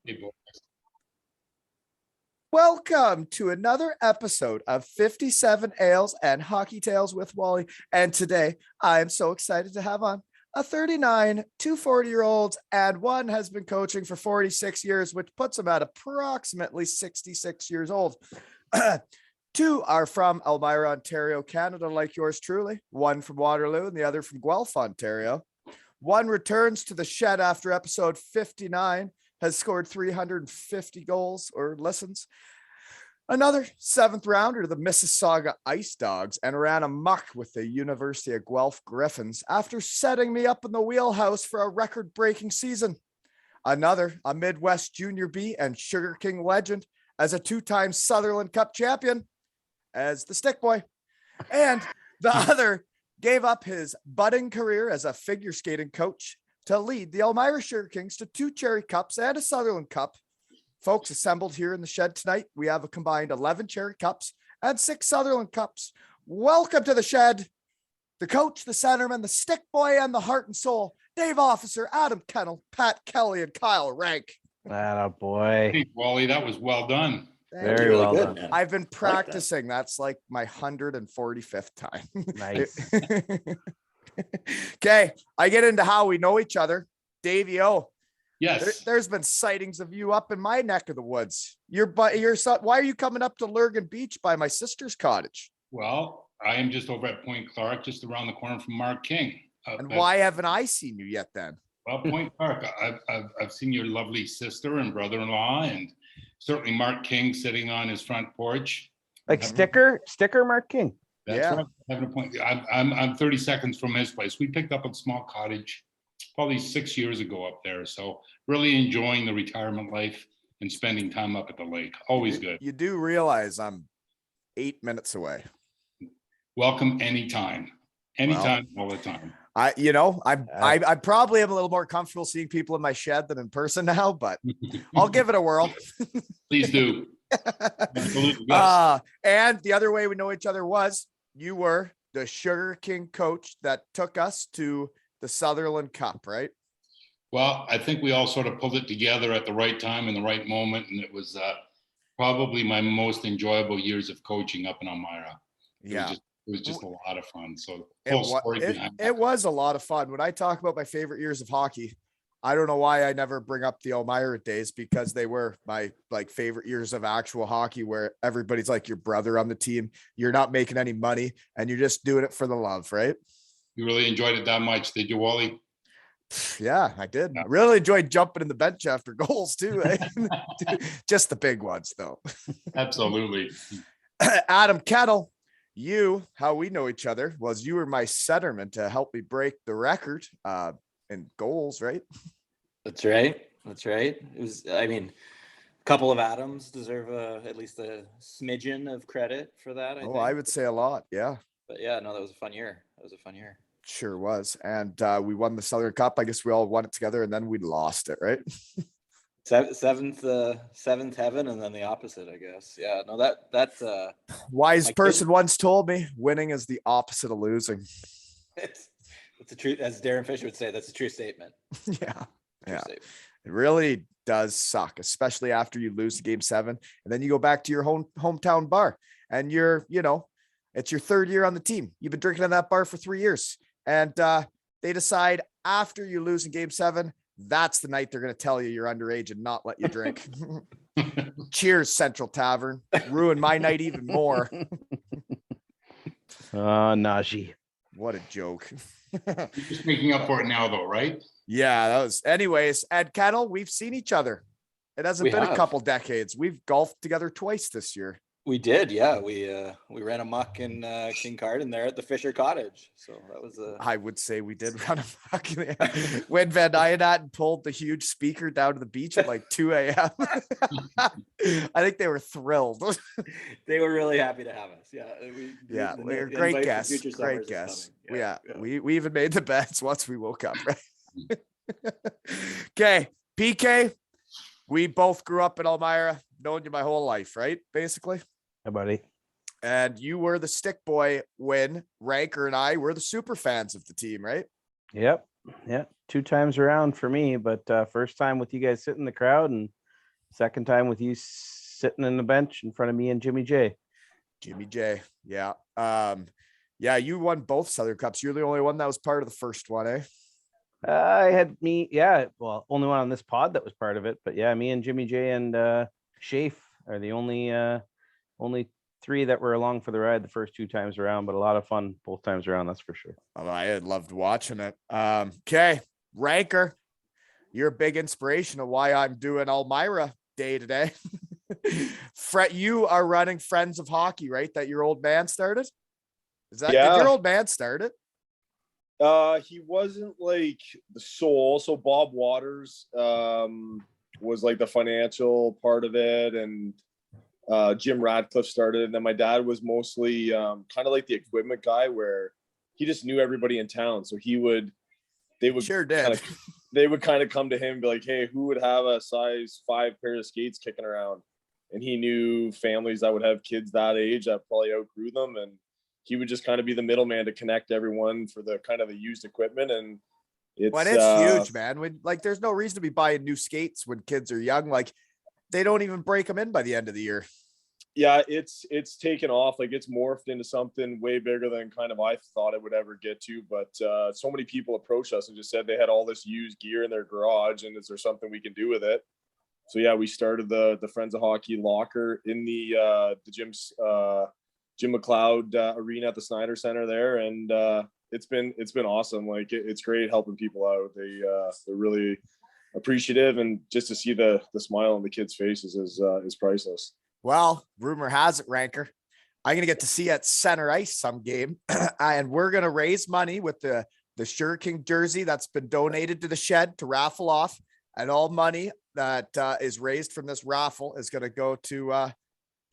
Hey, boy. Welcome to another episode of 57 Ales and Hockey Tales with Wally. And today I am so excited to have on a 39, two 40-year-olds, and one has been coaching for 46 years, which puts him at approximately 66 years old. Two are from Elmira, Ontario, Canada, like yours truly. One from Waterloo and the other from Guelph, Ontario. One returns to the shed after episode 59, has scored 350 goals or listens. Another seventh rounder to the Mississauga Ice Dogs and ran amok with the University of Guelph Griffins after setting me up in the wheelhouse for a record-breaking season. Another, a Midwest Junior B and Sugar King legend as a two-time Sutherland Cup champion as the Stick Boy. And the other gave up his budding career as a figure skating coach to lead the Elmira Sugar Kings to 2 Cherry Cups and a Sutherland Cup. Folks, assembled here in the shed tonight, we have a combined 11 Cherry Cups and 6 Sutherland Cups. Welcome to the shed, the coach, the centerman, the Stick Boy, and the heart and soul, Dave Officer, Adam Kennel, Pat Kelly, and Kyle Rank. Atta boy. Hey, Wally, that was well done. Very well done. Man. I've been practicing. That's like my 145th time. Nice. Okay, I get into how we know each other. Davey O, Yes. there's been sightings of you up in my neck of the woods. Why are you coming up to Lurgan Beach by my sister's cottage? Well, I am just over at Point Clark, just around the corner from Mark King. And why haven't I seen you yet then? Well, Point Clark, I've seen your lovely sister and brother-in-law, and certainly Mark King sitting on his front porch. Like sticker Mark King. That's Yeah. right. Having a point. I'm 30 seconds from his place. We picked up a small cottage probably 6 years ago up there. So really enjoying the retirement life and spending time up at the lake. Always good. You do realize I'm 8 minutes away. Welcome anytime. Anytime, all the time. I probably am a little more comfortable seeing people in my shed than in person now, but I'll give it a whirl. Please do. Absolutely. Yes. And the other way we know each other was you were the Sugar King coach that took us to the Sutherland Cup, right? Well, I think we all sort of pulled it together at the right time and the right moment. And it was probably my most enjoyable years of coaching up in Elmira. It was just a lot of fun. So it was a lot of fun. When I talk about my favorite years of hockey, I don't know why I never bring up the Elmira days, because they were my favorite years of actual hockey, where everybody's like your brother on the team. You're not making any money and you're just doing it for the love, right? You really enjoyed it that much, did you, Wally? Yeah, I did. I really enjoyed jumping in the bench after goals too. Eh? Just the big ones though. Absolutely. Adam Kettle, how we know each other was you were my centerman to help me break the record in goals, right? That's right. It was, a couple of Adams deserve at least a smidgen of credit for that. I would say a lot. Yeah. But yeah, no, that was a fun year. Sure was. And we won the Southern Cup. I guess we all won it together and then we lost it, right? Seventh heaven, and then the opposite, I guess. Yeah, no, that's wise person once told me winning is the opposite of losing. It's the truth, as Darren Fisher would say. That's a true statement. Yeah. Statement. It really does suck, especially after you lose game 7 and then you go back to your hometown bar and it's your 3rd year on the team. You've been drinking in that bar for 3 years, and they decide after you lose in game 7, that's the night they're going to tell you you're underage and not let you drink. Cheers, Central Tavern. Ruined my night even more. Najee. What a joke. You're just making up for it now though, right? Yeah, that was anyways. And Kennel, we've seen each other. It hasn't been a couple decades. We've golfed together twice this year. We did, yeah. We ran amok in King Carden there at the Fisher Cottage. So that was I would say we did run amok when Van Dynaden pulled the huge speaker down to the beach at like 2 a.m. I think they were thrilled. They were really happy to have us. Yeah, we were great guests. Great guests. Yeah. We even made the bets once we woke up. Right. Okay, PK. We both grew up in Elmira, known you my whole life, right? Basically. Hi, buddy. And you were the Stick Boy when Ranker and I were the super fans of the team, right? Yep. Yeah. 2 times around for me, but first time with you guys sitting in the crowd and Second time with you sitting in the bench in front of me and Jimmy J. Jimmy J. Yeah. Yeah, you won both Southern Cups. You're the only one that was part of the first one, eh? I had well, only one on this pod that was part of it, but yeah, me and Jimmy J and Shafe are the only three that were along for the ride the first 2 times around, but a lot of fun both times around, that's for sure. Oh, I had loved watching it. Okay, Ranker, you're a big inspiration of why I'm doing Elmira day today. Fred, you are running Friends of Hockey, right? That your old man started? Is that did your old man start it? He wasn't like the soul. So Bob Waters was like the financial part of it, and Jim Radcliffe started. And then my dad was mostly kind of like the equipment guy, where he just knew everybody in town. So they would Sure did. They would kind of come to him and be like, hey, who would have a size 5 pair of skates kicking around? And he knew families that would have kids that age that probably outgrew them. And he would just kind of be the middleman to connect everyone for the kind of the used equipment. And it's huge, man. When like, there's no reason to be buying new skates when kids are young. Like, they don't even break them in by the end of the year. Yeah, it's taken off. Like, it's morphed into something way bigger than kind of I thought it would ever get to. But so many people approached us and just said they had all this used gear in their garage, and is there something we can do with it? So yeah, we started the Friends of Hockey locker in the Jim McLeod arena at the Snyder Center there, and it's been awesome. Like, it's great helping people out. They're really appreciative, and just to see the smile on the kids' faces is priceless. Well, rumor has it, Ranker, I'm gonna get to see at center ice some game, and we're gonna raise money with the Sure King jersey that's been donated to the shed to raffle off, and all money that is raised from this raffle is gonna go to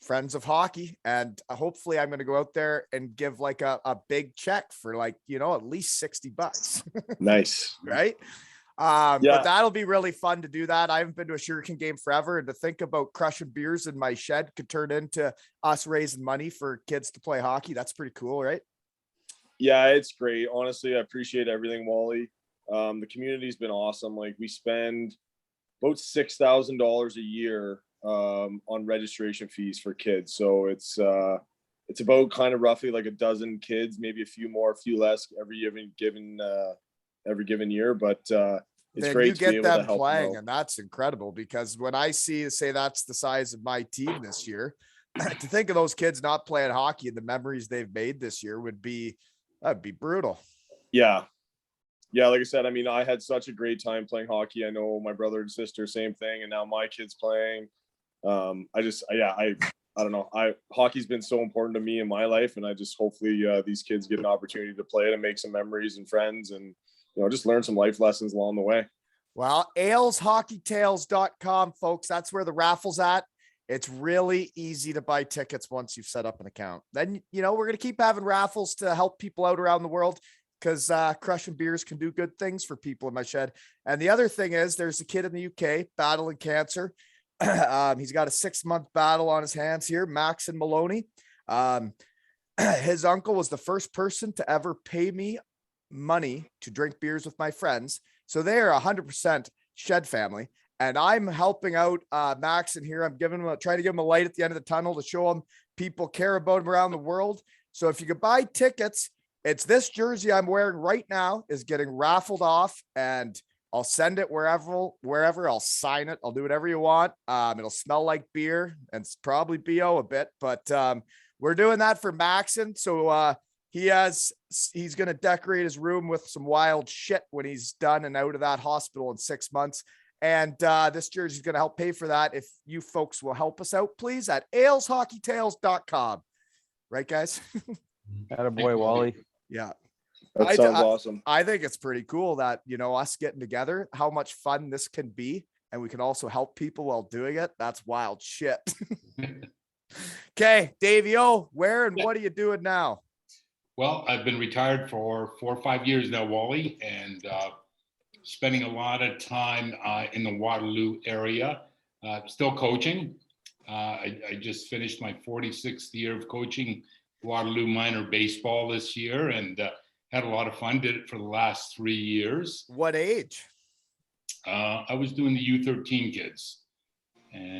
Friends of Hockey. And hopefully I'm going to go out there and give like a big check for like, at least $60. Nice. Right. But that'll be really fun to do that. I haven't been to a Shuriken game forever, and to think about crushing beers in my shed could turn into us raising money for kids to play hockey. That's pretty cool, right? Yeah, it's great. Honestly, I appreciate everything, Wally. The community's been awesome. Like, we spend about $6,000 a year on registration fees for kids. So it's about kind of roughly like a dozen kids, maybe a few more, a few less every given year. But it's then great you to get be able them to help playing, them out. and that's incredible, because when I say that's the size of my team this year, to think of those kids not playing hockey and the memories they've made this year that'd be brutal. Yeah. Like I said, I mean, I had such a great time playing hockey. I know my brother and sister, same thing, and now my kids playing. I don't know. Hockey's been so important to me in my life, and I just hopefully these kids get an opportunity to play it and make some memories and friends, and just learn some life lessons along the way. Well, aleshockeytales.com, folks. That's where the raffle's at. It's really easy to buy tickets once you've set up an account. Then, we're going to keep having raffles to help people out around the world, because crushing beers can do good things for people in my shed. And the other thing is, there's a kid in the UK battling cancer. He's got a 6-month battle on his hands here, Max and Maloney. His uncle was the first person to ever pay me money to drink beers with my friends. So they are 100% shed family. And I'm helping out Max in here. I'm trying to give him a light at the end of the tunnel to show him people care about him around the world. So if you could buy tickets, it's this jersey I'm wearing right now is getting raffled off, and I'll send it wherever. I'll sign it. I'll do whatever you want. It'll smell like beer and it's probably BO a bit, but we're doing that for Maxon. So he's going to decorate his room with some wild shit when he's done and out of that hospital in 6 months. And this jersey is going to help pay for that. If you folks will help us out, please, at aleshockeytales.com. Right, guys? Attaboy, Wally. Yeah. That sounds awesome. I think it's pretty cool that, us getting together, how much fun this can be. And we can also help people while doing it. That's wild shit. Okay, Davey O, where and what are you doing now? Well, I've been retired for 4 or 5 years now, Wally, and spending a lot of time in the Waterloo area, still coaching. I just finished my 46th year of coaching Waterloo minor baseball this year, and had a lot of fun. Did it for the last 3 years. What age? I was doing the U13 kids,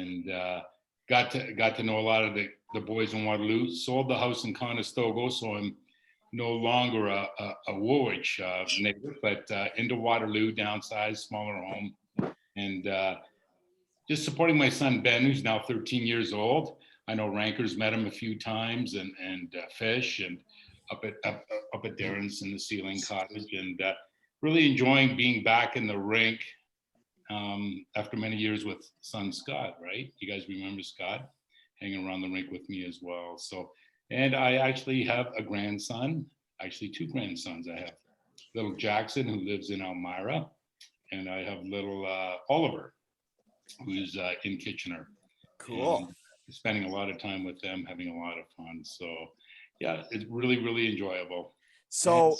and got to know a lot of the boys in Waterloo. Sold the house in Conestoga, so I'm no longer a Woolwich native, but into Waterloo, downsized, smaller home, and just supporting my son Ben, who's now 13 years old. I know Ranker's met him a few times, and Fish, and up at Darren's in the Ceiling Cottage, and really enjoying being back in the rink after many years with son Scott. Right, you guys remember Scott hanging around the rink with me as well. So, and I actually have a grandson, actually 2 grandsons. I have little Jackson, who lives in Elmira, and I have little Oliver, who's in Kitchener. Cool. And spending a lot of time with them, having a lot of fun. So yeah, it's really, really enjoyable. So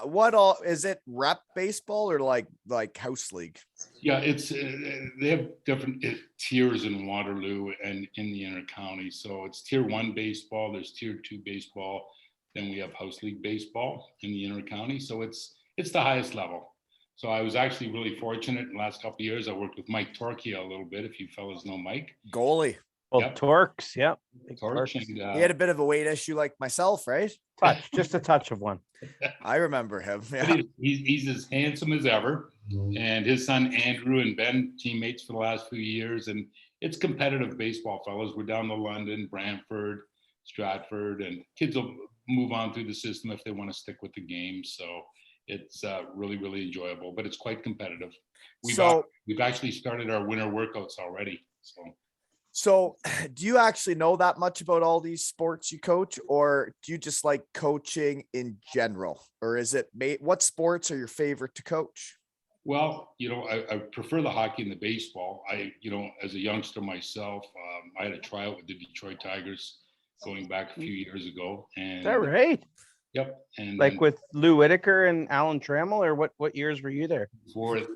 what all is it, rep baseball or like house league? Yeah, it's they have different tiers in Waterloo and in the inter-county. So it's tier 1 baseball, there's tier 2 baseball, then we have house league baseball in the inter-county. So it's the highest level. So I was actually really fortunate in the last couple of years. I worked with Mike Torchia a little bit, if you fellas know Mike. Goalie. Well, Yep. Torques, yep. Big Torch, Torques. and, He had a bit of a weight issue like myself, right? Just a touch of one. I remember him. but Yeah. he's as handsome as ever. And his son Andrew and Ben, teammates for the last few years. And it's competitive baseball, fellas. We're down to London, Brantford, Stratford, and kids will move on through the system if they want to stick with the game. So it's really, really enjoyable, but it's quite competitive. We've actually started our winter workouts already. So do you actually know that much about all these sports you coach, or do you just like coaching in general, or is it what sports are your favorite to coach? Well, I prefer the hockey and the baseball. As a youngster myself, I had a tryout with the Detroit Tigers going back a few years ago. And Is that right? Yep. And Like with Lou Whitaker and Alan Trammell, or what years were you there?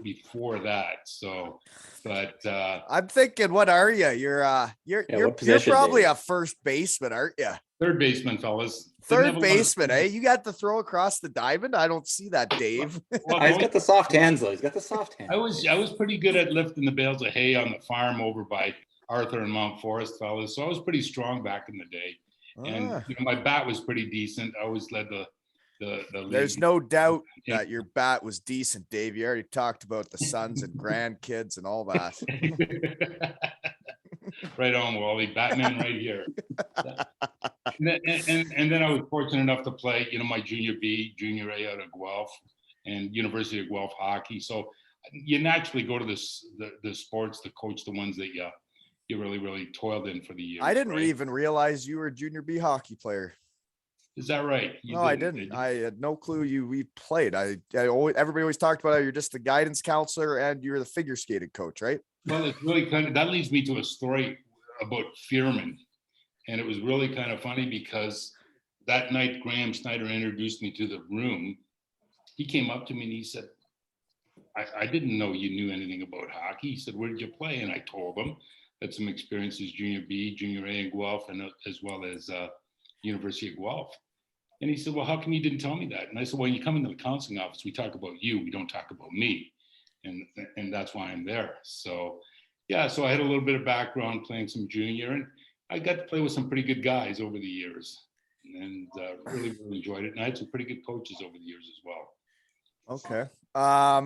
before that. So, but I'm thinking, what are you? You're position, probably Dave? a first baseman, aren't you? third baseman, fellas. Third baseman, eh? You got to throw across the diamond. I don't see that, Dave. Well, He's got the soft hands, though. He's got the soft hands. I was pretty good at lifting the bales of hay on the farm over by Arthur and Mount Forest, fellas. So I was pretty strong back in the day. And my bat was pretty decent. I always led the league. There's no doubt that your bat was decent, Dave. You already talked about the sons and grandkids and all that. Right on, Wally. Batman right here. And then I was fortunate enough to play, my junior B, junior A out of Guelph, and University of Guelph hockey. So you naturally go to the sports to coach the ones that you really, really toiled in for the year. I didn't even realize you were a junior B hockey player. Is that right? No, I didn't. I had no clue we played. Everybody always talked about how you're just the guidance counselor and you're the figure skating coach, right? Well, it's really that leads me to a story about Fearman. And it was really kind of funny because that night Graham Snyder introduced me to the room. He came up to me and he said, I didn't know you knew anything about hockey. He said, where did you play? And I told him had some experiences, junior B, junior A in Guelph, and as well as University of Guelph. And he said, well, how come you didn't tell me that? And I said, well, when you come into the counseling office, we talk about you, we don't talk about me. And that's why I'm there. So, yeah, so I had a little bit of background playing some junior, and I got to play with some pretty good guys over the years, and really, really enjoyed it. And I had some pretty good coaches over the years as well. Okay.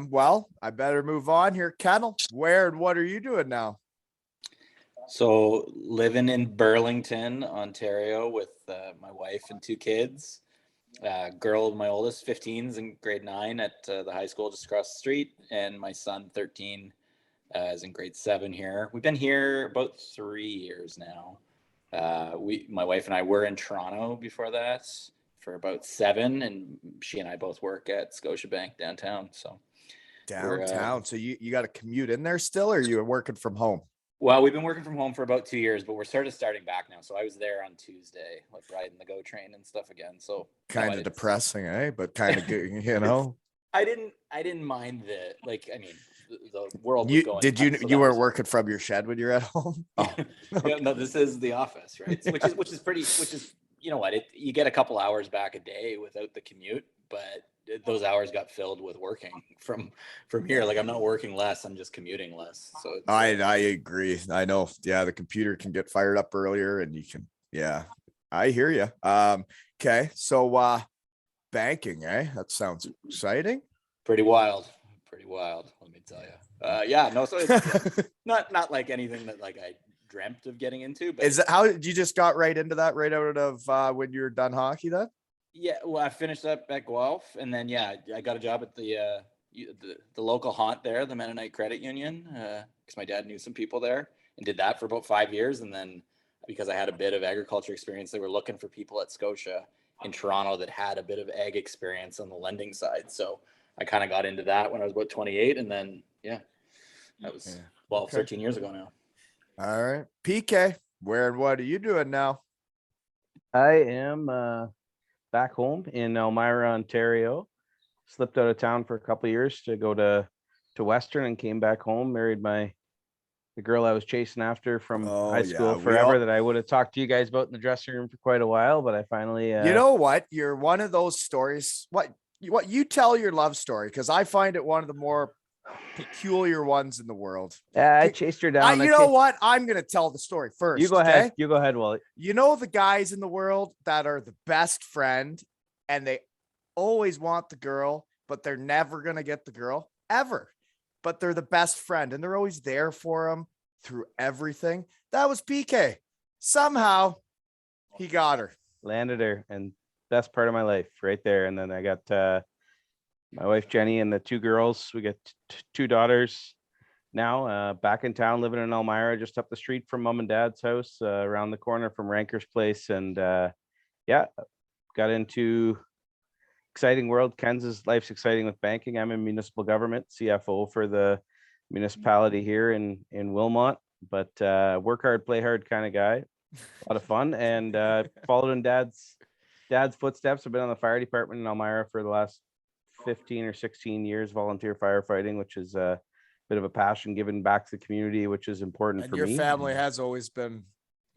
Well, I better move on here. Kennel, where and what are you doing now? So living in Burlington, Ontario with my wife and 2 kids. Girl, my oldest, 15, is in grade 9 at the high school just across the street. And my son, 13, is in grade 7 here. We've been here about 3 years now. My wife and I were in Toronto before that for about 7, and she and I both work at Scotiabank downtown. So downtown. So you got to commute in there still, or you are working from home? Well, we've been working from home for about 2 years, but we're starting back now. So I was there on Tuesday, like riding the GO train and stuff again. So kind of depressing, eh? But kind of good, I didn't mind the world. You weren't working from your shed when you're at home? Oh. Yeah, no, this is the office, right? Which is you know what? You get a couple hours back a day without the commute. but those hours got filled with working from here. Like I'm not working less, I'm just commuting less. So it's, I agree. I know. Yeah, the computer can get fired up earlier, and you can. Yeah, I hear you. Okay, so banking, eh? That sounds exciting. pretty wild, let me tell you. Yeah, no, so it's not like anything that like I dreamt of getting into, but Is it how did you just got right into that right out of when you were done hockey then? yeah, well, I finished up at Guelph, and then yeah, I got a job at the local haunt there, the Mennonite Credit Union, because my dad knew some people there, and did that for about 5 years. And then because I had a bit of agriculture experience, they were looking for people at Scotia in Toronto that had a bit of ag experience on the lending side. So I kind of got into that when I was about 28, and then yeah, that was 13 years ago now. All right, PK, where and what are you doing now? I am back home in Elmira, Ontario. Slipped out of town for a couple of years to go to Western, and came back home. Married the girl I was chasing after from high school forever, that I would have talked to you guys about in the dressing room for quite a while. But I finally, you know what? You're one of those stories. What you tell your love story, because I find it one of the more peculiar ones in the world. Yeah, I chased her down. You know what? I'm gonna tell the story first. You go ahead. You go ahead, Wally. You know the guys in the world that are the best friend, and they always want the girl, but they're never gonna get the girl ever. But they're the best friend, and they're always there for him through everything. That was PK. Somehow he got her, landed her, and best part of my life right there. And then I got my wife Jenny and the two girls. We got two daughters now, back in town, living in Elmira, just up the street from mom and dad's house, around the corner from Ranker's place. And yeah, got into exciting world. Ken's life's exciting with banking. I'm in municipal government, CFO for the municipality here in Wilmot, but work hard, play hard kind of guy. A lot of fun, and followed in dad's footsteps. I've been on the fire department in Elmira for the last 15 or 16 years, volunteer firefighting, which is a bit of a passion, giving back to the community, which is important for me. Your family has always been.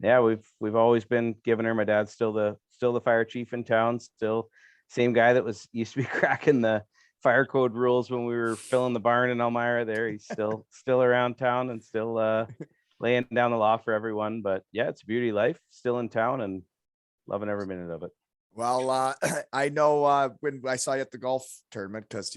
Yeah, we've always been giving her. My dad's still the fire chief in town, still same guy that used to be cracking the fire code rules when we were filling the barn in Elmira there. He's still around town and still laying down the law for everyone. But yeah, it's a beauty life, still in town and loving every minute of it. Well, I know when I saw you at the golf tournament, because,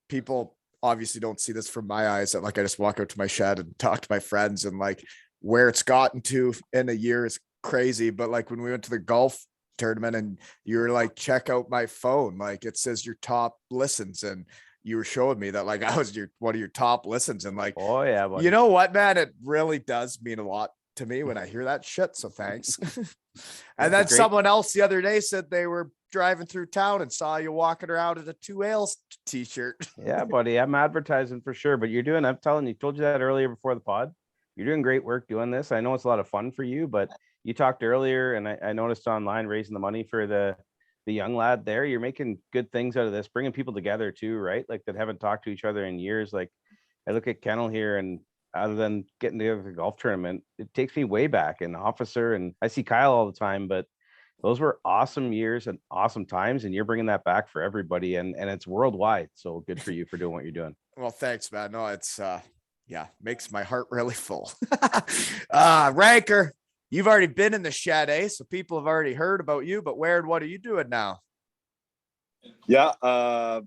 people obviously don't see this from my eyes. That like I just walk out to my shed and talk to my friends, and like where it's gotten to in a year is crazy. But like when we went to the golf tournament and you were like, check out my phone, like it says your top listens, and you were showing me that like I was one of your top listens, and like, oh yeah, buddy. You know what, man, it really does mean a lot to me when I hear that shit, so thanks. And then someone else the other day said they were driving through town and saw you walking around in a 2 Ales t-shirt. Yeah, buddy, I'm advertising for sure, but I'm telling you, told you that earlier before the pod, you're doing great work doing this. I know it's a lot of fun for you, but you talked earlier, and I noticed online raising the money for the young lad there. You're making good things out of this, bringing people together too, right? Like that haven't talked to each other in years. Like I look at Kennel here, and other than getting together the golf tournament, it takes me way back in officer, and I see Kyle all the time, but those were awesome years and awesome times, and you're bringing that back for everybody, and it's worldwide. So good for you for doing what you're doing. Well, thanks, man. No, it's makes my heart really full. Ranker, you've already been in the shed, eh? So people have already heard about you, but where and what are you doing now? Yeah,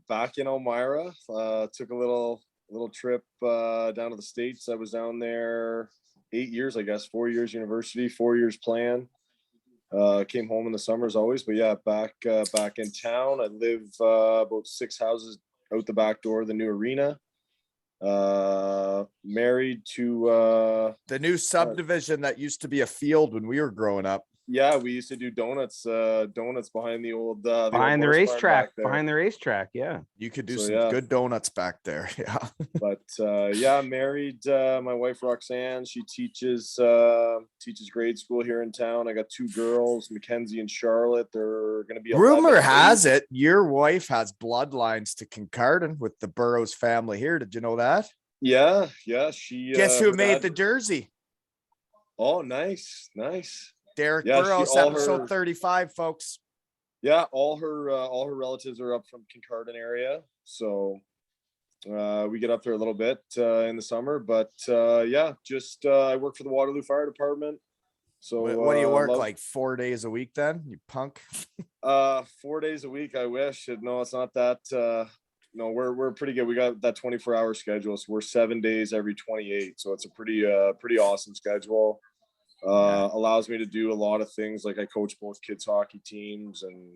back in Elmira. Took a little trip down to the States. I was down there 8 years, I guess, 4 years university, 4 years plan. Came home in the summers always, but yeah, back in town. I live about 6 houses out the back door of the new arena. Married to the new subdivision that used to be a field when we were growing up. Yeah, we used to do donuts behind the old behind the racetrack. Yeah, you could do some good donuts back there. Yeah, but married my wife Roxanne. She teaches grade school here in town. I got 2 girls, Mackenzie and Charlotte. They're going to be. Rumor has it your wife has bloodlines to Kincardine with the Burrows family here. Did you know that? Yeah. She. Guess who made the jersey? Oh, nice. Derek Burrows, episode 35, folks. Yeah, all her relatives are up from Kincardine area, so we get up there a little bit in the summer. But yeah, just I work for the Waterloo Fire Department. So What do you work love, like 4 days a week then? You punk. 4 days a week. I wish. No, it's not that. No, we're pretty good. We got that 24-hour schedule, so we're 7 days every 28. So it's a pretty awesome schedule. Allows me to do a lot of things. Like I coach both kids hockey teams and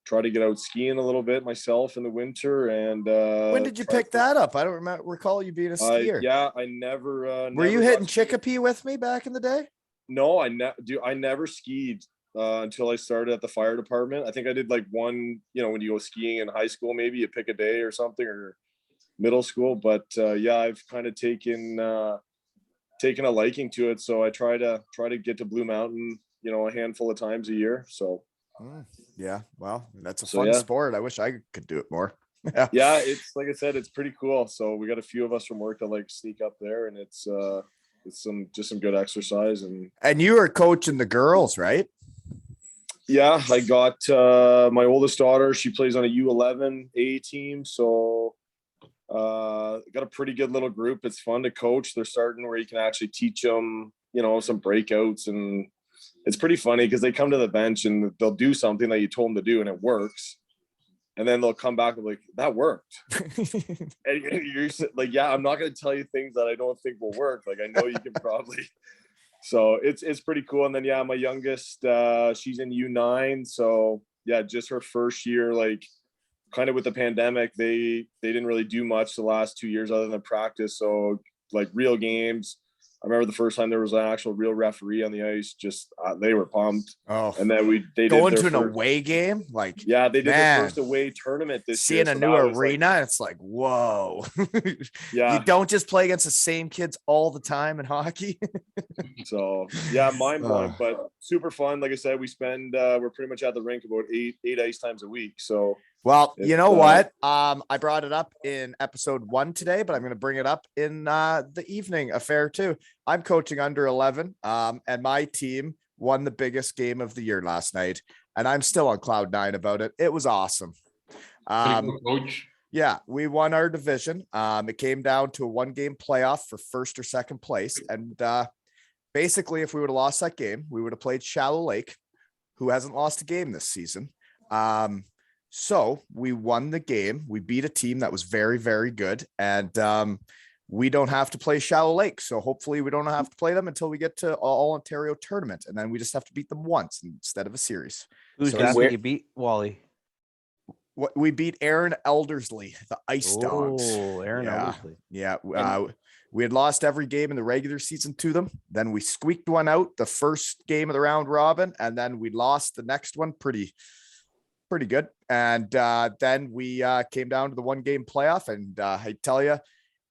try to get out skiing a little bit myself in the winter. And When did you pick that up? I don't recall you being a skier. Yeah, I never. Were you hitting Chicopee with me back in the day? No, I never skied until I started at the fire department. I think I did like one, when you go skiing in high school, maybe you pick a day or something, or middle school. But yeah, I've kind of taken a liking to it. So I try to get to Blue Mountain, a handful of times a year. So yeah, well, that's a fun sport. I wish I could do it more. Yeah, it's like I said, it's pretty cool. So we got a few of us from work that like sneak up there, and it's some good exercise. And you were coaching the girls, right? Yeah, I got my oldest daughter. She plays on a U11 A team, so got a pretty good little group. It's fun to coach. They're starting where you can actually teach them, some breakouts, and it's pretty funny because they come to the bench and they'll do something that you told them to do and it works, and then they'll come back and like, that worked. And you're like, yeah, I'm not going to tell you things that I don't think will work. Like, I know you can probably. So it's pretty cool. And then, yeah, my youngest, she's in U9. So yeah, just her first year, like kind of with the pandemic, they didn't really do much the last 2 years other than practice. So like real games. I remember the first time there was an actual real referee on the ice. Just they were pumped. Oh, and then they going did to an away game, like yeah, they did their first away tournament this year. Seeing a new arena, it's like whoa. Yeah, you don't just play against the same kids all the time in hockey. So yeah, mind blowing, but super fun. Like I said, we spend we're pretty much at the rink about eight ice times a week. So well, you know what? I brought it up in episode 1 today, but I'm going to bring it up in the evening affair too. I'm coaching under 11, and my team won the biggest game of the year last night, and I'm still on cloud 9 about it. It was awesome. Coach. Yeah, we won our division. It came down to a 1-game playoff for first or second place, and basically, if we would have lost that game, we would have played Shallow Lake, who hasn't lost a game this season. So we won the game. We beat a team that was very, very good. And we don't have to play Shallow Lake. So hopefully we don't have to play them until we get to All Ontario tournament. And then we just have to beat them once instead of a series. Who's that you beat, Wally? What we beat Aaron Eldersley, the Ice Dogs. Oh, Aaron Eldersley. Yeah. We had lost every game in the regular season to them. Then we squeaked one out the first game of the round robin. And then we lost the next one pretty good. And then we came down to the 1-game playoff. And I tell you,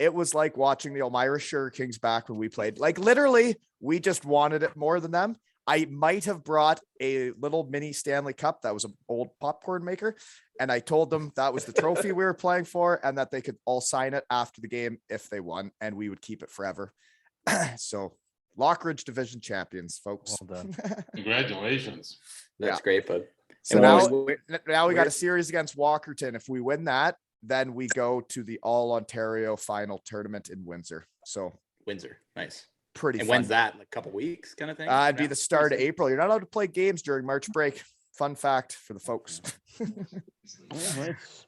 it was like watching the Elmira Sugar Kings back when we played. Like literally, we just wanted it more than them. I might have brought a little mini Stanley Cup that was an old popcorn maker. And I told them that was the trophy we were playing for and that they could all sign it after the game if they won, and we would keep it forever. So Lockridge Division champions, folks. Well done. Congratulations. That's great, bud. So now we got a series against Walkerton. If we win that, then we go to the All Ontario final tournament in Windsor. So Windsor, nice. Pretty and fun. when's that? Like a couple weeks kind of thing? It'd be the start of April. You're not allowed to play games during March break. Fun fact for the folks.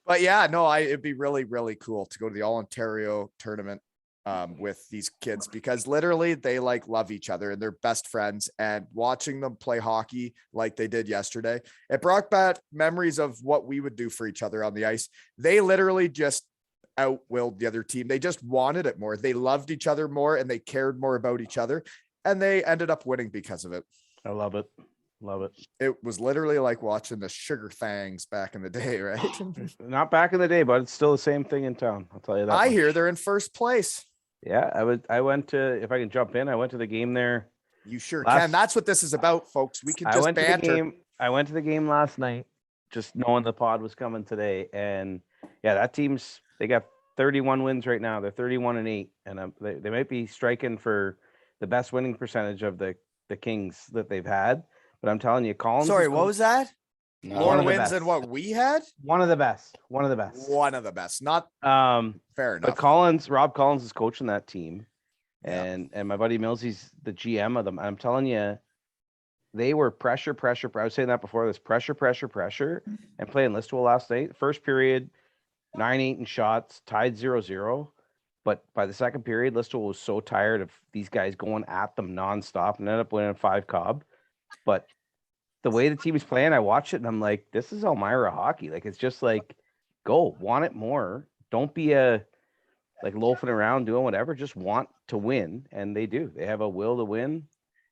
But yeah, no, it'd be really, really cool to go to the All Ontario tournament with these kids, because literally they like love each other and they're best friends, and watching them play hockey like they did yesterday, it brought back memories of what we would do for each other on the ice. They literally just outwilled the other team. They just wanted it more. They loved each other more and they cared more about each other, and they ended up winning because of it. I love it. Love it. It was literally like watching the Sugar Fangs back in the day, right? Not back in the day, but it's still the same thing in town. I'll tell you that. I hear they're in first place. Yeah, I went to, if I can jump in, I went to the game there. You sure can. That's what this is about, folks. We can just banter. I went to the game last night, just knowing the pod was coming today. And yeah, that team's, they got 31 wins right now. They're 31-8. And they might be striking for the best winning percentage of the Kings that they've had. But I'm telling you, Collins. Sorry, what was that? No. More One of the wins best. than what we had. One of the best. One of the best. One of the best. Not fair But enough. Rob Collins is coaching that team, Yeah. and my buddy Millsy's the GM of them. I'm telling you, they were pressure. I was saying that before this pressure, and playing Listowel last night. First period, 9-8 in shots, tied 0-0. But by the second period, Listowel was so tired of these guys going at them nonstop and ended up winning 5 Cobb. But the way the team is playing, I watch it and I'm like, this is Elmira hockey. Like, it's just like, go, want it more. Don't be loafing around doing whatever. Just want to win, and they do. They have a will to win.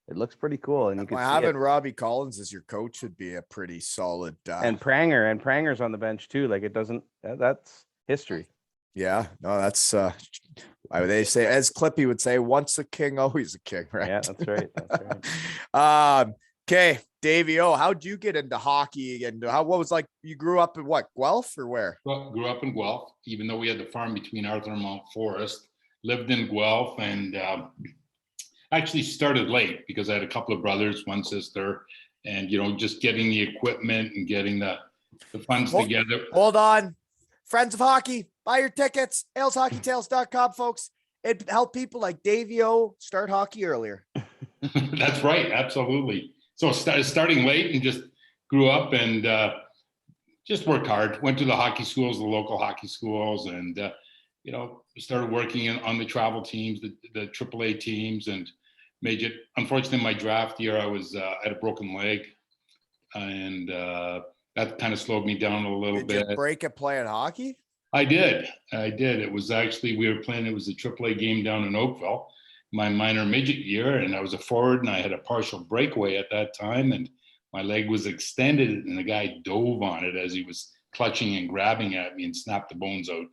It looks pretty cool, and you can see Having it. Robbie Collins as your coach would be a pretty solid. And Pranger's on the bench too. Like, it doesn't. That's history. Yeah, no, that's they say, as Clippy would say, once a king, always a king, right? Yeah, that's right. That's right. Okay, Davey O, how'd you get into hockey and what was like, you grew up in what, Guelph or where? Well, grew up in Guelph, even though we had the farm between Arthur and Mount Forest, lived in Guelph, and actually started late because I had a couple of brothers, one sister, and, just getting the equipment and getting the funds together. Hold on. Friends of Hockey, buy your tickets, ailshockeytales.com, folks. It helped people like Davey O start hockey earlier. That's right. Absolutely. So starting late and just grew up and just worked hard. Went to the hockey schools, the local hockey schools, and, started working on the travel teams, the AAA teams, and made it. Unfortunately, my draft year, I had a broken leg, and that kind of slowed me down a little bit. Did you break it playing hockey? I did. It was actually, we were playing, it was a AAA game down in Oakville, my minor midget year, and I was a forward, and I had a partial breakaway at that time, and my leg was extended, and the guy dove on it as he was clutching and grabbing at me and snapped the bones out.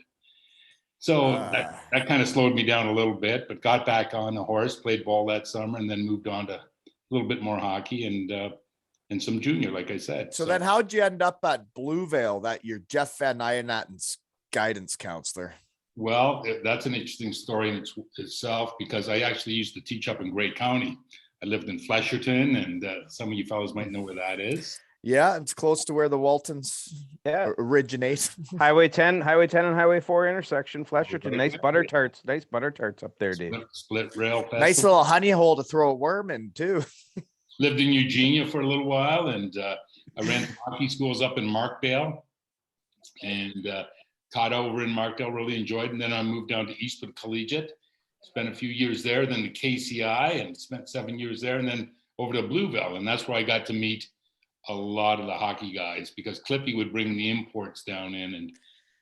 So that kind of slowed me down a little bit, but got back on the horse, played ball that summer, and then moved on to a little bit more hockey and some junior, like I said. So then how'd you end up at Bluevale, that you're Jeff Van Nijenatten's guidance counselor? Well, that's an interesting story in itself, because I actually used to teach up in Grey County. I lived in Flesherton, and some of you fellows might know where that is. Yeah, it's close to where the Waltons originate. Highway 10 and Highway 4 intersection, Flesherton. Nice butter tarts up there, Dave. Split rail festival. Nice little honey hole to throw a worm in too. Lived in Eugenia for a little while, and I ran hockey schools up in Markdale, and taught over in Markdale, really enjoyed. And then I moved down to Eastwood Collegiate, spent a few years there, then to KCI, and spent 7 years there, and then over to Blueville. And that's where I got to meet a lot of the hockey guys, because Clippy would bring the imports down in. And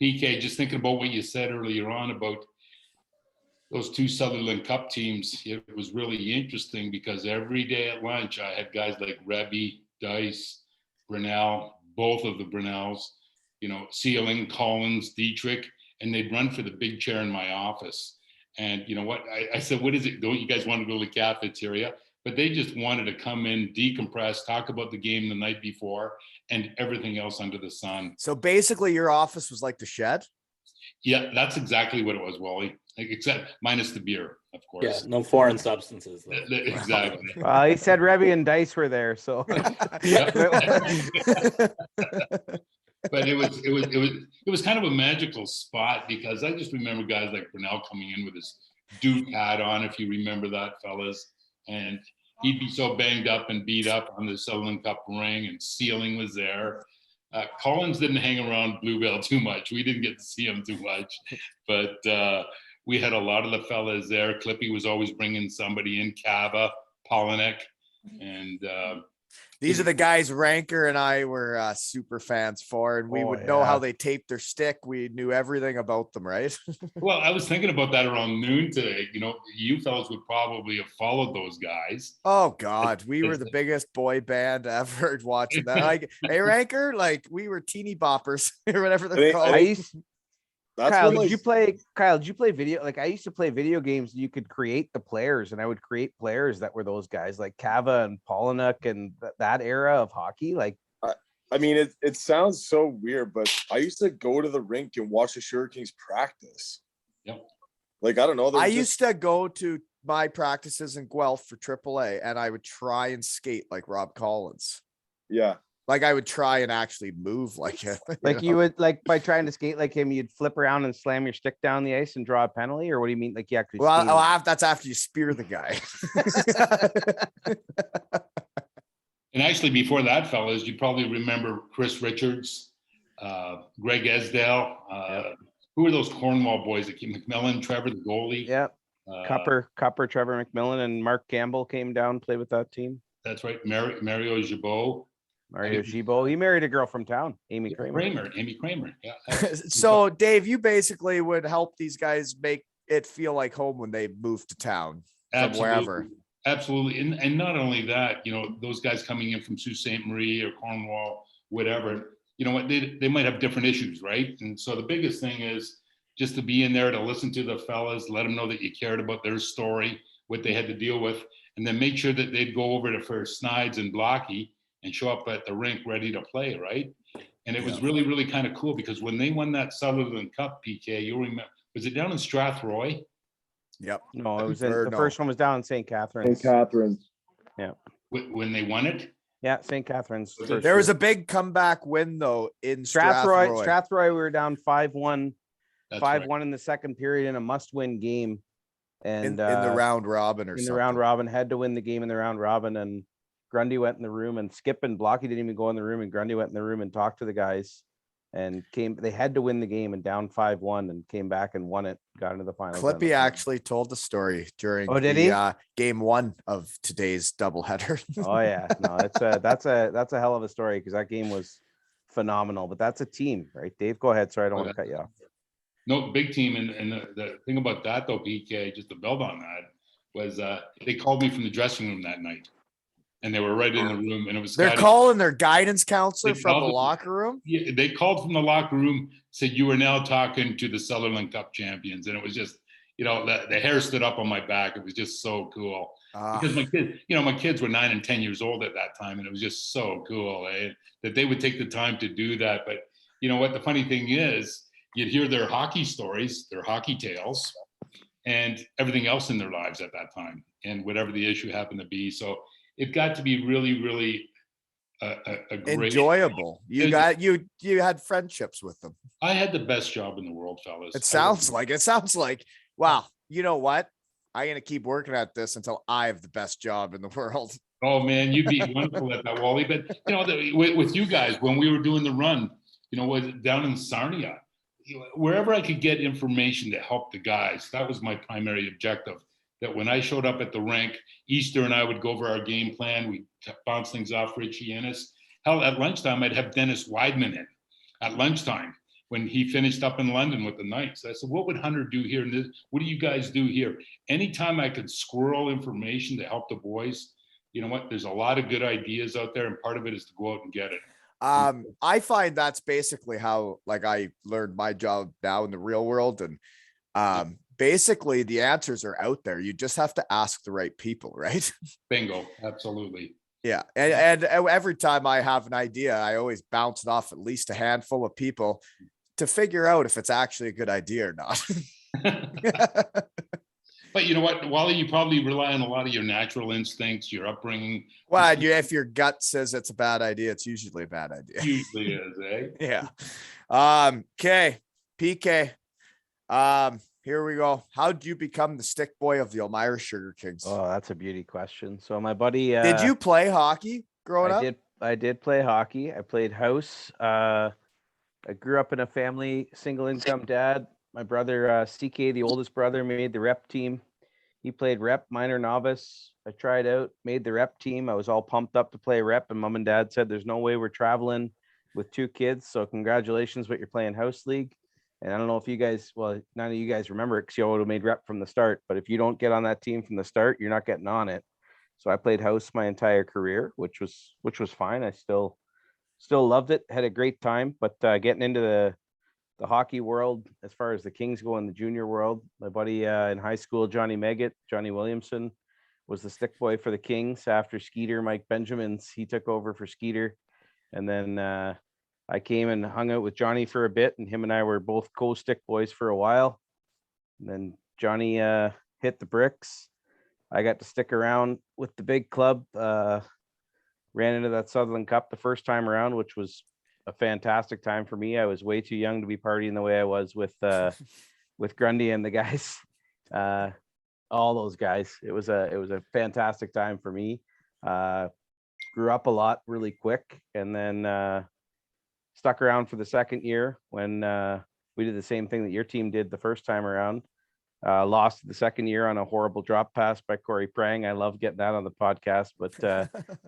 PK, just thinking about what you said earlier on about those 2 Sutherland Cup teams, it was really interesting, because every day at lunch I had guys like Rebby, Dice, Brunel, both of the Brunels, Sealing, Collins, Dietrich, and they'd run for the big chair in my office. And you know what? I said, what is it? Don't you guys want to go to the cafeteria? But they just wanted to come in, decompress, talk about the game the night before, and everything else under the sun. So basically your office was like the shed? Yeah, that's exactly what it was, Wally. Except minus the beer, of course. Yeah, no foreign substances. Exactly. He said Rebby and Dice were there, so. But it was kind of a magical spot, because I just remember guys like Brunel coming in with his Duke hat on, if you remember that, fellas. And he'd be so banged up and beat up on the Sutherland Cup ring, and Sealing was there. Collins didn't hang around Blueville too much. We didn't get to see him too much, but we had a lot of the fellas there. Clippy was always bringing somebody in, Cava, Polinek, and these are the guys Ranker and I were super fans for, and we would know how they taped their stick. We knew everything about them, right? Well, I was thinking about that around noon today. You fellas would probably have followed those guys. Oh God, we were the biggest boy band ever watching that. Like, hey Ranker, like we were teeny boppers or whatever they're called. Kyle, did you play video? Like, I used to play video games, and you could create the players, and I would create players that were those guys like Cava and Polinek and that era of hockey. Like, I mean, it sounds so weird, but I used to go to the rink and watch the Sugar Kings practice. Yep. Like, I don't know. I used to go to my practices in Guelph for AAA, and I would try and skate like Rob Collins. Yeah. Like I would try and actually move like him. Like you would, like by trying to skate like him, you'd flip around and slam your stick down the ice and draw a penalty, or what do you mean? Like you actually Well, skated? that's after you spear the guy. And actually, before that, fellas, you probably remember Chris Richards, Greg Esdale. Who are those Cornwall boys that came? McMillan, Trevor, the goalie. Yeah. Cupper, Trevor McMillan, and Mark Campbell came down, played with that team. That's right. Mario Gibault. Mario Gibault. He married a girl from town, Amy Kramer. Amy Kramer. Yeah. So, Dave, you basically would help these guys make it feel like home when they move to town from wherever. Absolutely. And not only that, you know, those guys coming in from Sault Ste. Marie or Cornwall, whatever, you know what, they might have different issues, right? And so the biggest thing is just to be in there, to listen to the fellas, let them know that you cared about their story, what they had to deal with, and then make sure that they'd go over to for Snides and Blocky and show up at the rink ready to play, right? And it was really, really kind of cool because when they won that Sutherland Cup, PK, you'll remember, was it down in Strathroy? Yep. No, it was the first one was down in St. Catharines. St. Catharines. Yeah. When they won it? Yeah, St. Catharines. There was a big comeback win though in Strathroy. Strathroy. Strathroy, we were down 5-1. That's 5-1 right. in the second period in a must-win game. And in the round robin or in something. the round robin, had to win the game in the round robin, and Grundy went in the room, and Skip and Blocky didn't even go in the room, and Grundy went in the room and talked to the guys, and they had to win the game and down 5-1 and came back and won it, got into the finals. Clippy actually told the story during game one of today's doubleheader. Oh yeah, no, that's a hell of a story because that game was phenomenal. But that's a team, right? Dave, go ahead. Sorry, I don't want to cut you off. No, big team. And the thing about that though, PK, just to build on that, was they called me from the dressing room that night. And they were right in the room, and it was. They're calling their guidance counselor from the locker room. Yeah, they called from the locker room, said you are now talking to the Sutherland Cup champions, and it was just, you know, the hair stood up on my back. It was just so cool because my kids were 9 and 10 years old at that time, and it was just so cool that they would take the time to do that. But you know what? The funny thing is, you'd hear their hockey stories, their hockey tales, and everything else in their lives at that time, and whatever the issue happened to be. So it got to be really, really a great, enjoyable. You had friendships with them. I had the best job in the world, fellas. It sounds like, wow, you know what? I'm going to keep working at this until I have the best job in the world. Oh man, you'd be wonderful at that, Wally. But you know, with you guys, when we were doing the run, you know, was down in Sarnia, wherever I could get information to help the guys, that was my primary objective. That when I showed up at the rink, Easter and I would go over our game plan. We'd bounce things off Richie Ennis. Hell, at lunchtime, I'd have Dennis Weidman in at lunchtime when he finished up in London with the Knights. I said, what would Hunter do here? And what do you guys do here? Anytime I could squirrel information to help the boys, you know what? There's a lot of good ideas out there, and part of it is to go out and get it. I find that's basically how, like, I learned my job now in the real world. And basically the answers are out there. You just have to ask the right people, right? Bingo. Absolutely. Yeah. And every time I have an idea, I always bounce it off at least a handful of people to figure out if it's actually a good idea or not. But you know what, Wally, you probably rely on a lot of your natural instincts, your upbringing. Well, if your gut says it's a bad idea, it's usually a bad idea. Usually is, eh? Yeah. Okay. PK. Here we go. How did you become the stick boy of the Elmira Sugar Kings? Oh, that's a beauty question. So my buddy, did you play hockey growing up? I did play hockey. I played house. I grew up in a family, single income dad. My brother, CK, the oldest brother, made the rep team. He played rep, minor, novice. I tried out, made the rep team. I was all pumped up to play rep, and mom and dad said, there's no way we're traveling with 2 kids. So congratulations, but you're playing house league. And I don't know if you guys, well, none of you guys remember it because you would have made rep from the start. But if you don't get on that team from the start, you're not getting on it. So I played house my entire career, which was fine. I still loved it, had a great time. But getting into the hockey world, as far as the Kings go in the junior world, my buddy in high school, Johnny Williamson, was the stick boy for the Kings. After Skeeter, Mike Benjamins, he took over for Skeeter. And then I came and hung out with Johnny for a bit, and him and I were both co-stick boys for a while. And then Johnny hit the bricks. I got to stick around with the big club ran into that Sutherland Cup the first time around, which was a fantastic time for me. I was way too young to be partying the way I was with Grundy and the guys, all those guys. It was a fantastic time for me. Grew up a lot really quick, and then stuck around for the second year when we did the same thing that your team did the first time around. Lost the second year on a horrible drop pass by Corey Prang. I love getting that on the podcast, but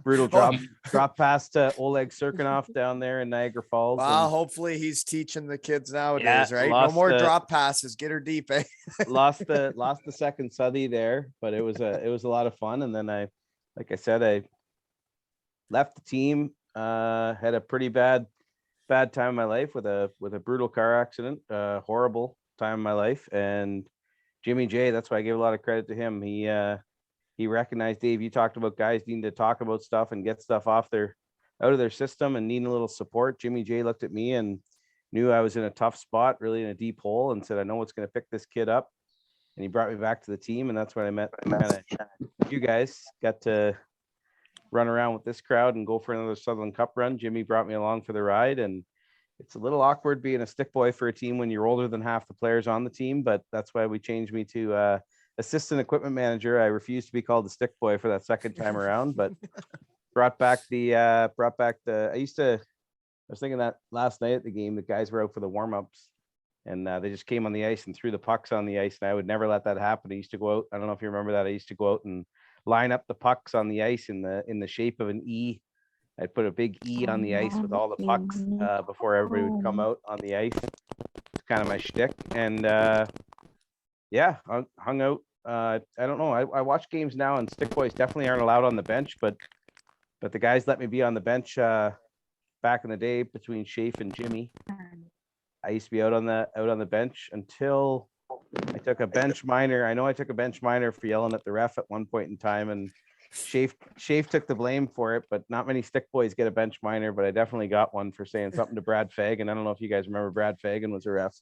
brutal drop pass to Oleg Serkinov down there in Niagara Falls. Wow, hopefully he's teaching the kids nowadays, Yeah, right? No more drop passes. Get her deep, eh? lost the second Southie there, but it was a lot of fun. And then like I said, I left the team, had a pretty bad time in my life with a brutal car accident, horrible time in my life. And Jimmy J, that's why I give a lot of credit to him. He recognized, Dave, you talked about guys needing to talk about stuff and get stuff out of their system and needing a little support. Jimmy J looked at me and knew I was in a tough spot, really in a deep hole, and said, I know what's going to pick this kid up. And he brought me back to the team, and that's when I met you guys. Got to run around with this crowd and go for another Sutherland Cup run. Jimmy brought me along for the ride, and it's a little awkward being a stick boy for a team when you're older than half the players on the team, but that's why we changed me to assistant equipment manager. I refused to be called the stick boy for that second time around, but brought back the I was thinking that last night at the game, the guys were out for the warm-ups and they just came on the ice and threw the pucks on the ice, and I would never let that happen. I used to go out, I don't know if you remember that, I used to go out and line up the pucks on the ice in the shape of an E. I'd put a big E on the ice with all the pucks before everybody would come out on the ice. It's kind of my shtick. And hung out. I don't know. I watch games now, and stick boys definitely aren't allowed on the bench, but the guys let me be on the bench back in the day between Shafe and Jimmy. I used to be out on the bench until I took a bench minor. I know I took a bench minor for yelling at the ref at one point in time, and Shafe took the blame for it, but not many stick boys get a bench minor, but I definitely got one for saying something to Brad Fagan. I don't know if you guys remember Brad Fagan was a ref.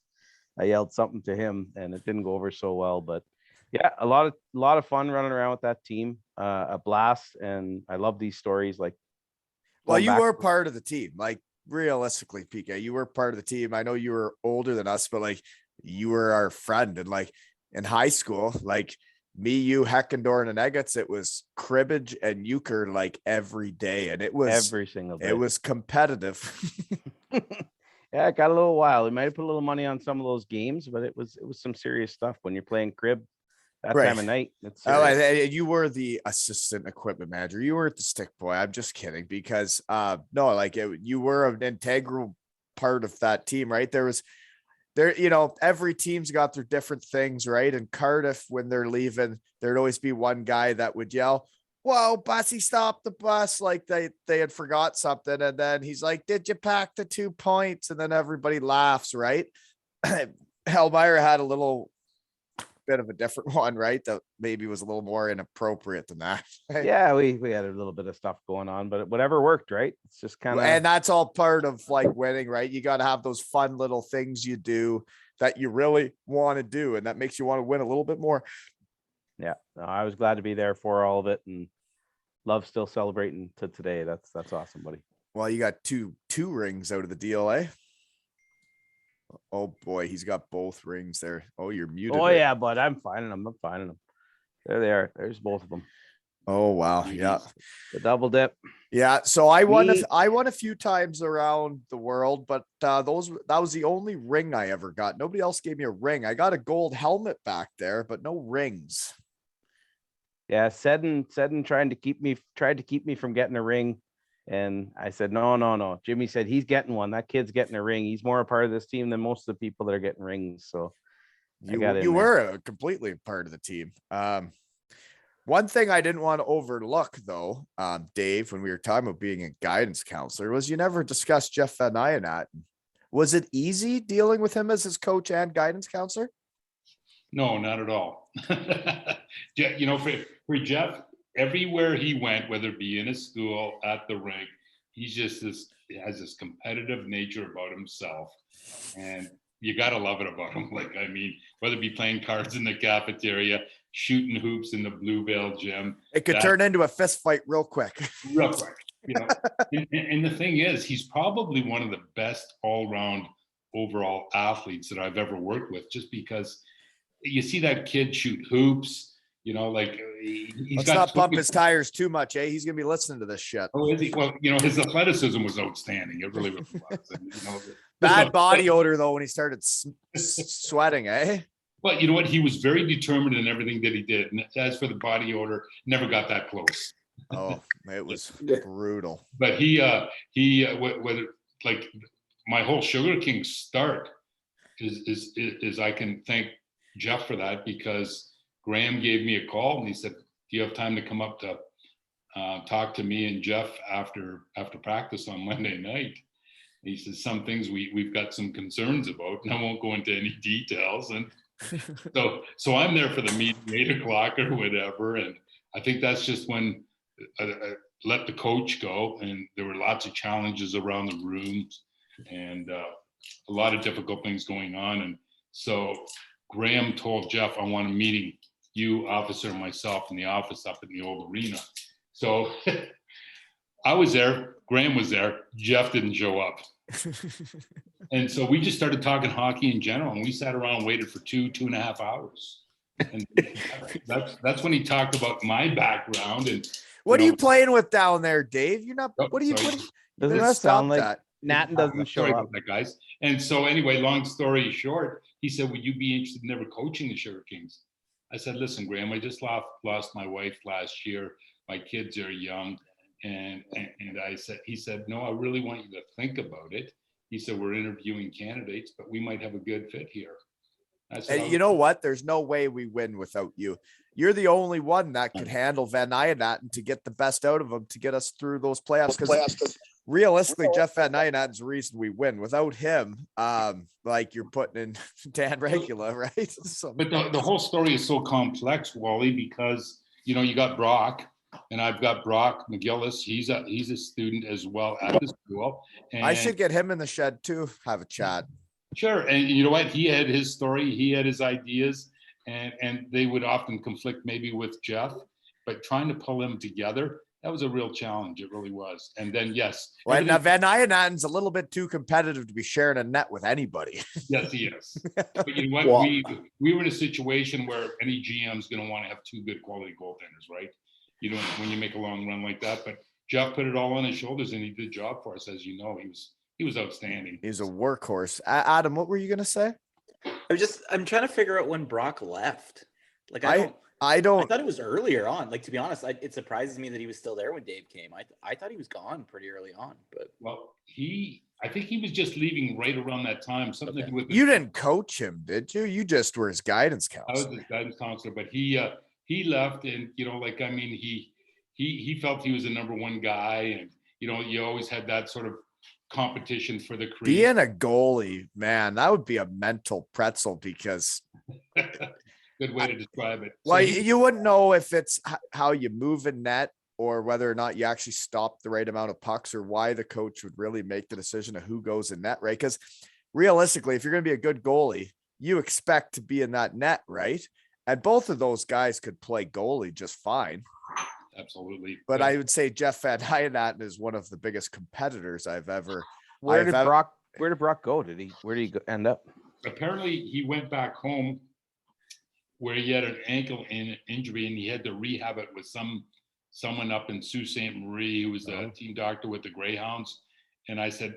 I yelled something to him and it didn't go over so well, but yeah, a lot of fun running around with that team, a blast. And I love these stories. Like, well, you were part of the team, like realistically, PK, you were part of the team. I know you were older than us, but like you were our friend. And like in high school, like me, you, Heckendorn, and Eggets, it was cribbage and euchre like every day, and it was every single day. It was competitive. Yeah, it got a little wild. We might have put a little money on some of those games, but it was some serious stuff when you're playing crib that time of night. You were the assistant equipment manager. You were the stick boy. I'm just kidding, because you were an integral part of that team, right? Every team's got their different things, right? And Cardiff, when they're leaving, there'd always be one guy that would yell, "Whoa, Bussy, stop the bus!" Like they had forgot something, and then he's like, "Did you pack the 2 points?" And then everybody laughs, right? Elmira had a little bit of a different one, right? That maybe was a little more inappropriate than that. Right? Yeah, we had a little bit of stuff going on, but whatever worked, right? It's just kind of, and that's all part of like winning, right? You got to have those fun little things you do that you really want to do, and that makes you want to win a little bit more. Yeah, no, I was glad to be there for all of it, and love still celebrating to today. That's awesome, buddy. Well, you got two rings out of the deal, eh? Oh boy, he's got both rings there. Oh, you're muted. Oh yeah, but I'm finding them. There they are. There's both of them. Oh wow, yeah. The double dip. Yeah, so I won a few times around the world, but that was the only ring I ever got. Nobody else gave me a ring. I got a gold helmet back there, but no rings. Yeah, Seddon tried to keep me from getting a ring. And I said, no. Jimmy said he's getting one. That kid's getting a ring. He's more a part of this team than most of the people that are getting rings. So you were completely part of the team. One thing I didn't want to overlook, though, Dave, when we were talking about being a guidance counselor, was you never discussed Jeff Van Ijenat. Was it easy dealing with him as his coach and guidance counselor? No, not at all. For Jeff, everywhere he went, whether it be in a school, at the rink, he's just has this competitive nature about himself, and you gotta love it about him. Like, I mean, whether it be playing cards in the cafeteria, shooting hoops in the Blue Veil gym, it could turn into a fist fight real quick. You know, and the thing is, he's probably one of the best all-round overall athletes that I've ever worked with, just because you see that kid shoot hoops, you know, like he's Let's got not so pump many- his tires too much, eh? He's gonna be listening to this shit. Oh, is he? Well, you know, his athleticism was outstanding. It really, really was. And, you know, Bad body odor though when he started sweating, eh? but you know what? He was very determined in everything that he did. And as for the body odor, never got that close. Oh, it was brutal. But whether like my whole Sugar King start is I can thank Jeff for that, because Graham gave me a call and he said, "Do you have time to come up to talk to me and Jeff after practice on Monday night?" He says, "Some things we've got some concerns about, and I won't go into any details." And so I'm there for the meeting, 8:00 or whatever. And I think that's just when I let the coach go, and there were lots of challenges around the rooms and a lot of difficult things going on. And so Graham told Jeff, "I want a meeting, you, officer, and myself in the office up in the old arena." So I was there, Graham was there, Jeff didn't show up. And so we just started talking hockey in general, and we sat around and waited for 2.5 hours. And that's when he talked about my background. And What are you playing with down there, Dave? You're not. Oh, What are you sorry. putting? Doesn't Let's that sound stop like that. Nathan doesn't show Sorry up? about that, guys. And so anyway, long story short, he said, "Would you be interested in ever coaching the Sugar Kings?" I said, "Listen, Graham, I just lost my wife last year. My kids are young." And he said, "No, I really want you to think about it." He said, "We're interviewing candidates, but we might have a good fit here." I said, And you know what? There's no way we win without you. You're the only one that could handle Van Nijenat to get the best out of him to get us through those playoffs. Because realistically, Jeff Van Nijenat is the reason we win. Without him, like you're putting in Dan Regula, right? So, But the whole story is so complex, Wally, because, you know, you got Brock, and I've got Brock McGillis. He's a student as well at the school. And I should get him in the shed too. Have a chat. Sure. And you know what? He had his story, he had his ideas, and they would often conflict maybe with Jeff, but trying to pull them together, that was a real challenge. It really was. And then, yes. Well, now Van Nijenat's a little bit too competitive to be sharing a net with anybody. Yes, he is. But you know what? Well- We were in a situation where any GM's going to want to have two good quality goaltenders, right? You know, when you make a long run like that. But Jeff put it all on his shoulders, and he did a job for us. As you know, he was outstanding. He's a workhorse. Adam, what were you gonna say? I'm trying to figure out when Brock left. Like I I don't. thought it was earlier on. Like, to be honest, it surprises me that he was still there when Dave came. I thought he was gone pretty early on, but Well, I think he was just leaving right around that time. Something to do with You didn't coach him, did you? You just were his guidance I was counselor. his guidance counselor, but he left, and you know, like, I mean, he felt he was the number one guy, and you know, you always had that sort of competition for the crease. Being a goalie, man, that would be a mental pretzel because, Good way to describe it. So well, he- you wouldn't know if it's how you move in net or whether or not you actually stop the right amount of pucks, or why the coach would really make the decision of who goes in net, right? Because realistically, if you're going to be a good goalie, you expect to be in that net, right? And both of those guys could play goalie just fine. Absolutely. But I would say Jeff Van Nijenat is one of the biggest competitors I've ever. Where did I've- Brock go? Where did he end up? Apparently he went back home where he had an ankle injury, and he had to rehab it with someone up in Sault Ste. Marie, who was the team doctor with the Greyhounds. And I said,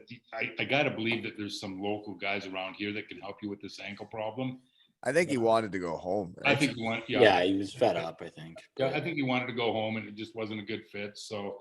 I got to believe that there's some local guys around here that can help you with this ankle problem. I think he wanted to go home. I right? think he went, yeah, he was fed up, I think. Yeah, I think he wanted to go home, and it just wasn't a good fit. So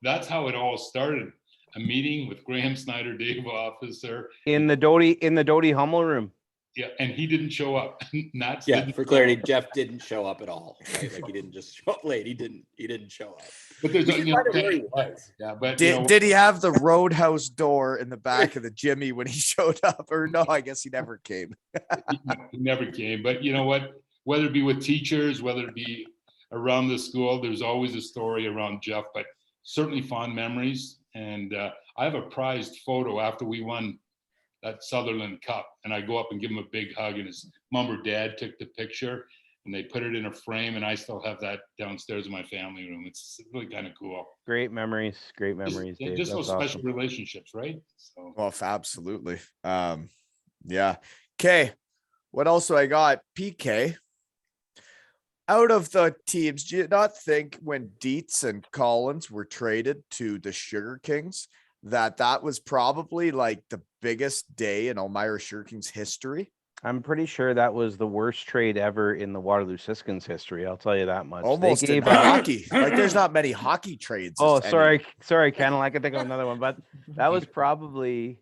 that's how it all started. A meeting with Graham Snyder, Dave Officer. In the Doty Hummel room. Yeah, and he didn't show up. Nats Yeah, didn't for show clarity, up. Jeff didn't show up at all. Right? Like, he didn't just show up late. He didn't show up. But there's We should find out where he was. yeah, but you know, Did he have the roadhouse door in the back of the Jimmy when he showed up, or no? I guess he never came. he never came. But you know what? Whether it be with teachers, whether it be around the school, there's always a story around Jeff. But certainly fond memories. And I have a prized photo after we won that Sutherland Cup, and I go up and give him a big hug, and his mom or dad took the picture. and they put it in a frame, and I still have that downstairs in my family room. It's really kind of cool. Great memories, Dave. Just those That's special awesome. relationships, right? So Well, absolutely. Yeah. Okay. What else do I got? PK. Out of the teams, do you not think when Dietz and Collins were traded to the Sugar Kings that was probably like the biggest day in Elmira Sugar Kings history? I'm pretty sure that was the worst trade ever in the Waterloo Siskins history. I'll tell you that much. Almost They in gave up. hockey. Like there's not many hockey trades. Oh, as any. sorry, Kennel. I could think of another one, but that was probably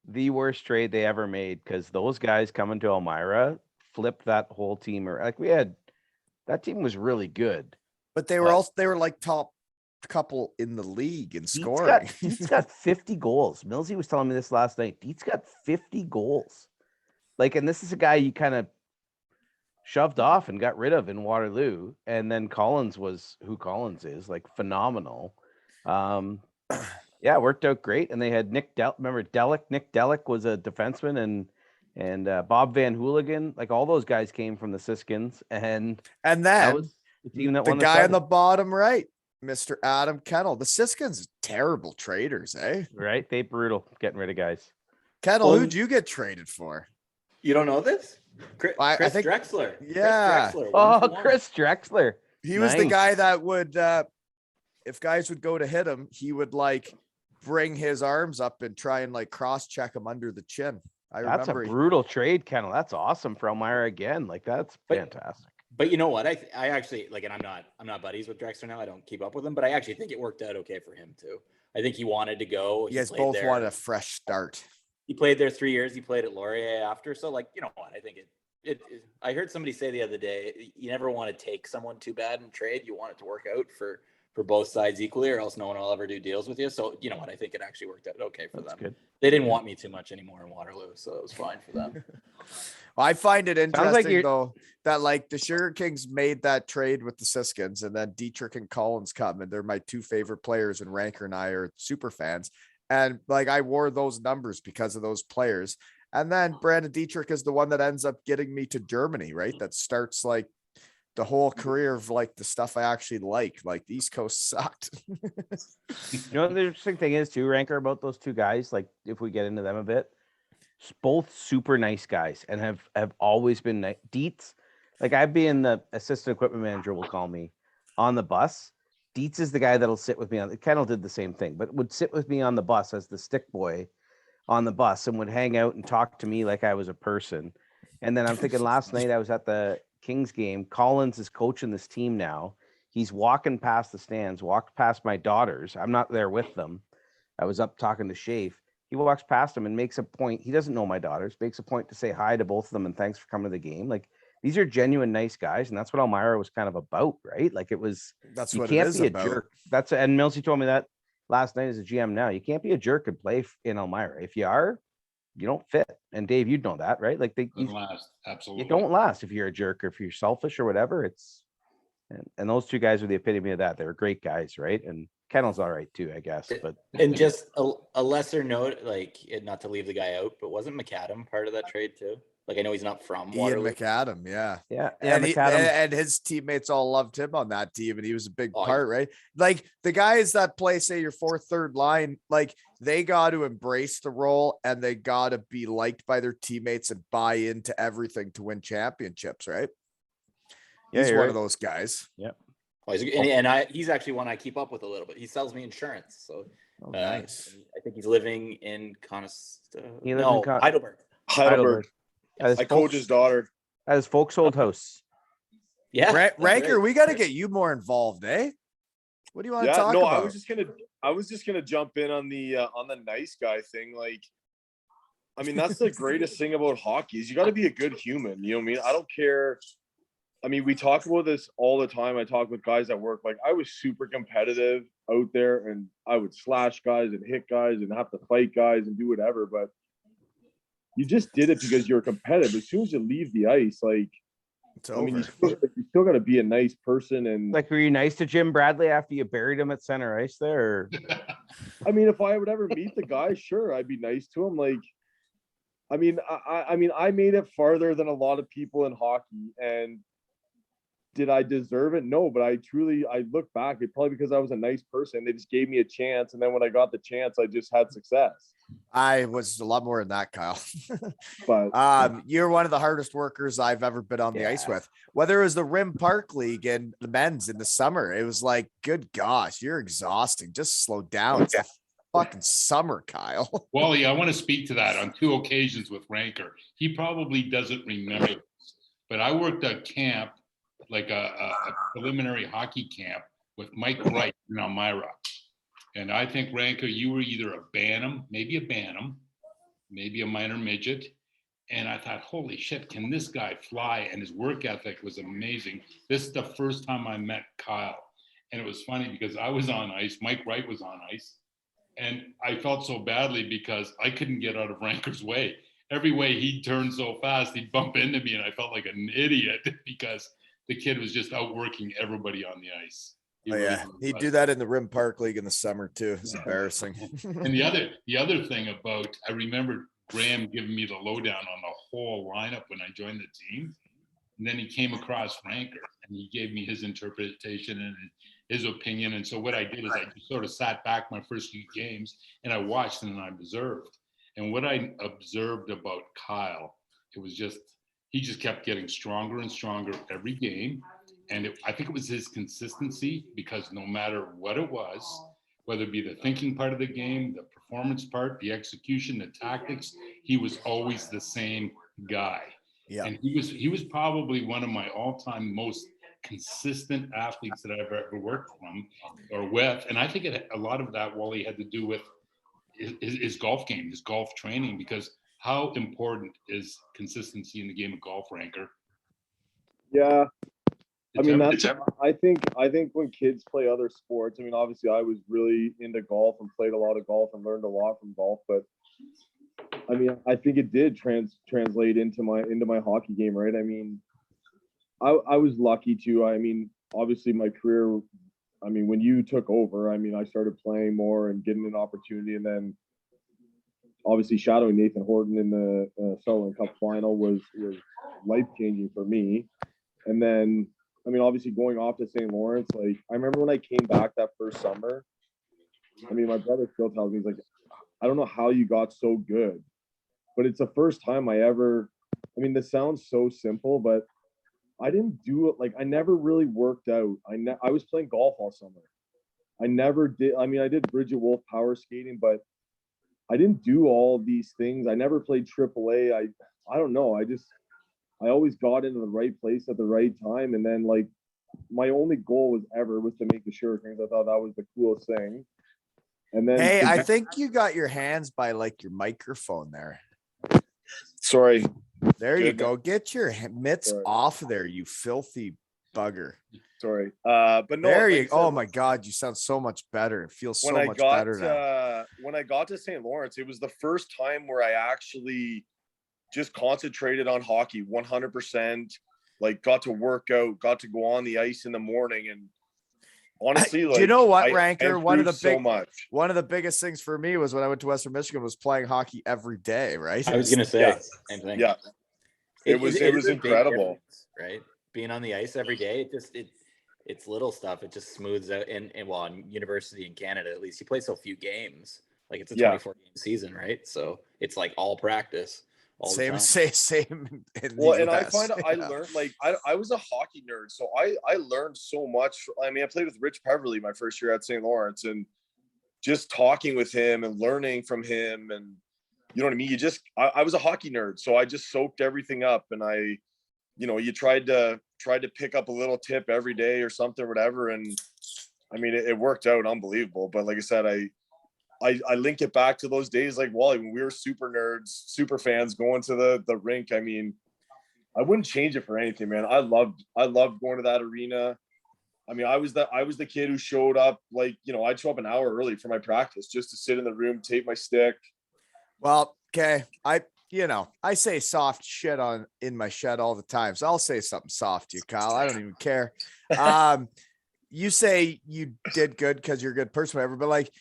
the worst trade they ever made because those guys coming to Elmira flipped that whole team. Like that team was really good. But they were like top couple in the league in scoring. Dietz got 50 goals. Millsy was telling me this last night. Dietz got 50 goals. Like, and this is a guy you kind of shoved off and got rid of in Waterloo. And then Collins was who Collins is, like phenomenal. Yeah, it worked out great. And they had Nick Delic was a defenseman and Bob Van Hooligan. Like all those guys came from the Siskins. And then that was the team that the won guy on the the bottom right, Mr. Adam Kennel. The Siskins, terrible traders, eh? right. They brutal getting rid of guys. Kennel, Well, who'd you get traded for? You don't know this? Chris I think- Drexler. Yeah. Chris Drexler, Oh, 1 for 1. Chris Drexler. He was the Nice. guy that would, if guys would go to hit him, he would like bring his arms up and try and like cross check him under the chin. I That's a remember. brutal trade, Kennel. That's awesome for Elmira again. Like that's But- fantastic. But you know what? I actually like, and I'm not buddies with Drexler now. I don't keep up with him, but I actually think it worked out okay for him too. I think he wanted to go. You guys played both there. wanted a fresh start. He played there 3 years. He played at Laurier after. So like, you know what? I think I heard somebody say the other day, you never want to take someone too bad in trade. You want it to work out for both sides equally, or else no one will ever do deals with you. So you know what? I think it actually worked out okay for them. Good. They didn't want me too much anymore in Waterloo, so it was fine for them. I find it interesting you're- though that like the Sugar Kings made that trade with the Siskins, and then Dietrich and Collins come, and they're my two favorite players, and Ranker and I are super fans. And like I wore those numbers because of those players. And then Brandon Dietrich is the one that ends up getting me to Germany, right? That starts like the whole career of like the stuff I actually like the East Coast sucked. You know, the interesting thing is too, Ranker, about those two guys, like if we get into them a bit, both super nice guys and have always been nice. Dietz, like I'd be in the assistant equipment manager will call me on the bus. Dietz is the guy that'll sit with me on the Kennel did the same thing, but would sit with me on the bus as the stick boy on the bus and would hang out and talk to me like I was a person. And then I'm thinking last night I was at the Kings game. Collins is coaching this team now. He's walking past the stands, walked past my daughters. I'm not there with them. I was up talking to Shafe. He walks past them and makes a point. He doesn't know my daughters, makes a point to say hi to both of them and thanks for coming to the game. Like these are genuine nice guys, and that's what Elmira was kind of about, right? Like it was. That's You what can't it is be a about. jerk. And Millsy told me that last night as a GM. Now you can't be a jerk and play in Elmira. If you are, you don't fit. And Dave, you'd know that, right? Like doesn't last. Absolutely. you don't last if you're a jerk or if you're selfish or whatever. And those two guys were the epitome of that. They were great guys, right? And Kennel's all right too, I guess. But And just a lesser note, like not to leave the guy out, but wasn't McAdam part of that trade too? Like I know he's not from Ian Waterloo. McAdam, yeah. yeah, And, McAdam. and his teammates all loved him on that team, and he was a big Oh, yeah. part, right? Like the guys that play, say your fourth, third line, like they got to embrace the role and they got to be liked by their teammates and buy into everything to win championships, right? Yeah, He's you're one right. of those guys. Oh, he's actually one I keep up with a little bit. He sells me insurance, so Oh, nice. I think he's living in He lives in Heidelberg. Heidelberg. At his I coach his daughter. At his folks' old house. Yeah, that's Ranker, right. we got to get you more involved, eh? What do you want to Yeah, talk no, about? I was just gonna jump in on the nice guy thing. Like, I mean, that's the greatest thing about hockey is you got to be a good human. You know what I mean? I don't care. I mean, we talk about this all the time. I talk with guys at work. Like, I was super competitive out there, and I would slash guys and hit guys and have to fight guys and do whatever. But you just did it because you're competitive. As soon as you leave the ice, like, It's I mean, over. you still got to be a nice person. And Like, were you nice to Jim Bradley after you buried him at center ice there? Or... I mean, if I would ever meet the guy, sure, I'd be nice to him. Like, I mean, I made it farther than a lot of people in hockey, and did I deserve it? No, but I look back, it probably because I was a nice person. They just gave me a chance. And then when I got the chance, I just had success. I was a lot more than that, Kyle. But You're one of the hardest workers I've ever been on the ice with. Whether it was the Rim Park League and the men's in the summer, it was like, good gosh, you're exhausting. Just slow down. It's the fucking summer, Kyle. Wally, I want to speak to that on 2 occasions with Ranker. He probably doesn't remember this, but I worked a camp, like a preliminary hockey camp with Mike Wright in Elmira. And I think, Ranker, you were either a bantam, maybe a minor midget. And I thought, holy shit, can this guy fly? And his work ethic was amazing. This is the first time I met Kyle. And it was funny because I was on ice, Mike Wright was on ice. And I felt so badly because I couldn't get out of Ranker's way. Every way he'd turn so fast, he'd bump into me. And I felt like an idiot because the kid was just outworking everybody on the ice. He'd do that in the Rim Park League in the summer too. It's embarrassing. And the other thing about, I remember Graham giving me the lowdown on the whole lineup when I joined the team. And then he came across Ranker and he gave me his interpretation and his opinion. And so what I did is I just sort of sat back my first few games and I watched and I observed. And what I observed about Kyle, it was just, he just kept getting stronger and stronger every game. And I think it was his consistency, because no matter what it was, whether it be the thinking part of the game, the performance part, the execution, the tactics, he was always the same guy. Yeah. And he was probably one of my all-time most consistent athletes that I've ever worked from or with. And I think a lot of that, Wally, had to do with his golf game, his golf training, because how important is consistency in the game of golf, Ranker? Yeah. I mean, I think when kids play other sports, I mean, obviously I was really into golf and played a lot of golf and learned a lot from golf, but I mean, I think it did translate into my hockey game, right? I mean, I was lucky too. I mean, obviously my career, I mean, when you took over, I mean, I started playing more and getting an opportunity, and then obviously shadowing Nathan Horton in the Sutherland Cup final was life-changing for me. And then, I mean, obviously going off to St. Lawrence, like I remember when I came back that first summer, I mean, my brother still tells me, he's like, I don't know how you got so good, but it's the first time I mean, this sounds so simple, but I didn't do it. Like, I never really worked out. I was playing golf all summer. I never did. I mean, I did Bridget Wolf power skating, but I didn't do all these things. I never played AAA. I don't know. I always got into the right place at the right time. And then, like, my only goal was to make the shirt things. I thought that was the coolest thing. And then, hey, I think you got your hands by like your microphone there. Sorry. There you go. Get your mitts off of there, you filthy bugger. Sorry. But no, there you go. Oh my God, you sound so much better. It feels so much better now. When I got to St. Lawrence, it was the first time where I actually just concentrated on hockey 100%, like got to work out, got to go on the ice in the morning. And honestly, like, do you know what, Ranker? One of the biggest things for me was when I went to Western Michigan was playing hockey every day, right? I was gonna say same thing. Yeah. It was incredible, right? Being on the ice every day, it's little stuff. It just smooths out. And well, in university in Canada, at least, you play so few games. Like, it's a 24 game season, right? So it's like all practice. Same. Well, and I find I learned, like, I was a hockey nerd, so I learned so much. I mean, I played with Rich Peverly my first year at St. Lawrence, and just talking with him and learning from him, and you know what I mean? I was a hockey nerd, so I just soaked everything up, and you tried to pick up a little tip every day or something, whatever. And I mean, it worked out unbelievable. But like I said, I link it back to those days, like Wally, when we were super nerds, super fans going to the rink. I mean, I wouldn't change it for anything, man. I loved going to that arena. I mean, I was the kid who showed up, like, I'd show up an hour early for my practice just to sit in the room, tape my stick. Well, okay. I say soft shit in my shed all the time. So I'll say something soft to you, Kyle. I don't even care. You say you did good because you're a good person, whatever, but like,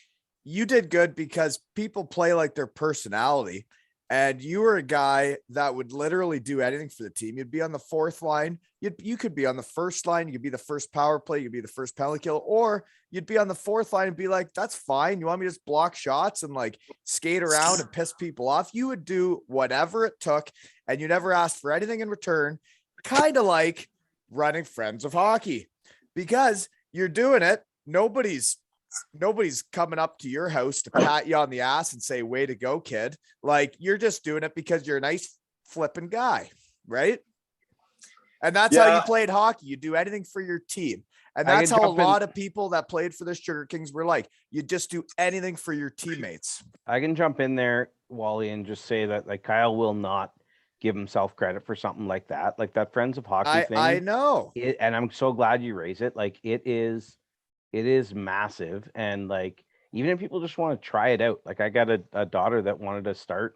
you did good because people play like their personality. And you were a guy that would literally do anything for the team. You'd be on the fourth line. You could be on the first line. You could be the first power play. You could be the first penalty kill, or you'd be on the fourth line and be like, that's fine. You want me to just block shots and like skate around and piss people off? You would do whatever it took, and you never asked for anything in return. Kind of like running Friends of Hockey, because you're doing it. Nobody's coming up to your house to pat you on the ass and say, way to go, kid. Like, you're just doing it because you're a nice flipping guy, right? And that's how you played hockey. You do anything for your team. And that's how a lot of people that played for the Sugar Kings were like. You just do anything for your teammates. I can jump in there, Wally, and just say that like Kyle will not give himself credit for something like that Friends of Hockey thing. I know. And I'm so glad you raise it. Like, it is massive. And like, even if people just want to try it out, like I got a daughter that wanted to start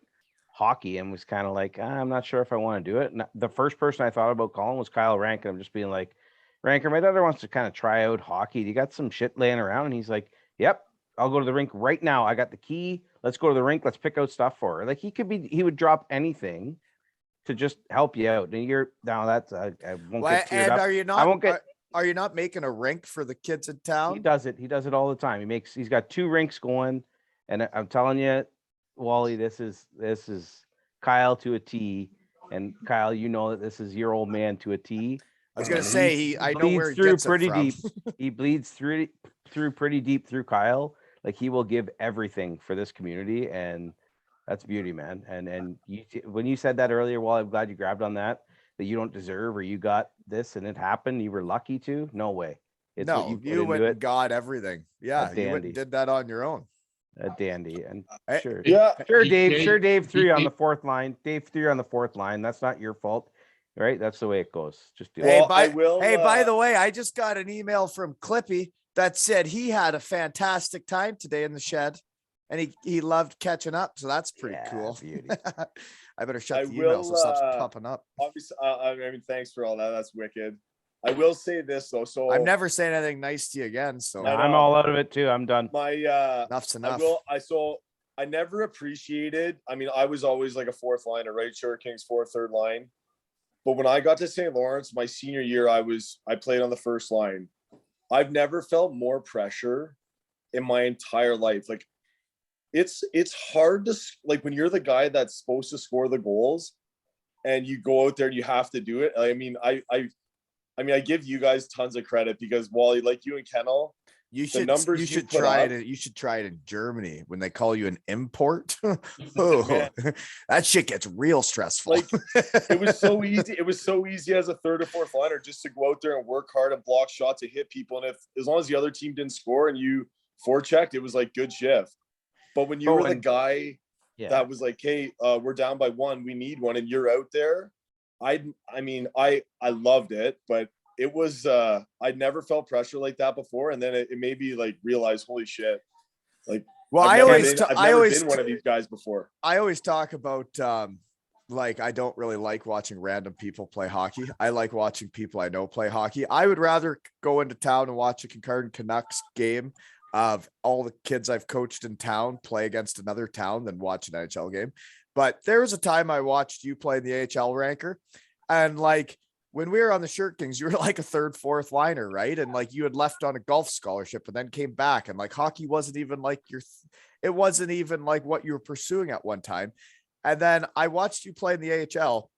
hockey and was kind of like, I'm not sure if I want to do it. And the first person I thought about calling was Kyle Rankin. I'm just being like, Ranker, my daughter wants to kind of try out hockey. You got some shit laying around? And he's like, yep, I'll go to the rink right now. I got the key. Let's go to the rink. Let's pick out stuff for her. Like, he would drop anything to just help you out. And you're now that's I won't get teared up. Are you not? I won't get. Are you not making a rink for the kids in town? He does it all the time. He's got 2 rinks going, and I'm telling you, Wally, this is Kyle to a T. And Kyle, you know that this is your old man to a T. I was gonna say I know where he gets pretty it from. deep. He bleeds through pretty deep through Kyle. Like, he will give everything for this community, and that's beauty, man. And when you said that earlier, well, I'm glad you grabbed on that you don't deserve, or you got this and it happened, you were lucky to. No way. No, you went and got everything. Yeah, you went and did that on your own. A dandy. And sure. Yeah. Sure, Dave threw you on the fourth line. Dave threw you on the fourth line. That's not your fault. Right? That's the way it goes. Just do Hey, it. by the way, I just got an email from Clippy that said he had a fantastic time today in the shed, and he loved catching up. So that's pretty cool. Beauty. I better shut the email so it stops popping up. Obviously, I mean, thanks for all that. That's wicked. I will say this though. So I'm never saying anything nice to you again. So I'm all out of it too. I'm done. Enough's enough. I never appreciated. I mean, I was always like a fourth liner, right? Sugar Kings, fourth, third line. But when I got to St. Lawrence, my senior year, I played on the first line. I've never felt more pressure in my entire life. Like, it's hard to, like, when you're the guy that's supposed to score the goals and you go out there and you have to do it. I mean, I give you guys tons of credit, because Wally, like you and Kennel, you should try it in Germany when they call you an import. That shit gets real stressful. Like, it was so easy. It was so easy as a third or fourth liner just to go out there and work hard and block shots and hit people. And as long as the other team didn't score and you forechecked, it was like good shift. But when you were the guy that was like, hey, we're down by 1, we need one, and you're out there, I loved it, but it was I'd never felt pressure like that before, and then it made me like realize, holy shit, like, well, I've never been one of these guys before. I always talk about like, I don't really like watching random people play hockey. I like watching people I know play hockey. I would rather go into town and watch a Kincardine Canucks game of all the kids I've coached in town play against another town than watch an NHL game. But there was a time I watched you play in the AHL ranker, and like, when we were on the Shirt Kings, you were like a third, fourth liner, right? And like, you had left on a golf scholarship and then came back, and like, hockey wasn't even like it wasn't even like what you were pursuing at one time. And then I watched you play in the AHL,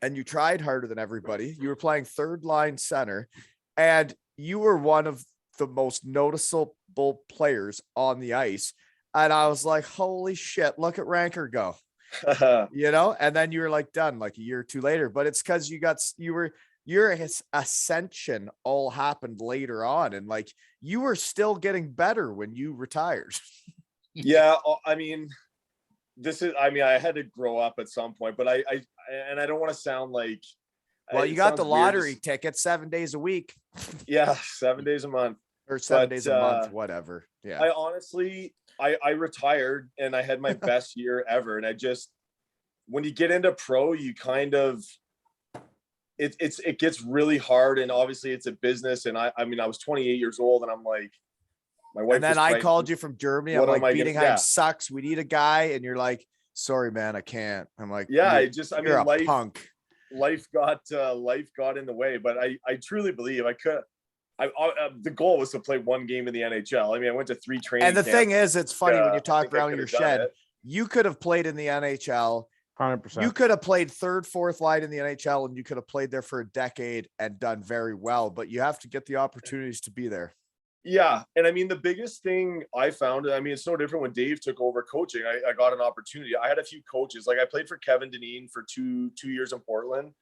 and you tried harder than everybody. You were playing third line center, and you were one of the most noticeable players on the ice. And I was like, holy shit, look at Ranker go. And then you were like done like a year or two later. But it's because your ascension all happened later on, and like, you were still getting better when you retired. Yeah, I mean, I had to grow up at some point, but I don't want to sound like, well, you got the lottery ticket 7 days a week. Yeah, 7 days a month. Or 7 days a month, whatever. Yeah. I honestly, I retired and I had my best year ever. And when you get into pro, you kind of, it gets really hard. And obviously it's a business. And I was 28 years old, and I'm like, my wife. And then I called you from Germany. I'm like, Bietigheim sucks. We need a guy. And you're like, sorry, man, I can't. I'm like, Yeah, you're a punk. Life got in the way, but I truly believe the goal was to play one game in the NHL. I mean, I went to 3 training And the camps. thing is, it's funny when you talk around your shed, it. you could have played in the NHL. 100%. You could have played third, fourth line in the NHL, and you could have played there for a decade and done very well, but you have to get the opportunities to be there. Yeah. And I mean, the biggest thing I found, I mean, it's no different when Dave took over coaching. I got an opportunity. I had a few coaches. Like I played for Kevin Deneen for two years in Portland,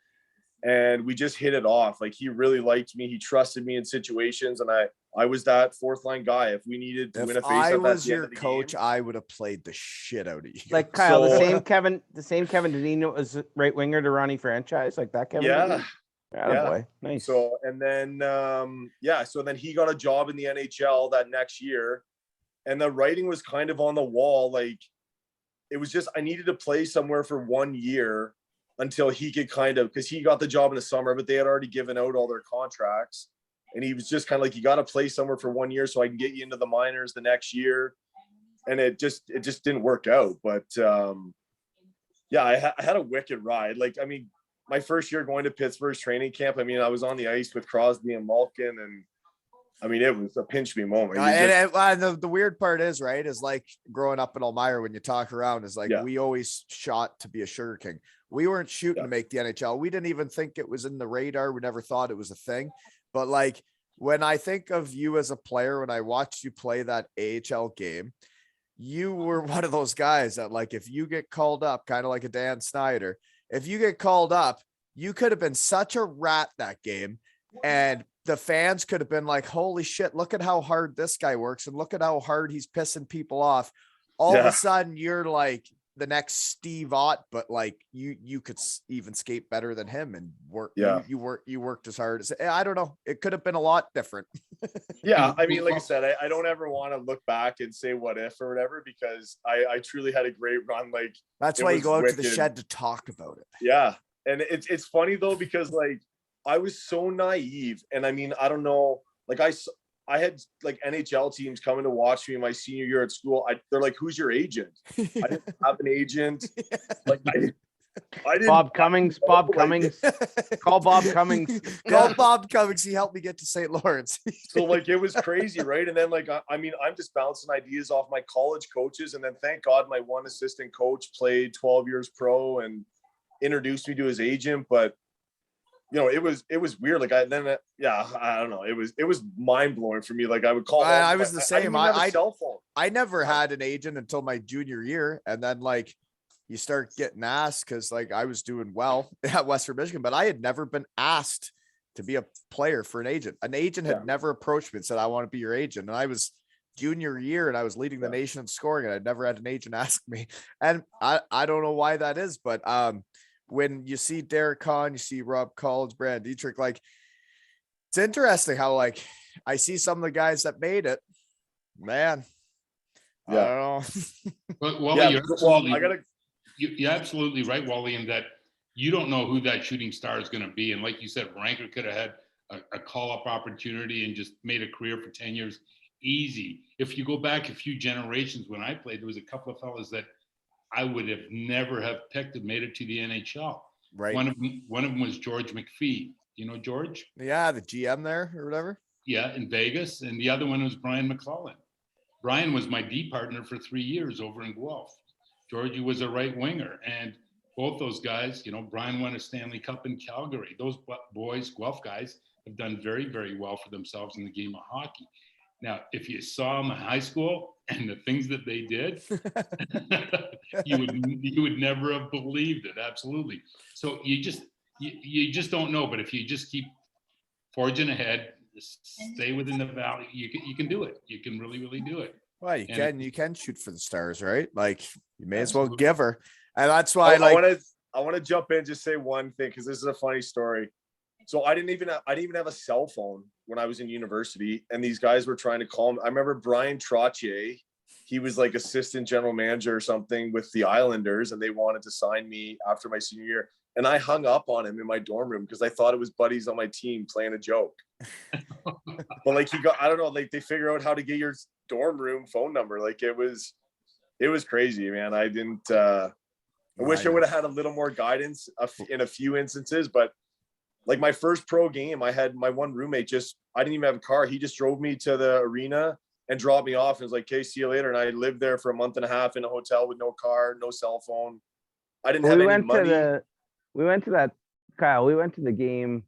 and we just hit it off. Like he really liked me. He trusted me in situations, and I was that fourth line guy. If we needed to win a face, I was your coach, I would have played the shit out of you. Like Kyle, the same Kevin Deneen was right winger to Ronnie Franchise, like that Kevin. Yeah. Yeah, boy, nice. So and then so then he got a job in the NHL that next year, and the writing was kind of on the wall. Like it was just I needed to play somewhere for 1 year until he could because he got the job in the summer, but they had already given out all their contracts, and he was just kind of like, you got to play somewhere for 1 year so I can get you into the minors the next year, and it just didn't work out. But I had a wicked ride. Like I mean, my first year going to Pittsburgh's training camp, I mean, I was on the ice with Crosby and Malkin, and I mean, it was a pinch me moment. The weird part is, right, is like growing up in Elmira, when you talk around, is like we always shot to be a Sugar King. We weren't shooting to make the NHL. We didn't even think it was in the radar. We never thought it was a thing. But like when I think of you as a player, when I watched you play that AHL game, you were one of those guys that, like, if you get called up, kind of like a Dan Snyder, if you get called up, you could have been such a rat that game, and the fans could have been like, holy shit, look at how hard this guy works, and look at how hard he's pissing people off. All of a sudden you're like the next Steve Ott, but like you could even skate better than him and work. You worked as hard as, I don't know. It could have been a lot different. Yeah. I mean, like I said, I don't ever want to look back and say what if or whatever, because I truly had a great run. Like that's why you go out to the shed to talk about it. Yeah. And it's funny though, because like I was so naive, and I mean, I don't know, like I had like NHL teams coming to watch me my senior year at school. They're like, who's your agent? I didn't have an agent. Like I didn't. Bob Cummings. Call Bob Cummings. Call Bob Cummings. He helped me get to St. Lawrence. So like, it was crazy. Right. And then like, I mean, I'm just bouncing ideas off my college coaches. And then thank God my one assistant coach played 12 years pro and introduced me to his agent. But you know, it was weird. Like I don't know. It was mind blowing for me. Like I would call. I was the same. I cell phone. I never had an agent until my junior year, and then like you start getting asked, because like I was doing well at Western Michigan, but I had never been asked to be a player for an agent. An agent had never approached me and said, "I want to be your agent," and I was junior year and I was leading the nation in scoring, and I'd never had an agent ask me, and I don't know why that is, but when you see Derek Kahn, you see Rob Collins, Brad Dietrich, like it's interesting how like I see some of the guys that made it, man. I don't know. But Wally, you're absolutely right, Wally, in that you don't know who that shooting star is going to be. And like you said, Ranker could have had a call-up opportunity and just made a career for 10 years easy. If you go back a few generations when I played, there was a couple of fellas that I would have never have picked and made it to the NHL. Right. One of them was George McPhee. You know George? Yeah, the GM there or whatever. Yeah, in Vegas. And the other one was Brian McClellan. Brian was my D partner for 3 years over in Guelph. Georgie was a right winger. And both those guys, you know, Brian won a Stanley Cup in Calgary. Those boys, Guelph guys, have done very, very well for themselves in the game of hockey. Now, if you saw them in high school and the things that they did, you would never have believed it. Absolutely. So you just don't know. But if you just keep forging ahead, stay within the valley, you can do it. You can really, really do it. Well, you can shoot for the stars, right? Like you may as well give her. And that's why I want to jump in and just say one thing, because this is a funny story. So I didn't even have a cell phone when I was in university, and these guys were trying to call me. I remember Brian Trottier. He was like assistant general manager or something with the Islanders, and they wanted to sign me after my senior year. And I hung up on him in my dorm room because I thought it was buddies on my team playing a joke. But like I don't know, like they figure out how to get your dorm room phone number. Like it was crazy, man. I didn't, I wish I would have had a little more guidance in a few instances, but like my first pro game, I had my one roommate I didn't even have a car. He just drove me to the arena and dropped me off and was like, okay, see you later. And I lived there for a month and a half in a hotel with no car, no cell phone. I didn't have any money. We went to that, Kyle, we went to the game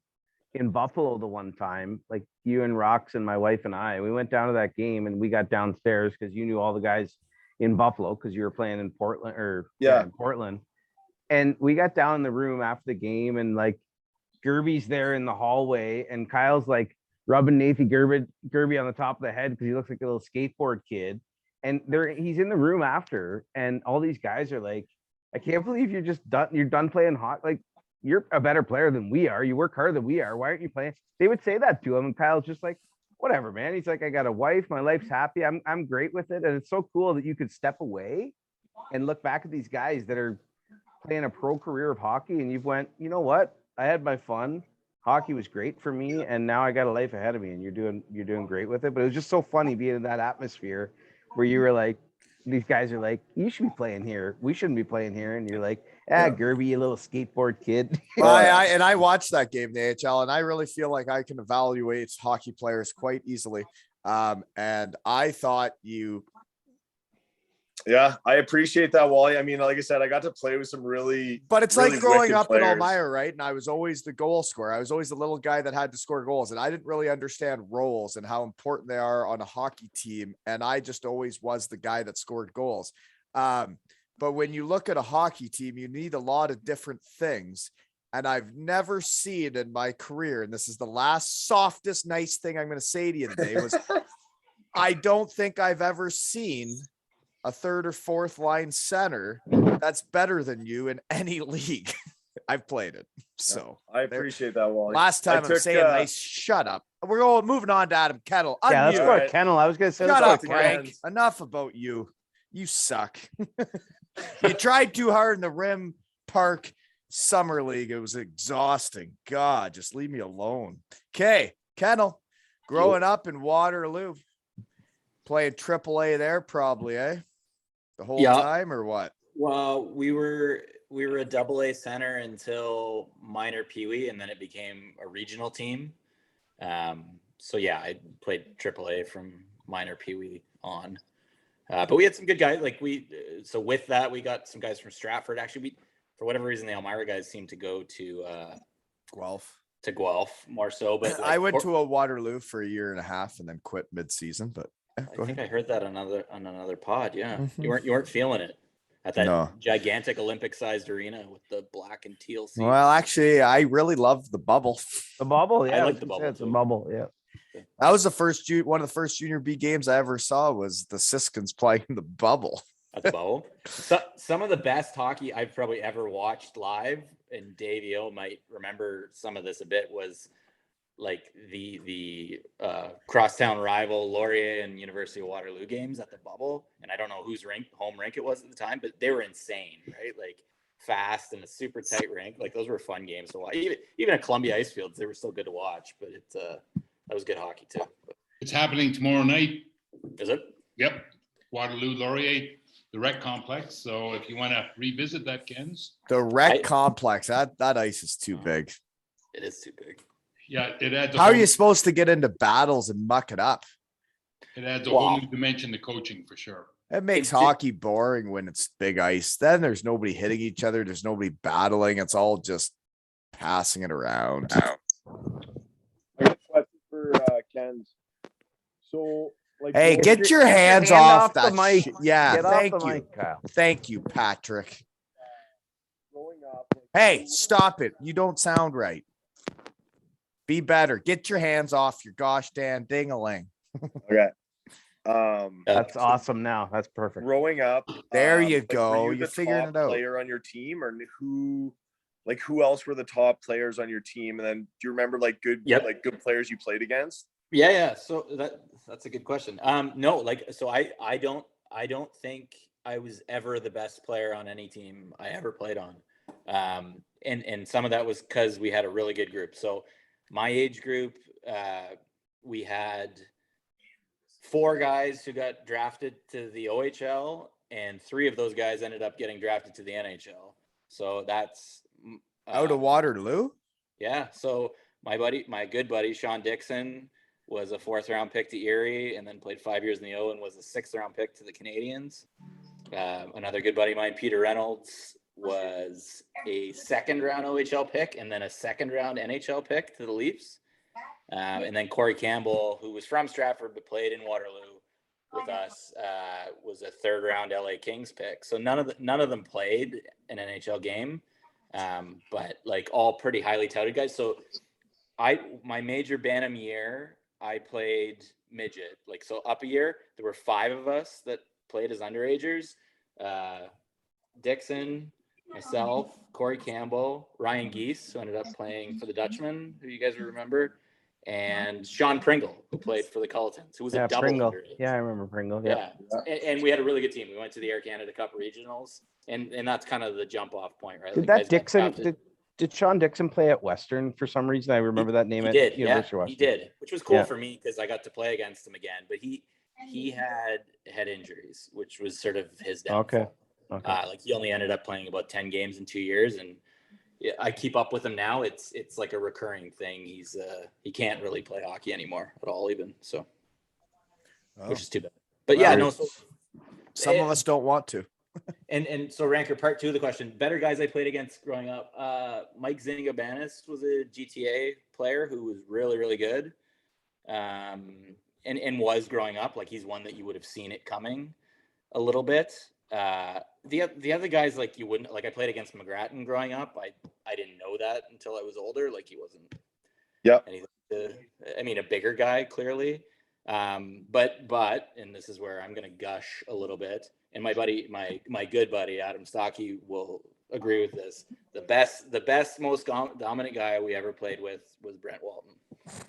in Buffalo the one time, like you and Rox and my wife and I. We went down to that game and we got downstairs because you knew all the guys in Buffalo because you were playing in Portland in Portland. And we got down in the room after the game and like Gerby's there in the hallway and Kyle's like rubbing Nathan Gerby on the top of the head because he looks like a little skateboard kid. And he's in the room after, and all these guys are like, I can't believe you're done playing hot. Like, you're a better player than we are. You work harder than we are. Why aren't you playing? They would say that to him, and Kyle's just like, whatever, man. He's like, I got a wife. My life's happy. I'm great with it. And it's so cool that you could step away and look back at these guys that are playing a pro career of hockey, and you've went, you know what? I had my fun. Hockey was great for me, and now I got a life ahead of me, and you're doing great with it. But it was just so funny being in that atmosphere where you were like, these guys are like, you should be playing here. We shouldn't be playing here. And you're like, Gerby, you little skateboard kid. Well, I watched that game in the AHL, and I really feel like I can evaluate hockey players quite easily. And I thought you. Yeah, I appreciate that, Wally. I mean, like I said, I got to play with some really, but it's really like growing wicked up players. in Elmira, right? And I was always the goal scorer. I was always the little guy that had to score goals, and I didn't really understand roles and how important they are on a hockey team. And I just always was the guy that scored goals. But when you look at a hockey team, you need a lot of different things. And I've never seen in my career, and this is the last softest, nice thing I'm going to say to you today, was I don't think I've ever seen a third or fourth line center that's better than you in any league. I've played it. So I appreciate that, Wally. Last time I'm saying nice, shut up. We're moving on to Adam Kettle. Yeah, let's go to Kennel. I was going to say, shut up, Frank. Enough about you. You suck. You tried too hard in the Rim Park Summer League. It was exhausting. God, just leave me alone. Okay, Kennel, growing up in Waterloo, playing AAA there probably, eh? The whole time or what? Well, we were a AA center until minor peewee, and then it became a regional team. So yeah, I played AAA from minor peewee on. But we had some good guys. So with that, we got some guys from Stratford. Actually, for whatever reason, the Elmira guys seemed to go to Guelph. To Guelph more so. But I went to a Waterloo for a year and a half and then quit mid-season. But I think I heard that on another pod. Yeah, you weren't feeling it at that gigantic Olympic-sized arena with the black and teal seats. Well, actually, I really loved the bubble. The bubble, yeah, I like the bubble. It's a bubble, yeah. That was one of the first junior B games I ever saw was the Siskins playing the bubble. At the bubble. Some of the best hockey I've probably ever watched live, and Dave Yeo might remember some of this a bit, was like the crosstown rival Laurier and University of Waterloo games at the bubble. And I don't know whose home rink it was at the time, but they were insane, right? Like fast and a super tight rink. Like those were fun games to watch. Even at Columbia Ice Fields, they were still good to watch, but that was good hockey too. It's happening tomorrow night. Is it? Yep. Waterloo Laurier, the rec complex. So if you want to revisit that, Ken's. The rec complex, that ice is too big. It is too big. Yeah, it adds. How are you supposed to get into battles and muck it up? It adds a whole new dimension to coaching for sure. It makes hockey boring when it's big ice. Then there's nobody hitting each other. There's nobody battling. It's all just passing it around. I got a question for Ken's. So, like, hey, get your hands off that mic. Yeah, thank you. Mic, Kyle. Thank you, Patrick. Growing up, hey, stop it. You don't sound right. Be better. Get your hands off your gosh damn ding-a-ling. Okay. That's awesome now. That's perfect. Growing up. There you go. Were you You're the figuring top it out. player on your team, or who else were the top players on your team? And then do you remember good players you played against? Yeah. So that's a good question. No, I don't think I was ever the best player on any team I ever played on. And some of that was because we had a really good group. So my age group, we had 4 guys who got drafted to the OHL, and 3 of those guys ended up getting drafted to the NHL. So that's Out of Waterloo? Yeah. So my good buddy Sean Dixon was a 4th round pick to Erie, and then played 5 years in the O and was a 6th round pick to the Canadians. Another good buddy of mine, Peter Reynolds, was a 2nd round OHL pick and then a 2nd round NHL pick to the Leafs. And then Corey Campbell, who was from Stratford but played in Waterloo with us, was a 3rd round LA Kings pick. So none of them played an NHL game, but like all pretty highly touted guys. So my major Bantam year, I played midget. Like, so up a year, there were 5 of us that played as underagers. Dixon, myself, Corey Campbell, Ryan Geese, who ended up playing for the Dutchman, who you guys will remember, and Sean Pringle, who played for the Culletons, who was a double Pringle. underage. Yeah, I remember Pringle. Yeah. And we had a really good team. We went to the Air Canada Cup regionals, and that's kind of the jump off point, right? Did Like, that Dixon? Did Sean Dixon play at Western for some reason? I remember that name at University of Western. He did, which was cool for me because I got to play against him again. But he had head injuries, which was sort of his downfall. Okay. Like, he only ended up playing about 10 games in 2 years, and I keep up with him now. It's like a recurring thing. He can't really play hockey anymore at all, even so, which is too bad. But Some of us don't want to. And so, Ranker, part 2 of the question: better guys I played against growing up. Mike Zingabanis was a GTA player who was really, really good, and was growing up. Like, he's one that you would have seen it coming a little bit. The other guys, like, you wouldn't, like, I played against McGrattan growing up. I didn't know that until I was older. Like, he wasn't anything a bigger guy, clearly. But and this is where I'm gonna gush a little bit, and my good buddy Adam Stocky will agree with this. The best, most dominant guy we ever played with was Brent Walton,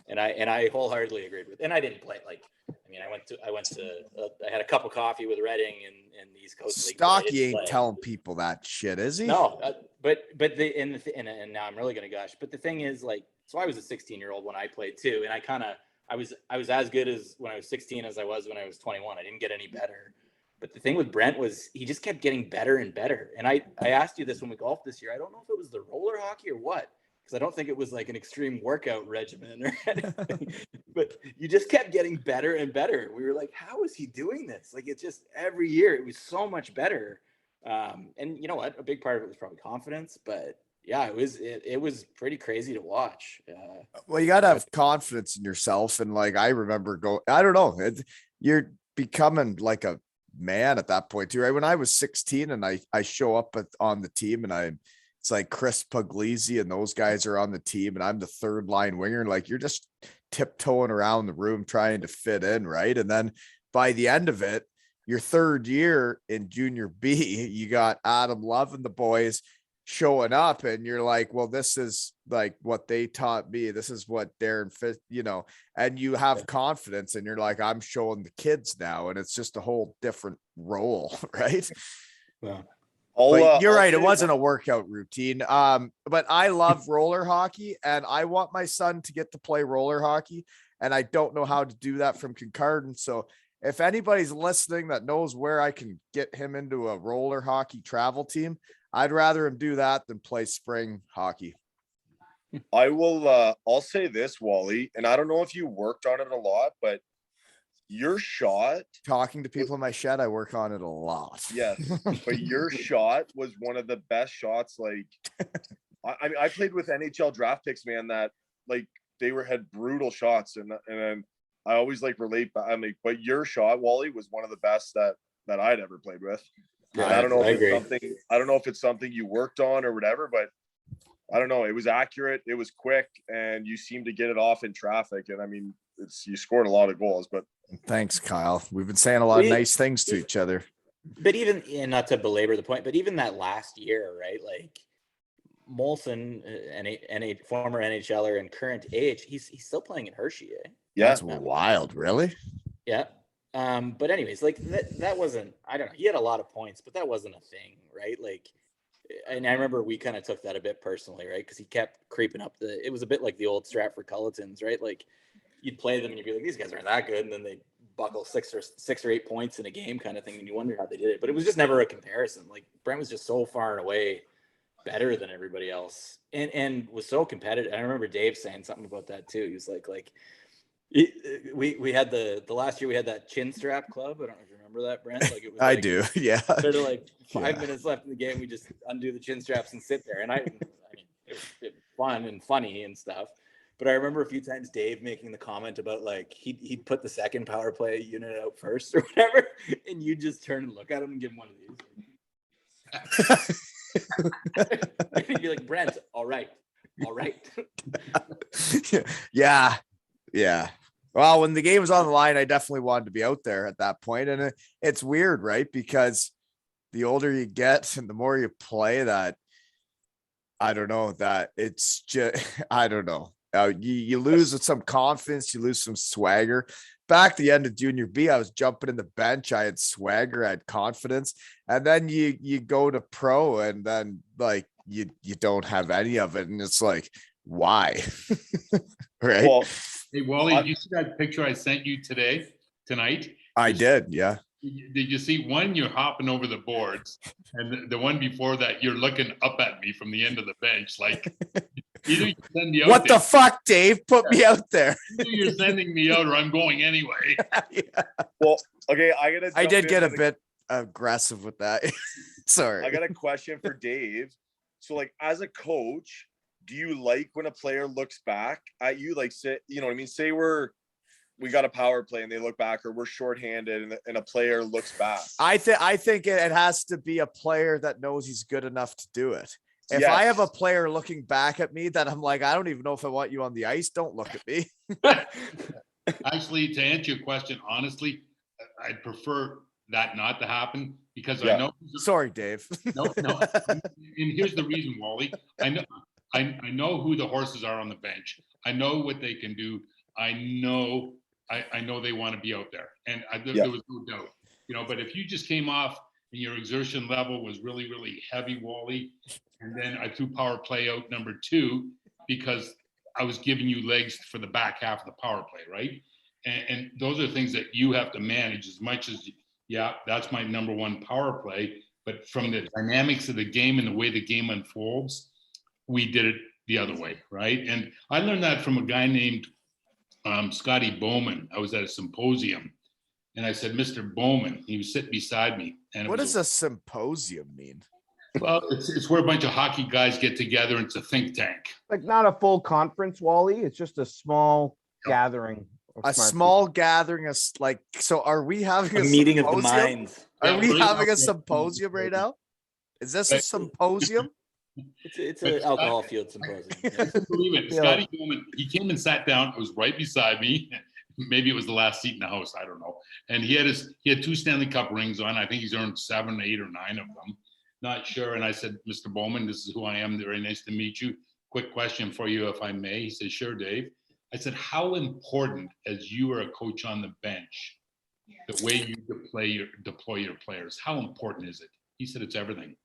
and I wholeheartedly agreed with. And I didn't play, like, I had a cup of coffee with Reading and the East Coast League. Stocky ain't telling people that shit, is he? No, but now I'm really gonna gush. But the thing is, like, so I was a 16-year-old when I played too, and I was as good as when I was 16 as I was when I was 21. I didn't get any better. But the thing with Brent was he just kept getting better and better. And I asked you this when we golfed this year. I don't know if it was the roller hockey or what, because I don't think it was like an extreme workout regimen or anything. But you just kept getting better and better. We were like, how is he doing this? Like, it's just every year it was so much better. And you know what? A big part of it was probably confidence, but yeah, it was pretty crazy to watch. Well, you got to have confidence in yourself. And like, I remember I don't know, you're becoming like a man at that point too, right? When I was 16 and I show up on the team, and it's like Chris Puglisi and those guys are on the team, and I'm the 3rd line winger. Like, you're just tiptoeing around the room trying to fit in, right? And then by the end of it, your 3rd year in junior B, you got Adam Love and the boys showing up, and you're like, well, this is like what they taught me. This is what Darren Fit, and you have confidence, and you're like, I'm showing the kids now, and it's just a whole different role, right? Yeah. You're right. It wasn't a workout routine. But I love roller hockey, and I want my son to get to play roller hockey, and I don't know how to do that from Kincardine. So if anybody's listening that knows where I can get him into a roller hockey travel team, I'd rather him do that than play spring hockey. I'll say this, Wally, and I don't know if you worked on it a lot, but your shot, talking to people in my shed, I work on it a lot. Yes, but your shot was one of the best shots. Like, I played with NHL draft picks, man, that like had brutal shots, and I always like relate back. But your shot, Wally, was one of the best that I'd ever played with. Yeah, I don't know if it's something you worked on or whatever, but I don't know. It was accurate. It was quick, and you seemed to get it off in traffic. And I mean, you scored a lot of goals. But thanks, Kyle. We've been saying a lot of nice things to each other. But even, and not to belabor the point, but even that last year, right? Like, Molson, a former NHLer and current AH, he's still playing in Hershey. Eh? Yeah, that's wild. Really? Yeah. But anyways, like that wasn't, I don't know. He had a lot of points, but that wasn't a thing, right? Like, and I remember we kind of took that a bit personally, right? Because he kept creeping up it was a bit like the old Stratford Culletons, right? Like, you'd play them and you'd be like, these guys aren't that good, and then they buckle 6 or 8 points in a game, kind of thing, and you wonder how they did it. But it was just never a comparison. Like, Brent was just so far and away better than everybody else, and was so competitive. I remember Dave saying something about that too. He was like we had the last year we had that chin strap club. I don't know if you remember that, Brent. Like it was I like, do. Yeah. sort of like 5 Yeah. minutes left in the game, we just undo the chin straps and sit there. And I mean, it was fun and funny and stuff. But I remember a few times Dave making the comment about like he'd put the second power play unit out first or whatever, and you just turn and look at him and give him one of these. And you'd be like, Brent, all right. Yeah. Yeah. Well, when the game was on the line, I definitely wanted to be out there at that point. And it's weird, right? Because the older you get and the more you play, that I don't know, that it's just, I don't know. You lose some confidence, you lose some swagger. Back the end of junior B, I was jumping in the bench. I had swagger, I had confidence. And then you go to pro and then like you don't have any of it. And it's like, why? Right. Well, Hey, Wally, did you see that picture I sent you tonight? I did. Yeah. Did you see one? You're hopping over the boards, and the one before that, you're looking up at me from the end of the bench, like either you send me out. What the fuck, Dave? Put me out there. Either you're sending me out, or I'm going anyway. Yeah. well, okay. I did get a bit aggressive with that. Sorry. I got a question for Dave. So, like, as a coach, do you like when a player looks back at you? Like, say, you know what I mean? Say we got a power play and they look back, or we're shorthanded and a player looks back. I think it has to be a player that knows he's good enough to do it. If Yes. I have a player looking back at me that I'm like, I don't even know if I want you on the ice, don't look at me. Actually, to answer your question, honestly, I'd prefer that not to happen because Yeah. I know. Sorry, Dave. No. And here's the reason, Wally. I know who the horses are on the bench. I know what they can do. I know they want to be out there, and there was no doubt. You know, but if you just came off and your exertion level was really, really heavy, Wally, and then I threw power play out number 2 because I was giving you legs for the back half of the power play, right? And those are things that you have to manage as much as, yeah, that's my number 1 power play. But from the dynamics of the game and the way the game unfolds, we did it the other way, right? And I learned that from a guy named Scotty Bowman. I was at a symposium, and I said, Mr. Bowman, he was sitting beside me. And What does a symposium mean? Well, it's where a bunch of hockey guys get together, and it's a think tank. Like not a full conference, Wally. It's just a small gathering. A small gathering of like, so are we having A meeting of the minds. Are we having a symposium right now? Is this a symposium? It's an alcohol fueled symposium. I couldn't believe it. Scotty Bowman, he came and sat down. It was right beside me. Maybe it was the last seat in the house. I don't know. And he had 2 Stanley Cup rings on. I think he's earned 7, 8, or 9 of them. Not sure. And I said, Mr. Bowman, this is who I am. Very nice to meet you. Quick question for you, if I may. He said, sure, Dave. I said, how important, as you are a coach on the bench, the way you deploy your players, how important is it? He said, it's everything.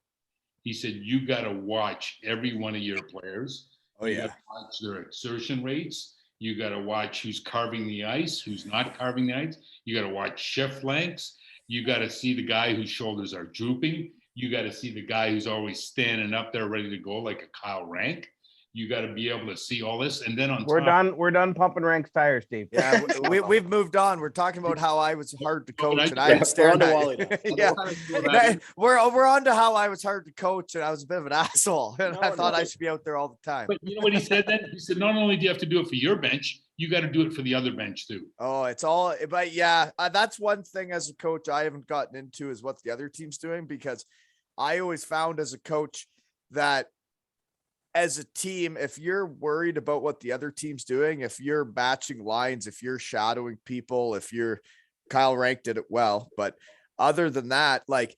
He said, you got to watch every one of your players. Oh, You yeah. gotta watch their exertion rates. You got to watch who's carving the ice, who's not carving the ice. You got to watch shift lengths. You got to see the guy whose shoulders are drooping. You got to see the guy who's always standing up there ready to go, like a Kyle Rank. You got to be able to see all this. And then We're done pumping Rank's tires, Dave. Yeah, we've moved on. We're talking about how I was hard to coach, and I Yeah, was staring we're at on to Wally you. now. Yeah, we're on to how I was hard to coach, and I was a bit of an asshole, and I thought I should be out there all the time. But you know what he said then? He said, not only do you have to do it for your bench, you got to do it for the other bench too. Oh, it's all, but yeah, that's one thing as a coach I haven't gotten into is what the other team's doing, because I always found as a coach that as a team, if you're worried about what the other team's doing, if you're matching lines, if you're shadowing people, Kyle Rank did it well, but other than that, like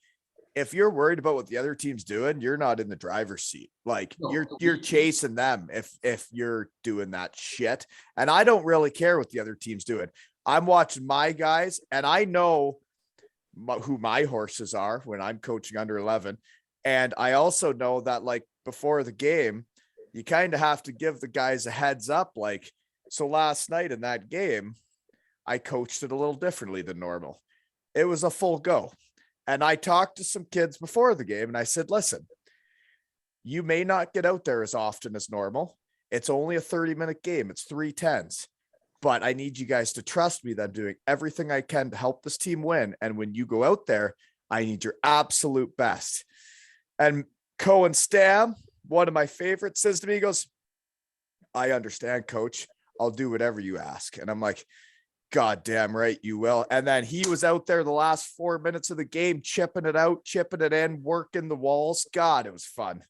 if you're worried about what the other team's doing, you're not in the driver's seat. Like you're chasing them if you're doing that shit. And I don't really care what the other team's doing. I'm watching my guys, and I know who my horses are when I'm coaching under 11. And I also know that like before the game, you kind of have to give the guys a heads up. Like, so last night in that game, I coached it a little differently than normal. It was a full go. And I talked to some kids before the game and I said, listen, you may not get out there as often as normal. It's only a 30-minute game. It's 3 10s. But I need you guys to trust me that I'm doing everything I can to help this team win. And when you go out there, I need your absolute best. And Cohen Stam, one of my favorites, says to me, he goes, I understand, coach. I'll do whatever you ask. And I'm like, God damn right you will. And then he was out there the last 4 minutes of the game, chipping it out, chipping it in, working the walls. God, it was fun.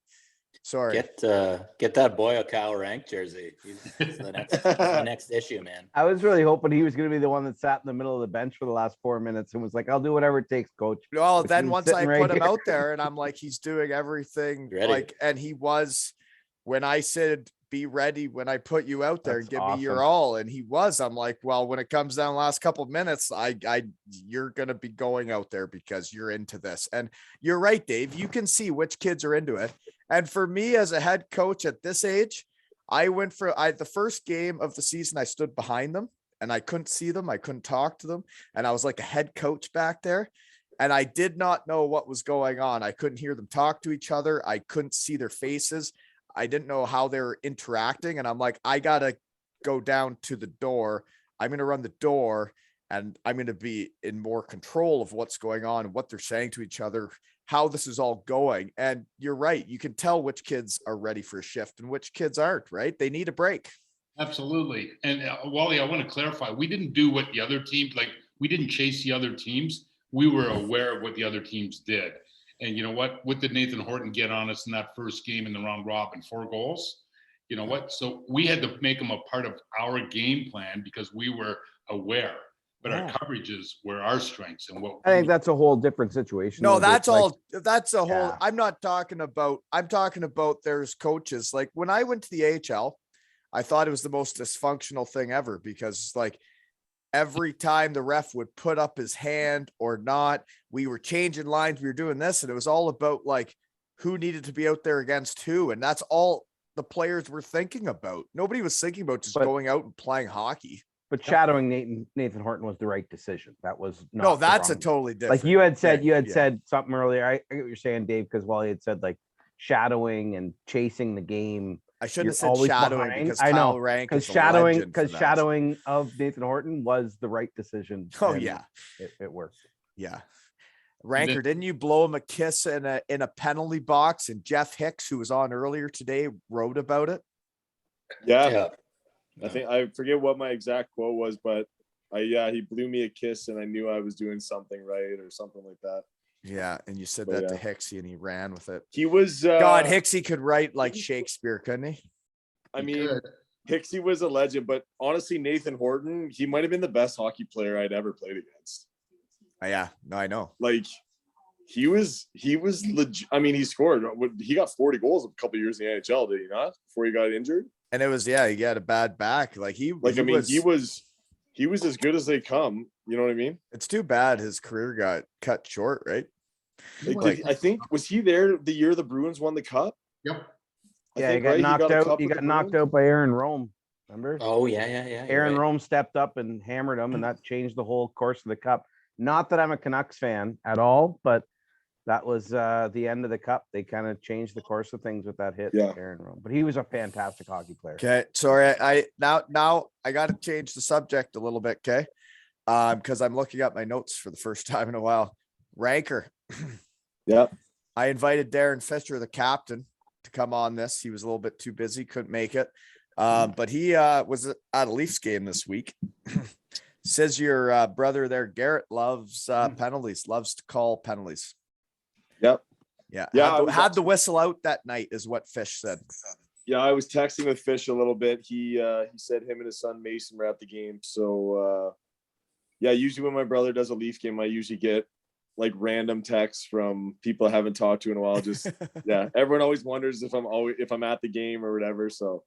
Sorry. Get that boy a Kyle Rank jersey. He's the next issue, man. I was really hoping he was going to be the one that sat in the middle of the bench for the last 4 minutes and was like, I'll do whatever it takes, coach. Well, But then he was once I sitting put right him here. out there and I'm like, he's doing everything Ready. like, and he was, when I said, be ready when I put you out there, That's give me your awesome. all. And he was, I'm like, well, when it comes down the last couple of minutes, you're going to be going out there because you're into this. And you're right, Dave, you can see which kids are into it. And for me as a head coach at this age, I went for the first game of the season, I stood behind them and I couldn't see them. I couldn't talk to them. And I was like a head coach back there. And I did not know what was going on. I couldn't hear them talk to each other. I couldn't see their faces. I didn't know how they were interacting. And I'm like, I got to go down to the door. I'm going to run the door and I'm going to be in more control of what's going on and what they're saying to each other, how this is all going. And you're right. You can tell which kids are ready for a shift and which kids aren't, right? They need a break. Absolutely. And Wally, I want to clarify, we didn't do what the other teams, like we didn't chase the other teams. We were aware of what the other teams did. And you know what did Nathan Horton get on us in that first game in the round robin? 4 goals. You know what? So we had to make them a part of our game plan because we were aware, but our coverages were our strengths and what I think that's a whole different situation. No, though, that's like, all. That's a whole, Yeah. I'm talking about there's coaches. Like when I went to the AHL, I thought it was the most dysfunctional thing ever because like every time the ref would put up his hand or not, we were changing lines. We were doing this and it was all about like who needed to be out there against who. And that's all the players were thinking about. Nobody was thinking about just going out and playing hockey. But shadowing Nathan Horton was the right decision. That was not No, the that's a wrong- totally different. like you had said. You had yeah. said something earlier. I get what you're saying, Dave, because Wally had said like shadowing and chasing the game. I shouldn't You're have said always shadowing behind. because I know, Kyle Rank because is a legend for that. shadowing of Nathan Horton was the right decision. Oh and yeah, it worked. yeah. Ranker, didn't you blow him a kiss in a penalty box? And Jeff Hicks, who was on earlier today, wrote about it. Yeah. I think I forget what my exact quote was, but he blew me a kiss and I knew I was doing something right or something like that. Yeah, and you said But that to yeah. Hicksy and he ran with it. He was God, Hicksy could write like Shakespeare, couldn't he? I mean, Hicksy was a legend, but honestly, Nathan Horton, he might have been the best hockey player I'd ever played against. Yeah, no, I know. Like he was legit. I mean, he scored. He got 40 goals a couple years in the NHL, did he not? Before he got injured. And it was he got a bad back. Like he was as good as they come. You know what I mean? It's too bad his career got cut short, right? I think was he there the year the Bruins won the cup? Yep. Yeah, he got knocked out. He got knocked out by Aaron Rome. Remember? Oh yeah. Aaron Rome stepped up and hammered him, and that changed the whole course of the cup. Not that I'm a Canucks fan at all, but that was the end of the cup. They kind of changed the course of things with that hit. Yeah. Aaron Rome, but he was a fantastic hockey player. Okay, sorry. I now I got to change the subject a little bit. Okay, because I'm looking at my notes for the first time in a while. Ranker. Yeah. I invited Darren Fisher, the captain, to come on this. He was a little bit too busy, couldn't make it. But he was at a Leafs game this week. Says your brother there, Garrett, loves penalties, loves to call penalties. Yep. Yeah. Yeah. Had the whistle out that night is what Fish said. Yeah, I was texting with Fish a little bit. He said him and his son Mason were at the game. So usually when my brother does a Leaf game, I usually get like random texts from people I haven't talked to in a while. Just everyone always wonders if I'm at the game or whatever. So,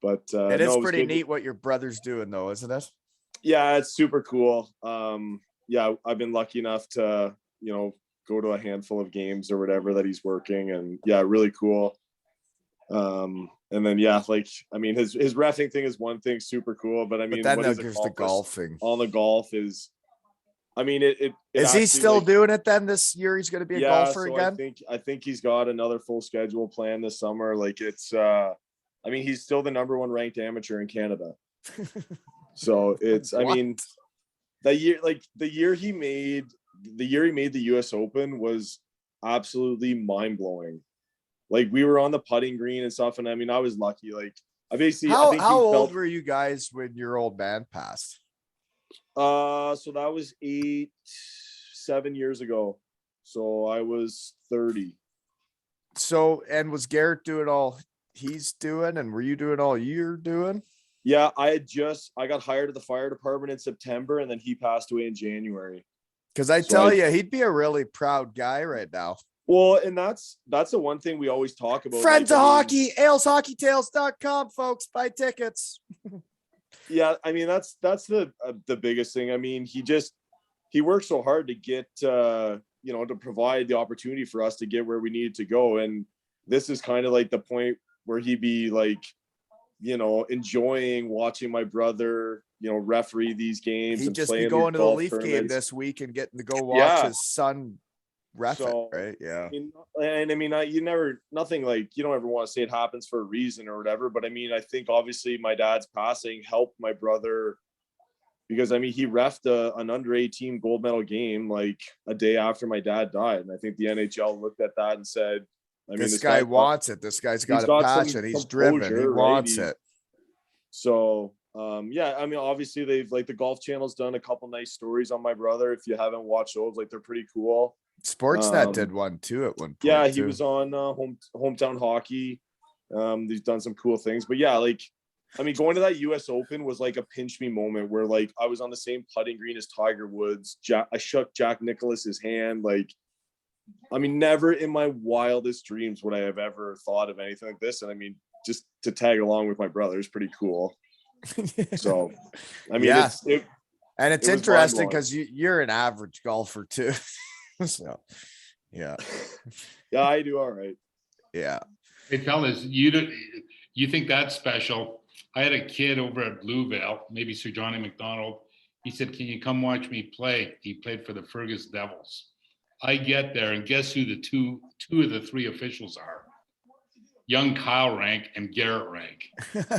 but it is pretty neat what your brother's doing, though, isn't it? Yeah, it's super cool. I've been lucky enough to go to a handful of games or whatever that he's working, and really cool. And then his reffing thing is one thing, super cool. But I mean, then what there's the golfing. On the golf is I mean, it Is he actually, still like, doing it then this year? He's going to be a golfer so again? I think he's got another full schedule planned this summer. Like it's I mean, he's still the number 1 ranked amateur in Canada. So it's, I What? mean, the year he made the US Open was absolutely mind blowing. Like we were on the putting green and stuff, and I mean, I was lucky. Like I basically, I think How he old felt. were you guys when your old man passed? So that was 7 years ago. So I was 30. So, and was Garrett doing all he's doing, and were you doing all you're doing? Yeah, I got hired at the fire department in September, and then he passed away in January. Because I So tell you, he'd be a really proud guy right now. Well, and that's the one thing we always talk about. Friends like, of I mean, hockey, aleshockeytales.com, folks. Buy tickets. Yeah, I mean that's the biggest thing. I mean, he worked so hard to get to provide the opportunity for us to get where we needed to go, and this is kind of like the point where he'd be like, enjoying watching my brother, referee these games. He'd and just be playing going these to the golf Leaf game tournaments. this week and getting to go watch his son ref So, it, right? Yeah. I mean, nothing like, you don't ever want to say it happens for a reason or whatever, but I mean, I think obviously my dad's passing helped my brother, because I mean, he reffed an under 18 gold medal game like a day after my dad died, and I think the NHL looked at that and said, I mean, This guy wants it. This guy's got he's a got some passion. He's driven. He composure, right? wants it. So yeah, I mean, obviously they've, like, the Golf Channel's done a couple nice stories on my brother. If you haven't watched those, like, they're pretty cool. Sportsnet did one too at one point. Yeah, he too. was on hometown hockey. He's done some cool things, but yeah, like, I mean, going to that US Open was like a pinch me moment where, like, I was on the same putting green as Tiger Woods. I shook Jack Nicklaus's hand. Like, I mean, never in my wildest dreams would I have ever thought of anything like this. And I mean, just to tag along with my brother is pretty cool. So, I mean, Yeah. And it's it was interesting mind-blowing. because you're an average golfer too. So, yeah. Yeah, I do all right. Yeah. Hey fellas, you think that's special? I had a kid over at Bluevale, maybe Sir Johnny McDonald. He said, "Can you come watch me play?" He played for the Fergus Devils. I get there, and guess who the two of the three officials are? Young Kyle Rank and Garrett Rank.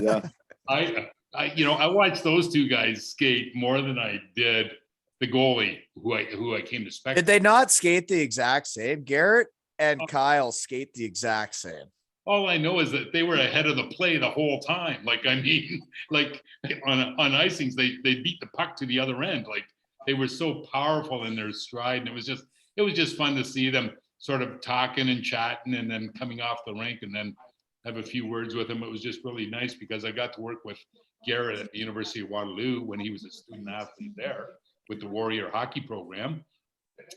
Yeah. I watched those two guys skate more than I did the goalie who I came to spectate. Did they not skate the exact same? Garrett and Kyle skate the exact same. All I know is that they were ahead of the play the whole time. Like, I mean, like on icings, they beat the puck to the other end. Like, they were so powerful in their stride, and it was just fun to see them sort of talking and chatting, and then coming off the rink, and then have a few words with him. It was just really nice because I got to work with Garrett at the University of Waterloo when he was a student athlete there with the Warrior hockey program.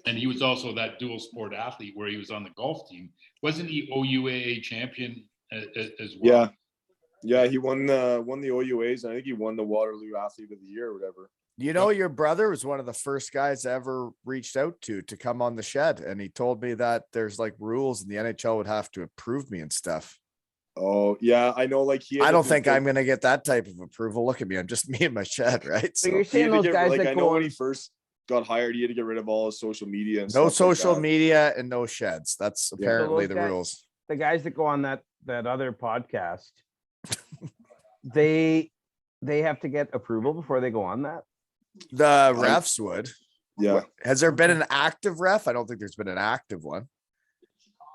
And he was also that dual sport athlete where he was on the golf team. Wasn't he OUAA champion as well? Yeah, he won the OUAs, and I think he won the Waterloo Athlete of the Year or whatever. You know, your brother was one of the first guys I ever reached out to come on the shed. And he told me that there's like rules and the NHL would have to approve me and stuff. Oh, yeah, I know. Like, I don't think I'm going to get that type of approval. Look at me. I'm just me and my shed, right? So you're saying those guys like, that I go know on, when he first got hired, he had to get rid of all his social media and no stuff like social that. media and no sheds. That's apparently those the guys- rules. the guys that go on that other podcast, they have to get approval before they go on that. The refs would. Yeah. Has there been an active ref? I don't think there's been an active one.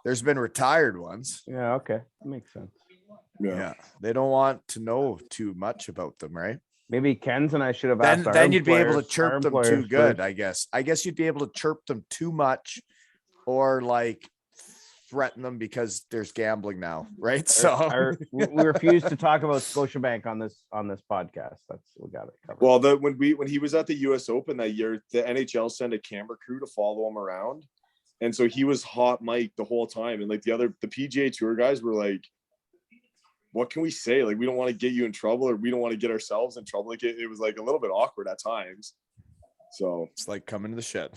There's been retired ones. Yeah, okay, that makes sense. Yeah. They don't want to know too much about them, right? Maybe Ken's and I should have asked. Then you'd be able to our chirp them too employers good, first. I guess. I guess you'd be able to chirp them too much or like threaten them because there's gambling now, right? So We refuse to talk about Scotiabank on this podcast. We got it covered. Well, when he was at the US Open that year, the NHL sent a camera crew to follow him around. And so he was hot mic the whole time. And like the PGA Tour guys were like, what can we say? Like, we don't want to get you in trouble, or we don't want to get ourselves in trouble. Like, it was like a little bit awkward at times. So it's like coming to the shed.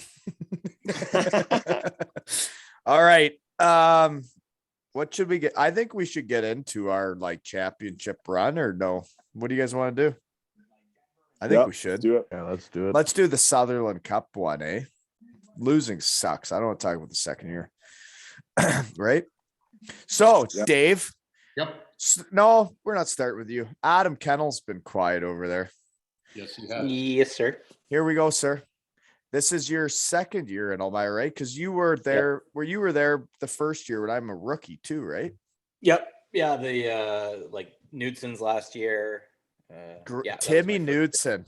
All right. What should we get? I think we should get into our like championship run, or no? What do you guys want to do? I think Yeah, we should. do it. Yeah, let's do it. Let's do the Sutherland Cup one, eh? Losing sucks. I don't want to talk about the second year. Right? So, Yeah. Dave. Yep. No, we're not starting with you. Adam Kennel's been quiet over there. Yes, he has. Yes, sir. Here we go, sir. This is your second year in Elmira, right? Because you were there, you were there the first year when I'm a rookie too, right? Yep. Yeah. The like Knudsen's last year. Yeah, Timmy Knudsen.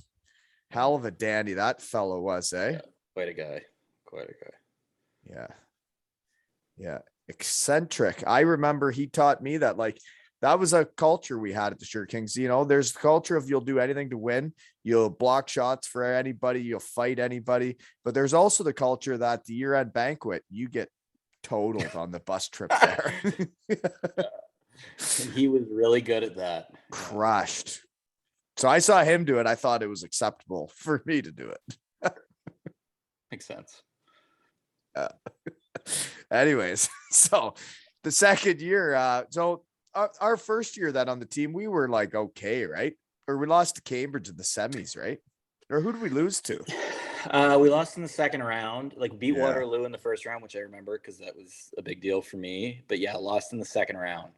Hell of a dandy that fellow was, eh? Yeah, quite a guy. Quite a guy. Yeah. Yeah. Eccentric. I remember he taught me that, like, that was a culture we had at the Sugar Kings. You know, there's the culture of you'll do anything to win. You'll block shots for anybody. You'll fight anybody. But there's also the culture that the year-end banquet, you get totaled on the bus trip there. And he was really good at that. Crushed. So I saw him do it. I thought it was acceptable for me to do it. Makes sense. Anyways, so the second year, so our first year then on the team, we were like, okay, right? Or we lost to Cambridge in the semis, right? Or who did we lose to? We lost in the second round, like beat Yeah. Waterloo in the first round, which I remember because that was a big deal for me. But yeah, lost in the second round.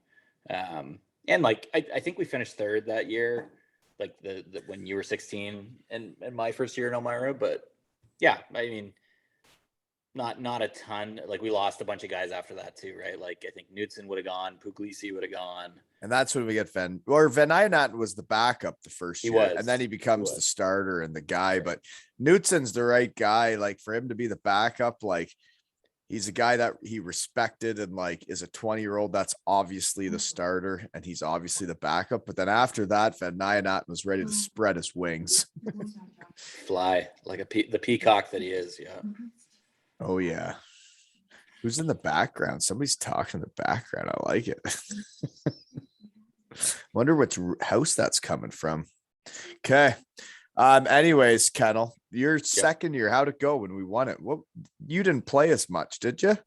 And like I think we finished third that year, like the when you were 16 and my first year in Elmira. But yeah, I mean, not a ton. Like we lost a bunch of guys after that too, right? Like I think Knudsen would have gone, Puglisi would have gone. And that's when we get Van Eynatt was the backup the first year. was. And then he becomes the starter and the guy. But Knudsen's the right guy. Like for him to be the backup, like he's a guy that he respected and like is a 20-year-old. That's obviously the starter and he's obviously the backup. But then after that, Van Eynatt was ready to spread his wings. Fly like the peacock that he is. Yeah. Oh yeah. Who's in the background? Somebody's talking in the background. I like it. Wonder which house that's coming from. Okay. Anyways, Kettle, your second year, how'd it go when we won it? What, you didn't play as much, did you?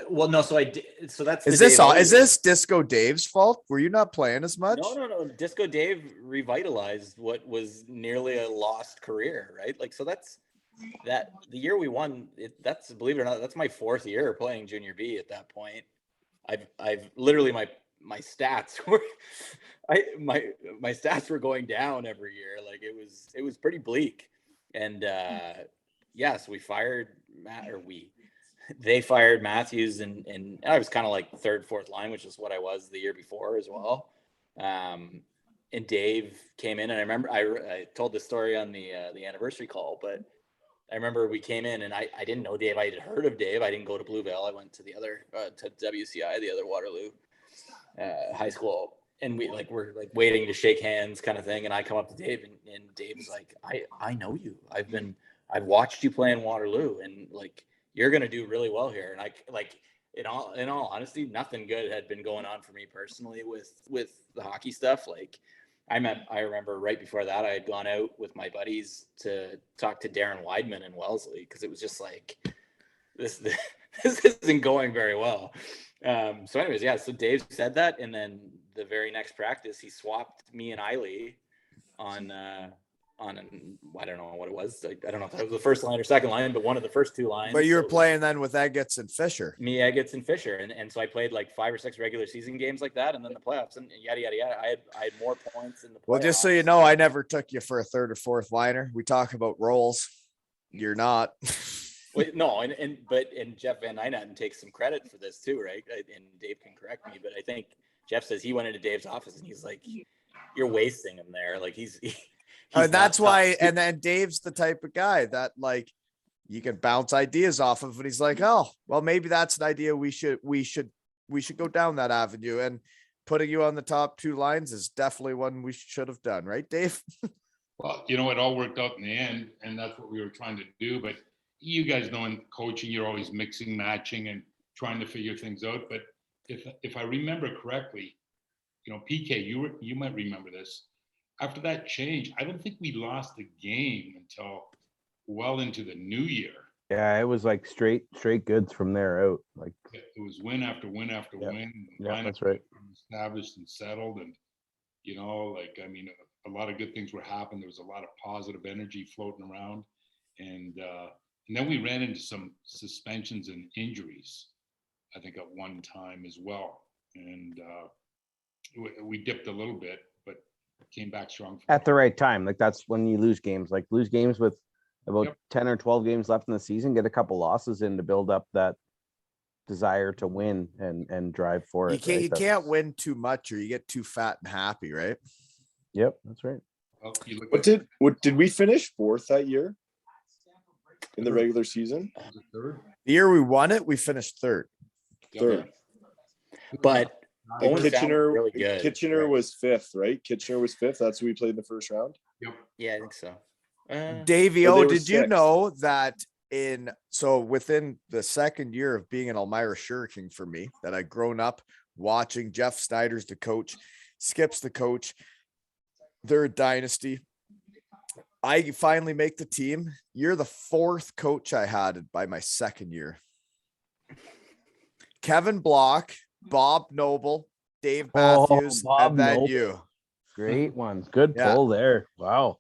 Well, no. So I did. So that's Is this Disco Dave's fault? Were you not playing as much? No. Disco Dave revitalized what was nearly a lost career, right? Like, so that's the year we won. That's, believe it or not, that's my fourth year playing junior B. At that point, I've literally my stats were, my stats were going down every year. Like it was pretty bleak. And yes, we fired they fired Matthews and I was kind of like third, fourth line, which is what I was the year before as well. And Dave came in, and I remember I told this story on the anniversary call, but I remember we came in and I didn't know Dave. I had heard of Dave. I didn't go to Blueville. I went to the other to WCI, the other Waterloo high school, and we're like waiting to shake hands kind of thing. And I come up to Dave and Dave is like, I know you. I've watched you play in Waterloo, and like you're gonna do really well here. And I like in all honesty, nothing good had been going on for me personally with the hockey stuff. Like I remember right before that I had gone out with my buddies to talk to Darren Weidman in Wellesley because it was just like this isn't going very well. So anyways, yeah, so Dave said that, and then the very next practice he swapped me and Eiley on I don't know what it was. I don't know if it was the first line or second line, but one of the first two lines. But you were playing then with Eggets and Fisher. Me, Eggets, and Fisher, and so I played like 5 or 6 regular season games like that, and then the playoffs, and yada yada yada. I had more points in the playoffs. Well, just so you know, I never took you for a third or fourth liner. We talk about roles. You're not. Wait, no, and Jeff Van Eynatten takes some credit for this too, right? And Dave can correct me, but I think Jeff says he went into Dave's office and he's like, "You're wasting him there." Like he's that's why. And then Dave's the type of guy that like you can bounce ideas off of, and he's like, "Oh, well, maybe that's an idea. We should go down that avenue." And putting you on the top 2 lines is definitely one we should have done, right, Dave? Well, you know, it all worked out in the end, and that's what we were trying to do. But you guys know in coaching, you're always mixing, matching, and trying to figure things out. But if I remember correctly, you know, PK, you might remember this. After that change, I don't think we lost a game until well into the new year. Yeah, it was like straight goods from there out. Like It was win after win after win. Yeah, that's right. Established and settled, and you know, like I mean, a lot of good things were happening. There was a lot of positive energy floating around, and then we ran into some suspensions and injuries, I think, at one time as well, and we dipped a little bit, but came back strong At the right time. Like that's when you lose games. Like lose games with about 10 or 12 games left in the season, get a couple losses in to build up that desire to win and drive for it. You can't win too much or you get too fat and happy, right? Yep, that's right. Well, What did we finish fourth that year in the regular season? third. The year we won it, we finished third. Third. But And Owen sounded really good. Kitchener right? was fifth, right? Kitchener was fifth. That's who we played in the first round. Yep. Yeah, I think so. Davey, So they were did you sixth. know that within the second year of being an Elmira Shuriken for me, that I'd grown up watching Jeff Snyder's the coach, Skip's the coach, they're a dynasty. I finally make the team. You're the fourth coach I had by my second year. Kevin Block, Bob Noble, Dave Matthews, Bob and then Noble. you. Great ones. Good Yeah. pull there. Wow.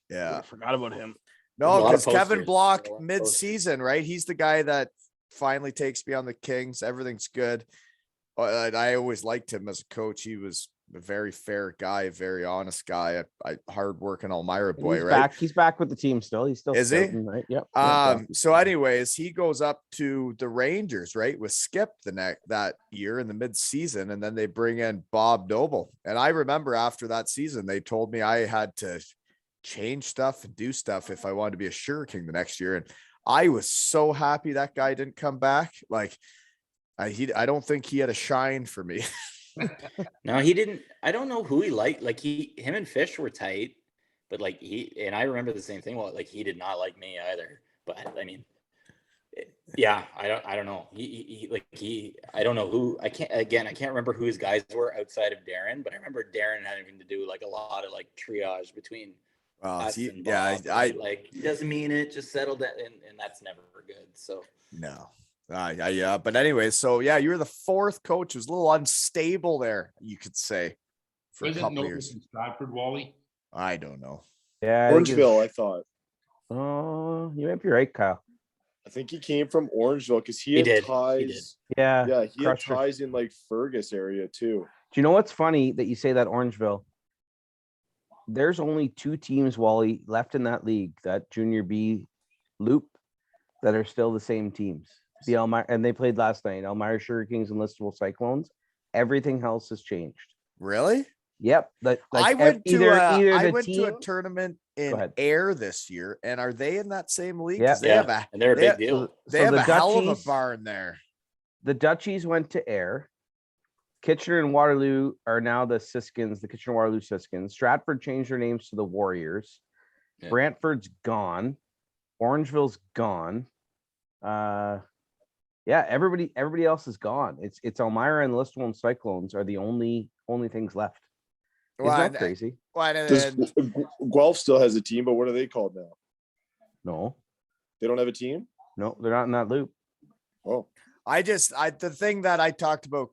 Yeah. I forgot about him. No, There's a lot of because Kevin posters. Block There's a lot of mid-season, right? He's the guy that finally takes me on the Kings. Everything's good. I always liked him as a coach. He was a very fair guy, a very honest guy, a hard-working Elmira boy, He's right? back. He's back with the team still. He's still Is he? scouting, right? Yep. So anyways, he goes up to the Rangers, right? With Skip that year in the mid-season, and then they bring in Bob Noble. And I remember after that season, they told me I had to change stuff and do stuff if I wanted to be a Shuriken the next year. And I was so happy that guy didn't come back. Like I don't think he had a shine for me. No, he didn't. I don't know who he liked. Like him and Fish were tight, but like I remember the same thing. Well, like he did not like me either. But I mean, yeah, I don't know. I don't know who. I can't remember who his guys were outside of Darren. But I remember Darren having to do like a lot of like triage between us and Bob. Like doesn't mean it. Just settled that, and that's never good. So No. Yeah. But anyway, so yeah, you were the fourth coach. It was a little unstable there, you could say, for a Wasn't couple Noble years. from Stratford, Wally? I don't know. Yeah. I think Orangeville, I thought. Oh, you might be right, Kyle. I think he came from Orangeville because he He had did. ties. He did. Yeah. Yeah, he had Crusher. ties in like Fergus area too. Do you know what's funny that you say that Orangeville? There's only two teams, Wally, left in that league, that junior B loop, that are still the same teams. The Elmira, and they played last night. Elmira Shurikens and Listowel Cyclones. Everything else has changed. Really? Yep. I went to a team. tournament in ahead. Air this year, and are they in that same league? Yeah. 'Cause they have And they're a big deal. they have the a hell of a Dutchies- barn there. The Dutchies went to Air. Kitchener and Waterloo are now the Siskins, the Kitchener Waterloo Siskins. Stratford changed their names to the Warriors. Yeah. Brantford's gone. Orangeville's gone. Yeah, everybody else is gone. It's Elmira and Listowel and Cyclones are the only things left. Isn't that crazy? Guelph still has a team, but what are they called now? No, They don't have a team? no, they're not in that loop. Oh, the thing that I talked about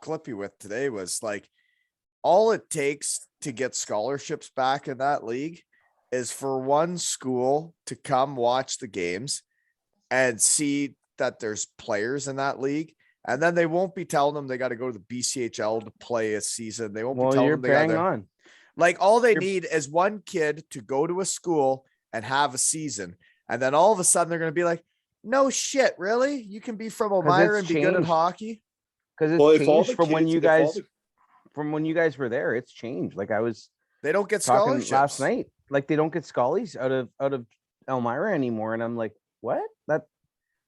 Clippy with today was like, all it takes to get scholarships back in that league is for one school to come watch the games and see that there's players in that league. And then they won't be telling them they got to go to the BCHL to play a season. They won't be telling You're them they got bang on. like all they need is one kid to go to a school and have a season. And then all of a sudden they're going to be like, no shit, really? You can be from Elmira and be good at changed. hockey? Because it's well, if all changed the from when kids- you if all guys the- from when you guys were there. It's changed. Like I was They don't get talking scholarships last night. Like they don't get scollies out of Elmira anymore. And I'm like, what? That's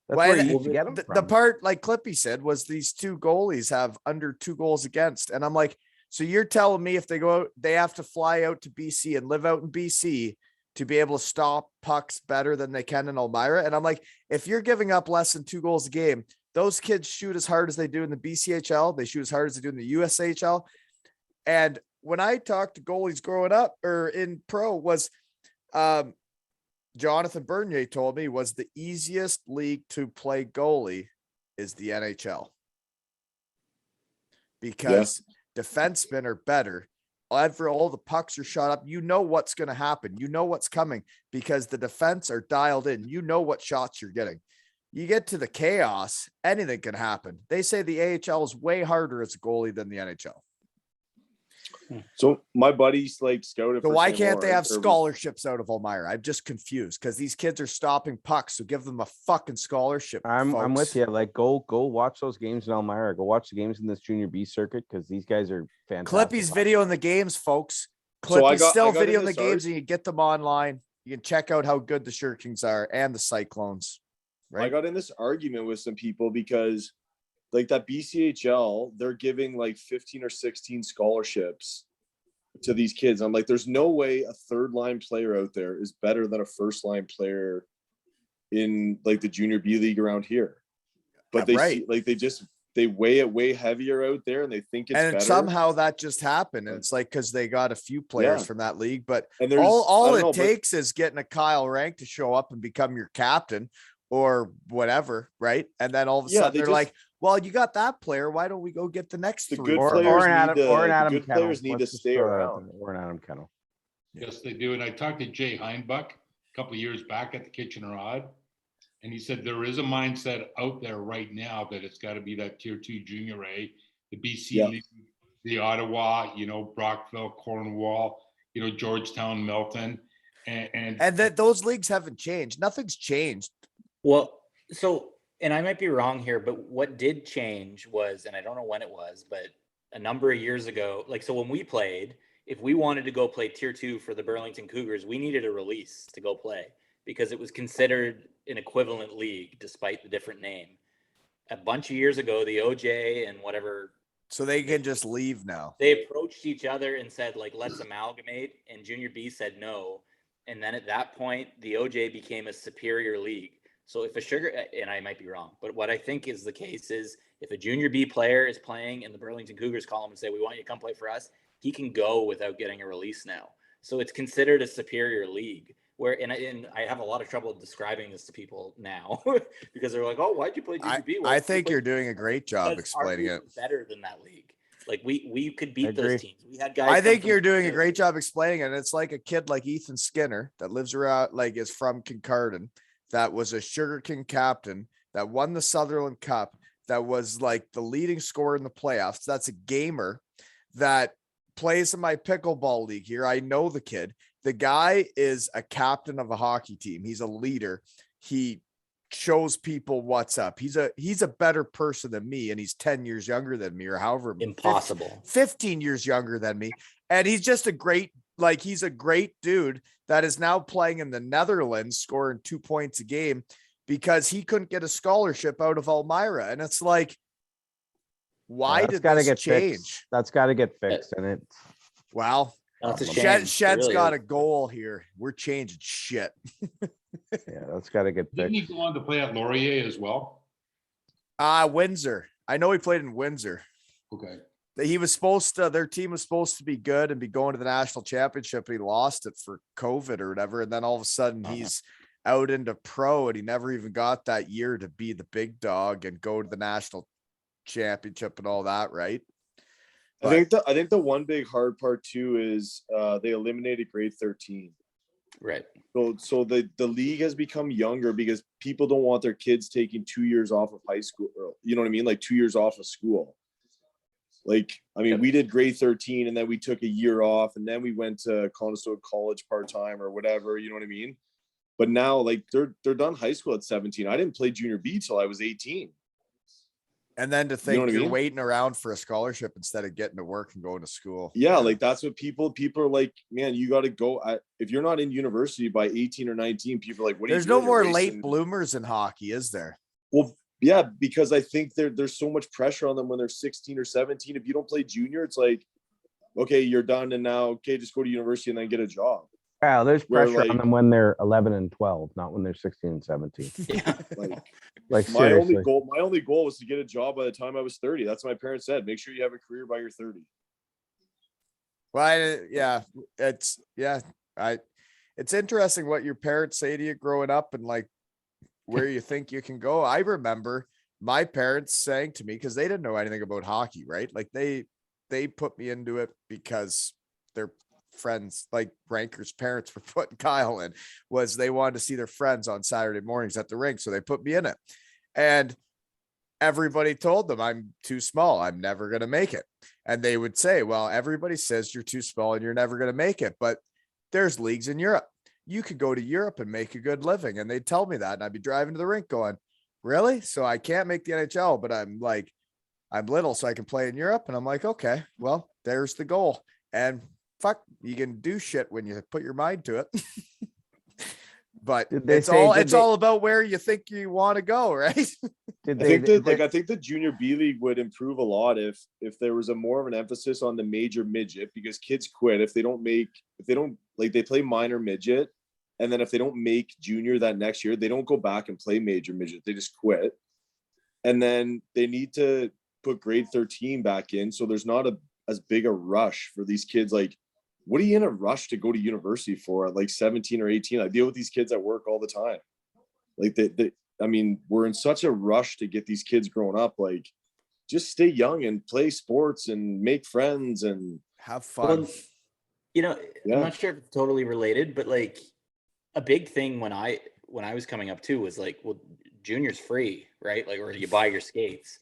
Well, where you used to get them The from. part like Clippy said was these two goalies have under 2 goals against. And I'm like, so you're telling me if they go out, they have to fly out to BC and live out in BC to be able to stop pucks better than they can in Elmira? And I'm like, if you're giving up less than 2 goals a game, those kids shoot as hard as they do in the BCHL. They shoot as hard as they do in the USHL. And when I talked to goalies growing up or in pro was, Jonathan Bernier told me was the easiest league to play goalie is the NHL because defensemen are better all the pucks are shot up. You know what's going to happen. You know what's coming because the defense are dialed in. You know what shots you're getting. You get to the chaos, anything can happen. They say the AHL is way harder as a goalie than the NHL. So my buddies like scouted. So for why St. can't they have Lawrence, or- scholarships out of Elmira? I'm just confused because these kids are stopping pucks. So give them a fucking scholarship. I'm with folks. you. Like, go watch those games in Elmira. Go watch the games in this junior B circuit because these guys are fantastic. Clippy's video in the games, folks. So I Clippy's got- still I got video in in the this games, and you get them online. You can check out how good the Sure Kings are and the Cyclones. Right? I got in this argument with some people because like that BCHL, they're giving like 15 or 16 scholarships to these kids. I'm like, there's no way a third line player out there is better than a first line player in like the junior B league around here. But they Right. see, like they weigh it way heavier out there and they think it's and better. somehow that just happened. And it's like because they got a few players Yeah. from that league, but And there's all I don't it know, but- takes is getting a Kyle Rank to show up and become your captain or whatever, right? And then all of a Yeah, sudden they they're just- like, well, you got that player. Why don't we go get the next The three? good from players there?" or an need Adam, to- or an the Adam good Kennel. players need Let's to just stay throw that out around. there. Or an Adam Kennel. Yes, they do. And I talked to Jay Heinbuck a couple of years back at the Kitchener Odd, and he said there is a mindset out there right now that it's got to be that tier 2 junior A, the BC Yeah. League, the Ottawa, Brockville, Cornwall, Georgetown, Milton, And that those leagues haven't changed. Nothing's changed. Well, so, and I might be wrong here, but what did change was, and I don't know when it was, but a number of years ago, like, so when we played, if we wanted to go play tier 2 for the Burlington Cougars, we needed a release to go play because it was considered an equivalent league despite the different name. A bunch of years ago, the OJ and whatever, So they can just leave now. they approached each other and said, like, let's amalgamate, and Junior B said no. And then at that point, the OJ became a superior league. So if a sugar, and I might be wrong, but what I think is the case is if a Junior B player is playing and the Burlington Cougars call him and say, we want you to come play for us, he can go without getting a release now. So it's considered a superior league. And I have a lot of trouble describing this to people now because they're like, oh, why'd you play Junior B? I think you're doing a great job Because our explaining league it. was better than that league. Like we could beat agree. those teams. We had guys. I come think from you're doing a Canada. great job explaining it. It's like a kid like Ethan Skinner that lives around, like is from Kincardine, that was a Sugar King captain, that won the Sutherland Cup, that was like the leading scorer in the playoffs. That's a gamer that plays in my pickleball league here. I know the kid. The guy is a captain of a hockey team. He's a leader. He shows people what's up. He's a better person than me, and he's 10 years younger than me, or however Impossible. 15 years younger than me. And he's just he's a great dude that is now playing in the Netherlands, scoring 2 points a game because he couldn't get a scholarship out of Elmira. And it's like, why did this change? Fixed. That's got to get fixed. And it's, Well, That's a shame. Shed's It got really a goal here. We're changing shit. yeah, that's got to get didn't he fixed. go on to play at Laurier as well? Windsor. I know he played in Windsor. Okay. He was supposed to, their team was supposed to be good and be going to the national championship. He lost it for COVID or whatever. And then all of a sudden he's out into pro, and he never even got that year to be the big dog and go to the national championship and all that. Right. I think the one big hard part too is they eliminated grade 13. Right. So the league has become younger because people don't want their kids taking 2 years off of high school, or, you know what I mean? Like 2 years off of school. Like, I mean, we did grade 13 and then we took a year off and then we went to Conestoga College part-time or whatever, you know what I mean? But now like they're done high school at 17. I didn't play junior B till I was 18. And then to You think know what I you're mean? waiting around for a scholarship instead of getting to work and going to school. Yeah, like that's what people are like, man, you got to go. If you're not in university by 18 or 19, people are like, what are you There's no doing? You're more late wasting-" bloomers in hockey, is there? Well, yeah, because I think there's so much pressure on them when they're 16 or 17. If you don't play junior, it's like, okay, you're done. And now, okay, just go to university and then get a job. Wow, there's Where, pressure on like- them when they're 11 and 12, not when they're 16 and 17. Yeah. Like, Like my only seriously. goal was to get a job by the time I was 30. That's what my parents said. Make sure you have a career by your 30. Well, it's interesting what your parents say to you growing up and like where you think you can go. I remember my parents saying to me, because they didn't know anything about hockey, right? Like they put me into it because their friends, like Ranker's parents were putting Kyle in, was they wanted to see their friends on Saturday mornings at the rink. So they put me in it. And everybody told them I'm too small. I'm never going to make it. And they would say, well, everybody says you're too small and you're never going to make it. But there's leagues in Europe. You could go to Europe and make a good living. And they'd tell me that. And I'd be driving to the rink going, really? So I can't make the NHL, but I'm little, so I can play in Europe. And I'm like, okay, well, there's the goal. And fuck, you can do shit when you put your mind to it. But it's all about where you think you want to go, right? I think the junior B league would improve a lot if there was a more of an emphasis on the major midget, because kids quit if they don't they play minor midget, and then if they don't make junior that next year, they don't go back and play major midget. They just quit. And then they need to put grade 13 back in, so there's not as big a rush for these kids. Like, what are you in a rush to go to university for at like 17 or 18? I deal with these kids at work all the time. Like I mean, we're in such a rush to get these kids growing up. Like, just stay young and play sports and make friends and have fun. Well, you know, I'm not sure if it's totally related, but like a big thing when I was coming up too was like, well, junior's free, right? Like, or you buy your skates.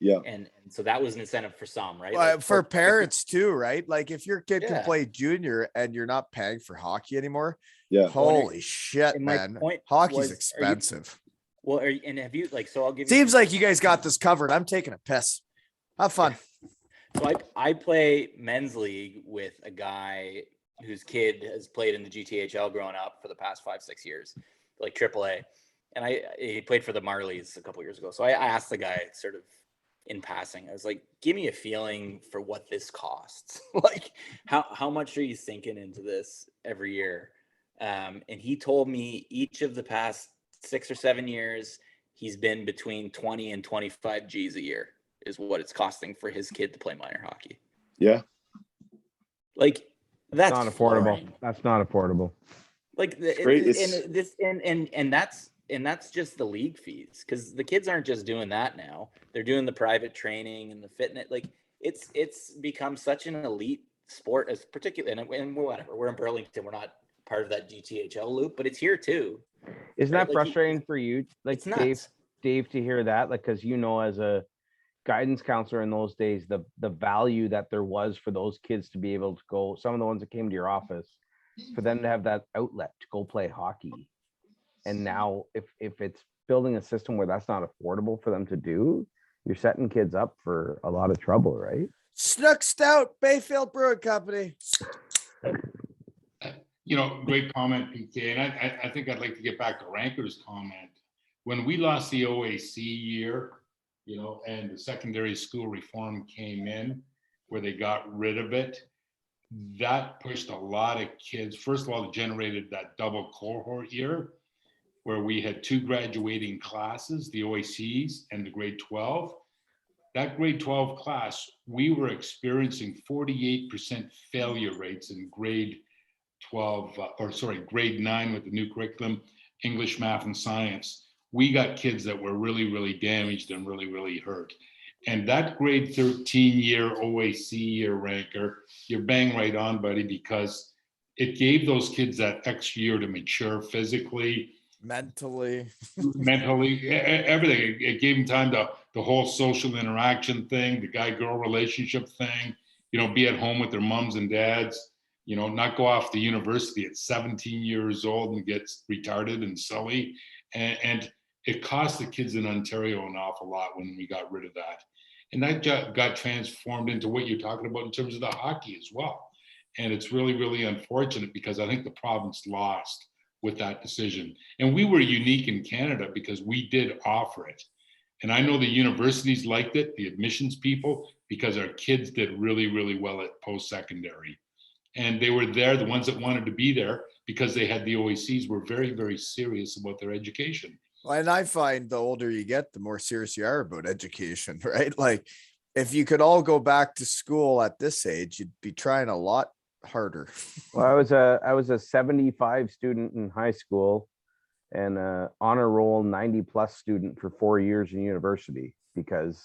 Yeah. And so that was an incentive for some, right? Like, for parents too, right? Like, if your kid can play junior and you're not paying for hockey anymore, holy shit, man. Hockey's expensive. And have you, like, so I'll give you. Seems like you guys got this covered. I'm taking a piss. Have fun. So I play men's league with a guy whose kid has played in the GTHL growing up for the past 5-6 years, like AAA. And he played for the Marlies a couple years ago. So I asked the guy sort of in passing, I was like, give me a feeling for what this costs. Like, how much are you sinking into this every year? And he told me each of the past 6 or 7 years, he's been between 20 and 25 G's a year is what it's costing for his kid to play minor hockey. Yeah. Like, that's not affordable. Flooring. That's not affordable. Like, and that's just the league fees, because the kids aren't just doing that now. They're doing the private training and the fitness. Like, it's become such an elite sport, as particularly, and whatever. We're in Burlington. We're not part of that GTHL loop, but it's here too. Isn't that frustrating for you, like Dave, to hear that? Like, because as a guidance counselor in those days, the value that there was for those kids to be able to go, some of the ones that came to your office, for them to have that outlet to go play hockey. And now if it's building a system where that's not affordable for them to do, you're setting kids up for a lot of trouble, right? Snook Stout, Bayfield Brewing Company. Great comment, PK. And I think I'd like to get back to Ranker's comment. When we lost the OAC year, and the secondary school reform came in where they got rid of it, that pushed a lot of kids. First of all, it generated that double cohort year where we had 2 graduating classes, the OACs and the grade 12. That grade 12 class, we were experiencing 48% failure rates in grade 9 with the new curriculum, English, math, and science. We got kids that were really, really damaged and really, really hurt. And that grade 13 year OAC year, Ranker, you're bang right on, buddy, because it gave those kids that extra year to mature physically, mentally, everything. It gave them time to the whole social interaction thing, the guy-girl relationship thing, be at home with their moms and dads, not go off to university at 17 years old and get retarded and silly. And it cost the kids in Ontario an awful lot when we got rid of that. And that got transformed into what you're talking about in terms of the hockey as well. And it's really, really unfortunate, because I think the province lost with that decision. And we were unique in Canada because we did offer it. And I know the universities liked it, the admissions people, because our kids did really, really well at post-secondary. And they were there, the ones that wanted to be there, because they had the OACs, were very, very serious about their education. And I find the older you get, the more serious you are about education, right? Like, if you could all go back to school at this age, you'd be trying a lot harder. Well, I was a 75 student in high school and a honor roll 90+ student for 4 years in university, because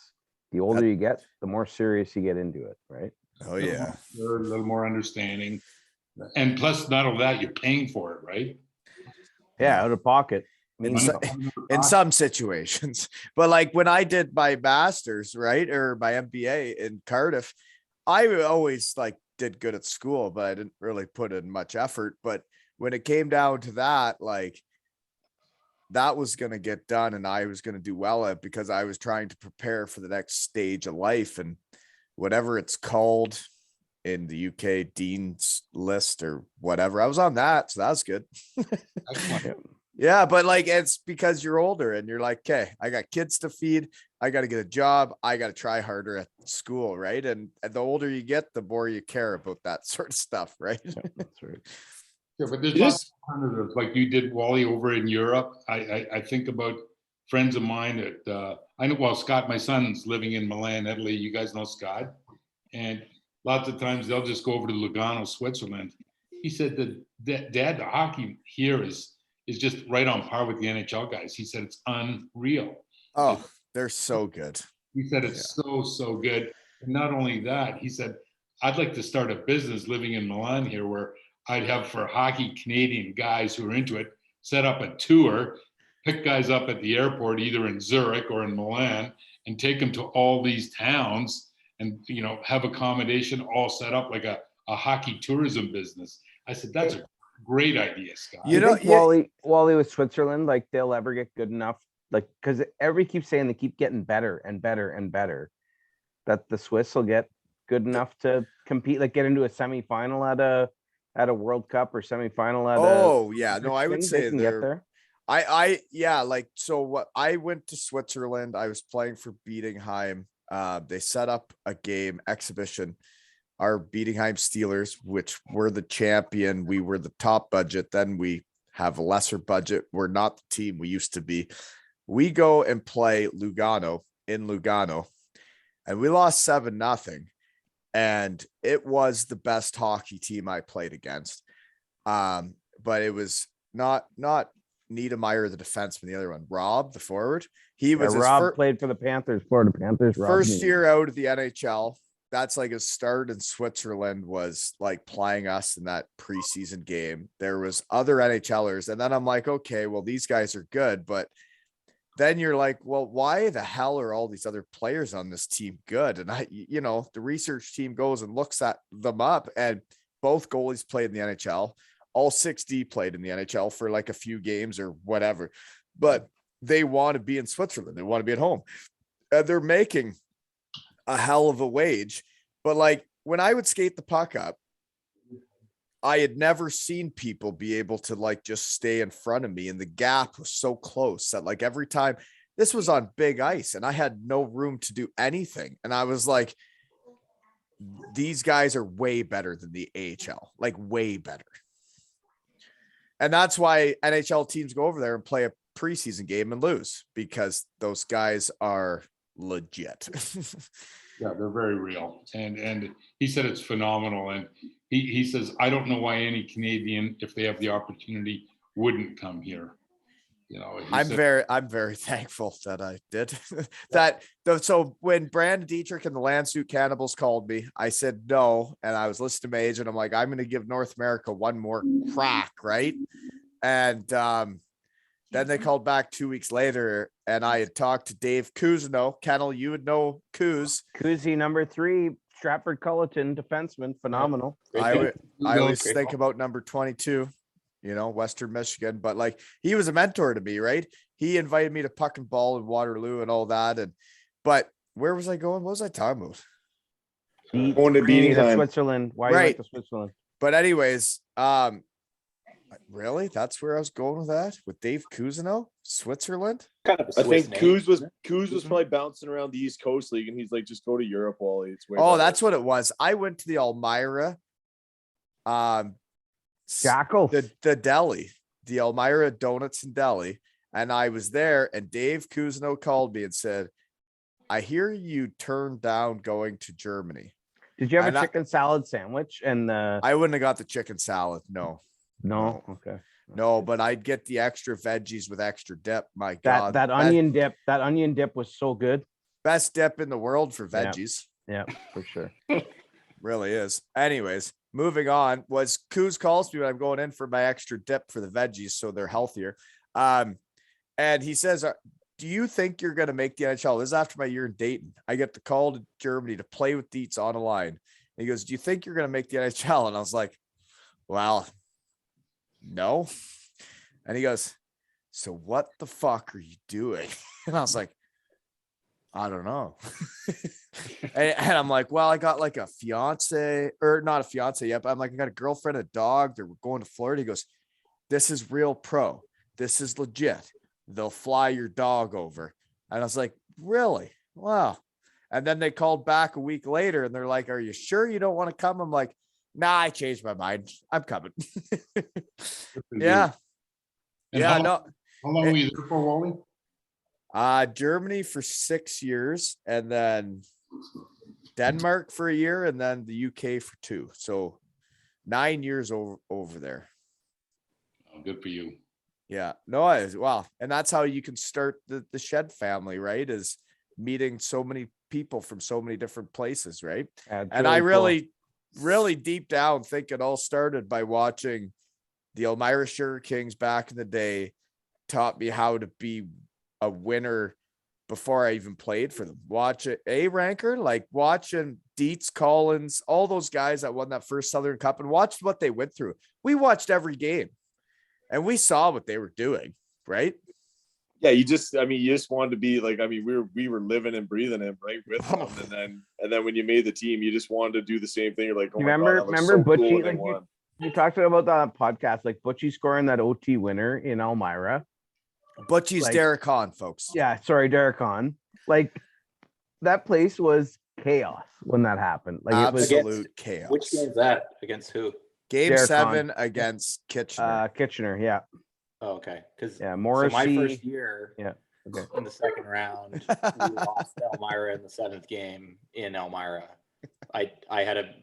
the older you get, the more serious you get into it, right? Oh yeah. They're a little more understanding. And plus, not only that, you're paying for it, right? Yeah, out of pocket. In, in some situations, but like when I did my master's, right, or my MBA in Cardiff, I always like did good at school, but I didn't really put in much effort. But when it came down to that, like that was going to get done and I was going to do well at, because I was trying to prepare for the next stage of life, and whatever it's called in the UK, Dean's List or whatever. I was on that. So that's good. Yeah. But like, it's because you're older and you're like, okay, I got kids to feed. I got to get a job. I got to try harder at school. Right. And the older you get, the more you care about that sort of stuff. Right. Yeah, that's right. Yeah, but there's lots of alternatives, like you did, Wally, over in Europe. I think about friends of mine that I know. Well, Scott, my son's living in Milan, Italy. You guys know Scott, and lots of times they'll just go over to Lugano, Switzerland. He said that Dad, the hockey here is just right on par with the NHL guys. He said it's unreal. Oh, they're so good. He said it's so good. And not only that, he said, I'd like to start a business living in Milan here where I'd have for hockey Canadian guys who are into it, set up a tour, pick guys up at the airport, either in Zurich or in Milan, and take them to all these towns and, you know, have accommodation all set up like a hockey tourism business. I said, that's a great idea, Scott. You know, Wally with Switzerland, like they'll ever get good enough, like, because everybody keeps saying they keep getting better and better and better, that the Swiss will get good enough to compete, like get into a semifinal at a World Cup or semifinal at no, I would say they get there. Yeah, like, so what, I went to Switzerland, I was playing for Bietigheim. They set up a game exhibition, our Bietigheim Steelers, which were the champion. We were the top budget. Then we have a lesser budget. We're not the team we used to be. We go and play Lugano in Lugano, and we lost 7-0. And it was the best hockey team I played against. But it was not Niedermeyer, the defenseman, the other one, Rob, the forward. He was Rob played for the Panthers, Florida Panthers. First year out of the NHL. That's like his start in Switzerland, was like playing us in that preseason game. There was other NHLers. And then I'm like, okay, well, these guys are good. But then you're like, well, why the hell are all these other players on this team good? And the research team goes and looks at them up, and both goalies played in the NHL. All 6D played in the NHL for like a few games or whatever, but they want to be in Switzerland. They want to be at home, and they're making a hell of a wage. But like when I would skate the puck up, I had never seen people be able to like just stay in front of me, and the gap was so close that like every time, this was on big ice and I had no room to do anything. And I was like, these guys are way better than the AHL, like way better. And that's why NHL teams go over there and play a preseason game and lose, because those guys are legit. Yeah, they're very real. And he said it's phenomenal. And he says, I don't know why any Canadian, if they have the opportunity, wouldn't come here. You know, I'm very thankful that I did So when Brandon Dietrich and the Landsuit Cannibals called me, I said no. And I was listening to my agent. I'm like, I'm going to give North America one more crack. Right. And then they called back 2 weeks later, and I had talked to Dave Cousineau. Kennel, you would know Cousie, number 3, Stratford Culleton defenseman, phenomenal. I always think about number 22, Western Michigan, but like he was a mentor to me, right? He invited me to puck and ball in Waterloo and all that. But where was I going? What was I talking about? Going to Bietigheim, Switzerland. Why you went to Switzerland? But anyways, really? That's where I was going with that? With Dave Cousineau? Switzerland? Kind of. I think Coos was probably bouncing around the East Coast League, and he's like, just go to Europe, Wally. It's way better. That's what it was. I went to the Elmira, Jackal, the deli, the Elmira Donuts and Deli, and I was there, and Dave Cousineau called me and said, I hear you turned down going to Germany. Did you have a chicken salad sandwich? And I wouldn't have got the chicken salad. No. Okay. No, but I'd get the extra veggies with extra dip. My God, that onion dip was so good. Best dip in the world for veggies. Yeah, for sure. really is. Anyways, moving on. Was Coos calls me when I'm going in for my extra dip for the veggies, so they're healthier. And he says, do you think you're going to make the NHL? This is after my year in Dayton. I get the call to Germany to play with Dietz on a line. And he goes, do you think you're going to make the NHL? And I was like, well, no. And he goes, so what the fuck are you doing? And I was like, I don't know. and I'm like, well, I got like a fiance, or not a fiance yet, but I'm like, I got a girlfriend, a dog. They're going to Florida. He goes, this is real pro. This is legit. They'll fly your dog over. And I was like, really? Wow. And then they called back a week later and they're like, are you sure you don't want to come? I'm like, nah, I changed my mind. I'm coming. Yeah. And Yeah. how long were you there for, Wally? Germany for 6 years, and then Denmark for a year, and then the UK for 2. So 9 years over there. Oh, good for you. Yeah, no, well, and that's how you can start the Shed family, right? Is meeting so many people from so many different places, right? And I really deep down think it all started by watching the Elmira Sugar Kings back in the day. Taught me how to be a winner before I even played for them. Watch it, ranker, like watching Dietz, Collins, all those guys that won that first Southern Cup, and watched what they went through. We watched every game. And we saw what they were doing, right? Yeah, you just wanted to be like, we were living and breathing it right with them, and then when you made the team, you just wanted to do the same thing. You're like, oh my God, that looks so Butchie, cool, like you talked about that on podcast, like Butchie scoring that OT winner in Elmira. Butchie's like, Derek Hahn, folks. Yeah, sorry, Derek Hahn. Like that place was chaos when that happened. Like absolute chaos. Which game's that? Against who? Game Derek 7 Hahn. Against Kitchener. Kitchener, yeah. Oh, okay. Because Morrissey. So my first year, okay. In the second round, we lost Elmira in the 7th game in Elmira. I had a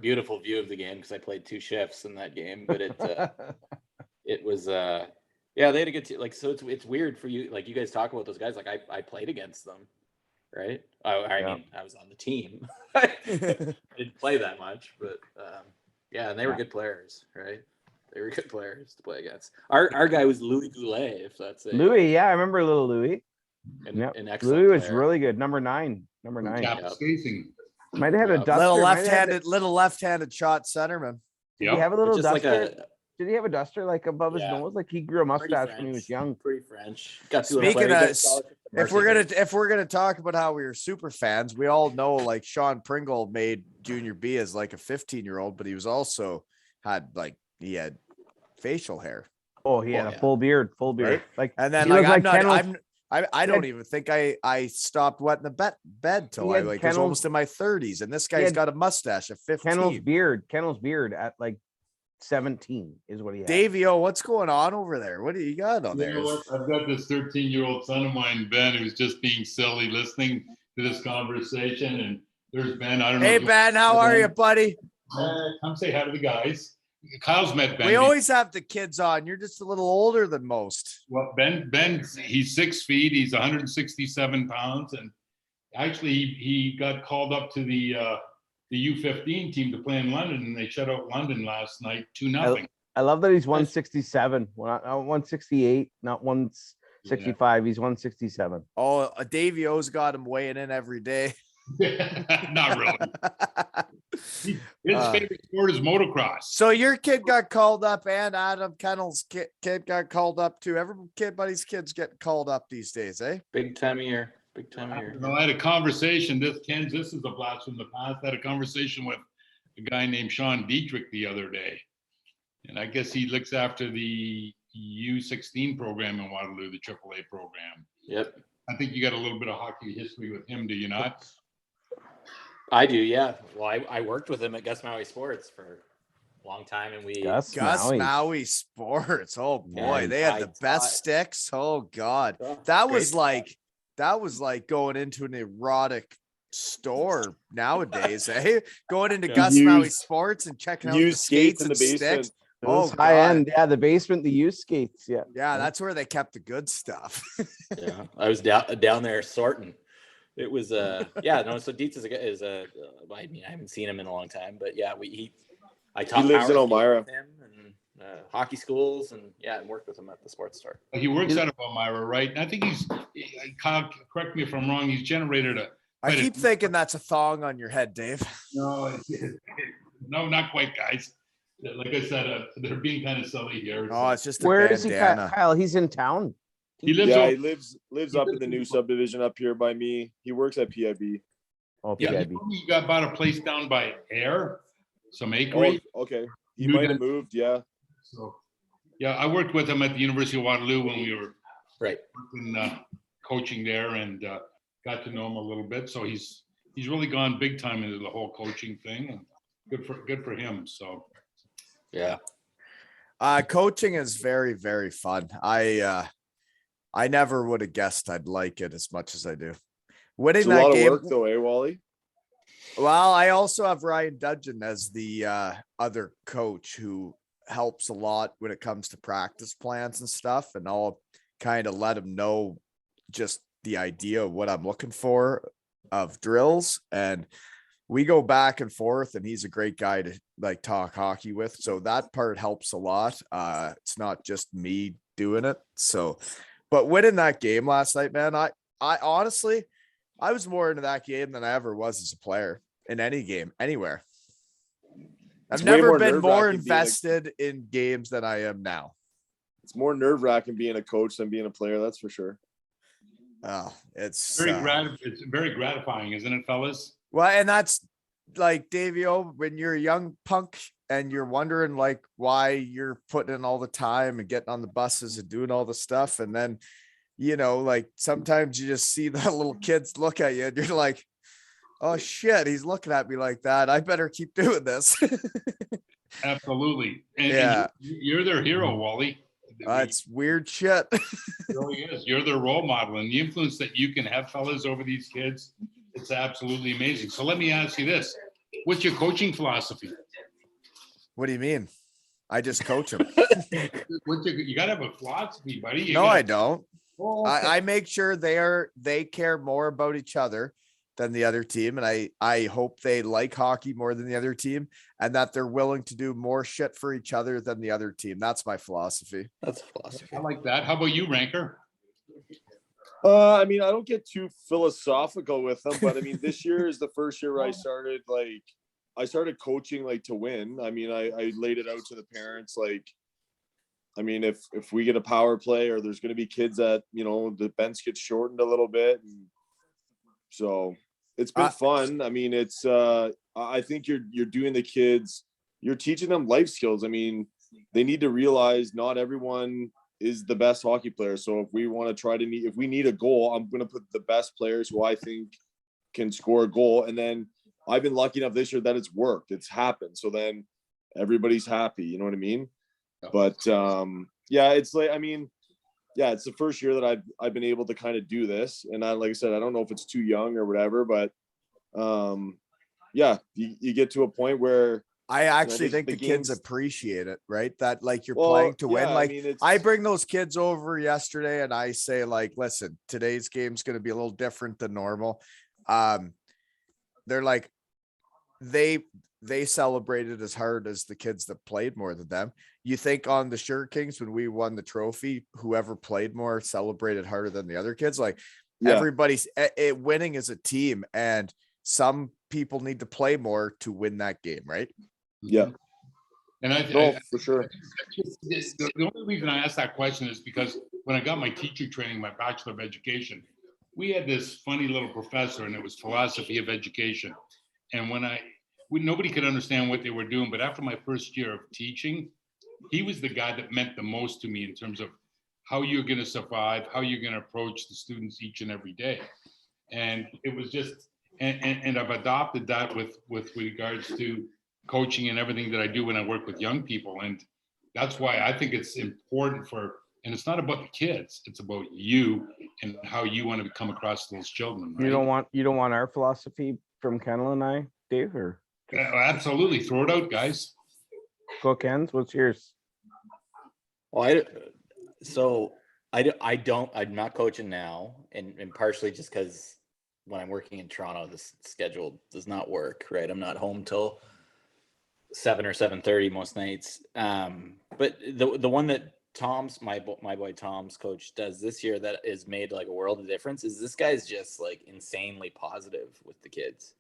beautiful view of the game because I played 2 shifts in that game, but it was they had a good team. Like, so it's weird for you. Like, you guys talk about those guys. Like, I played against them, right? I mean, I was on the team. I didn't play that much, but and they were good players, right? They were good players to play against. Our guy was Louis Goulet, if that's it. Louis, yeah, I remember little Louis. An excellent Louis was player. really good. Number 9. Might have had a duster. Little left-handed shot centerman. Did he have a little Just duster? Did he have a duster like above his nose? Like he grew a mustache when he was young. Pretty French. Got to Speaking of, if we're gonna talk about how we were super fans, we all know like Sean Pringle made Junior B as like a 15-year-old, but he was also had facial hair. Oh, he had a full beard. Right? Like, and then I don't even think I stopped wetting the bed till I was almost in my 30s, and this guy's got a mustache at 15. Kennel's beard at like 17 is what he had. Davey, what's going on over there? What do you got on there? You know what? I've got this 13-year-old son of mine, Ben, who's just being silly listening to this conversation. And there's Ben. I don't know. Hey, Ben, how are you, buddy? Come say hi to the guys. Kyle's met Ben. We always have the kids on. You're just a little older than most. Well, Ben, he's 6 feet. He's 167 pounds. And actually, he got called up to the U15 team to play in London, and they shut out London last night 2-0. I love that he's 167, not 168, not 165. Yeah. He's 167. Oh, Davey O's got him weighing in every day. Not really. His favorite sport is motocross. So your kid got called up, and Adam Kennel's kid got called up too. Everybody's kids get called up these days, eh? Big time of year. I had a conversation. This is a blast from the past. I had a conversation with a guy named Sean Dietrich the other day, and I guess he looks after the U16 program in Waterloo, the AAA program. Yep. I think you got a little bit of hockey history with him, do you not? I do, yeah. Well, I worked with him at Gus Maui Sports for a long time, and we Gus Maui Sports. Oh boy, they had the best sticks. Oh God, that was like going into an erotic store nowadays, eh? Going into Gus Maui Sports and checking out the skates in the basement. Oh, high end, the basement, the used skates, yeah, that's where they kept the good stuff. Yeah, I was down there sorting It was yeah, no, so Dietz is a I mean, I haven't seen him in a long time, but yeah, I taught lives in power skating Elmira. with him and hockey schools, and yeah, and worked with him at the sports store. He works out of Elmira, right? And I think Kyle, correct me if I'm wrong, he's generated I keep thinking that's a thong on your head, Dave. No, no, not quite, guys. Like I said, they're being kind of silly here. Oh, it's just a Where is he, bandana. Kyle? He's in town. He lives Yeah, over, he lives up in the new subdivision up here by me. He works at PIB. Oh, yeah, PIB. he got bought a place down by Air, some Oh, acreage. okay. He New might have Denver. moved. Yeah. So, yeah, I worked with him at the University of Waterloo when we were Right. working, coaching there, and got to know him a little bit. So he's really gone big time into the whole coaching thing, and good for him. So Yeah. Coaching is very, very fun. I never would have guessed I'd like it as much as I do. Winning It's a that lot game. of work though, Wally? Well, I also have Ryan Dudgeon as the other coach who helps a lot when it comes to practice plans and stuff. And I'll kind of let him know just the idea of what I'm looking for of drills. And we go back and forth, and he's a great guy to like talk hockey with. So that part helps a lot. It's not just me doing it. So, but winning that game last night, man, I honestly, I was more into that game than I ever was as a player in any game, anywhere. I've It's way never more been more nerve-wracking being invested in games than I am now. It's more nerve-wracking being a coach than being a player, that's for sure. Oh, it's it's very gratifying, isn't it, fellas? well, and that's like Davio, when you're a young punk and you're wondering like why you're putting in all the time and getting on the buses and doing all the stuff. And then, you know, like sometimes you just see the little kids look at you and you're like, oh shit, he's looking at me like that. I better keep doing this. Absolutely. And Yeah. you're their hero, Wally. It's weird shit. It really is. You're their role model, and the influence that you can have, fellas, over these kids, it's absolutely amazing. So let me ask you this. What's your coaching philosophy? What do you mean? I just coach them. You got to have a philosophy, buddy. No, I don't. Oh, okay. I make sure they care more about each other than the other team. And I hope they like hockey more than the other team, and that they're willing to do more shit for each other than the other team. That's my philosophy. That's a philosophy. I like that. How about you, Ranker? I mean, I don't get too philosophical with them, but I mean, this year is the first year where I started coaching like to win. I mean, I laid it out to the parents. Like, I mean, if we get a power play, or there's going to be kids that, you know, the bench gets shortened a little bit. And so it's been fun. I mean, it's, I think you're doing the kids, you're teaching them life skills. I mean, they need to realize not everyone is the best hockey player. So if we want to if we need a goal, I'm going to put the best players who I think can score a goal. And then I've been lucky enough this year that it's worked. It's happened. So then everybody's happy. You know what I mean? But yeah, it's like, I mean, yeah, it's the first year that I've been able to kind of do this. And like I said, I don't know if it's too young or whatever, but yeah, you get to a point where I actually think the kids appreciate it, right? That like you're playing to win. Like, I mean, I bring those kids over yesterday and I say like, listen, today's game's going to be a little different than normal. They're like, they celebrated as hard as the kids that played more than them. You think on the Sugar Kings, when we won the trophy, whoever played more celebrated harder than the other kids. Like everybody's winning as a team, and some people need to play more to win that game. Right. Yeah. And I for sure. The only reason I asked that question is because when I got my teacher training, my Bachelor of Education, we had this funny little professor, and it was philosophy of education. And nobody could understand what they were doing, but after my first year of teaching, he was the guy that meant the most to me in terms of how you're going to survive, how you're going to approach the students each and every day. And it was just, and I've adopted that with regards to coaching and everything that I do when I work with young people. And that's why I think it's important and it's not about the kids, it's about you and how you want to come across those children. Right? You don't want our philosophy from Kennel and I, Dave, or absolutely, throw it out, guys. Go Ken's. What's yours? Well, I'm not coaching now, and partially just because when I'm working in Toronto, this schedule does not work, right? I'm not home till 7 or 7:30 most nights. But the one that Tom's my boy Tom's coach does this year that has made like a world of difference is this guy's just like insanely positive with the kids.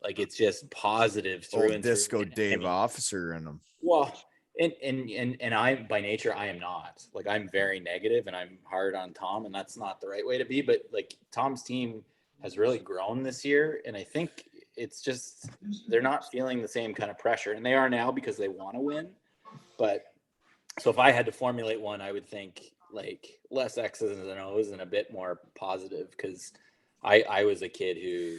Like it's just positive through Old and disco through. And, Dave I mean, officer in them. well, and I by nature I am not. Like I'm very negative and I'm hard on Tom, and that's not the right way to be. But like Tom's team has really grown this year, and I think it's just they're not feeling the same kind of pressure, and they are now because they want to win. But so if I had to formulate one, I would think like less X's and O's and a bit more positive because I was a kid who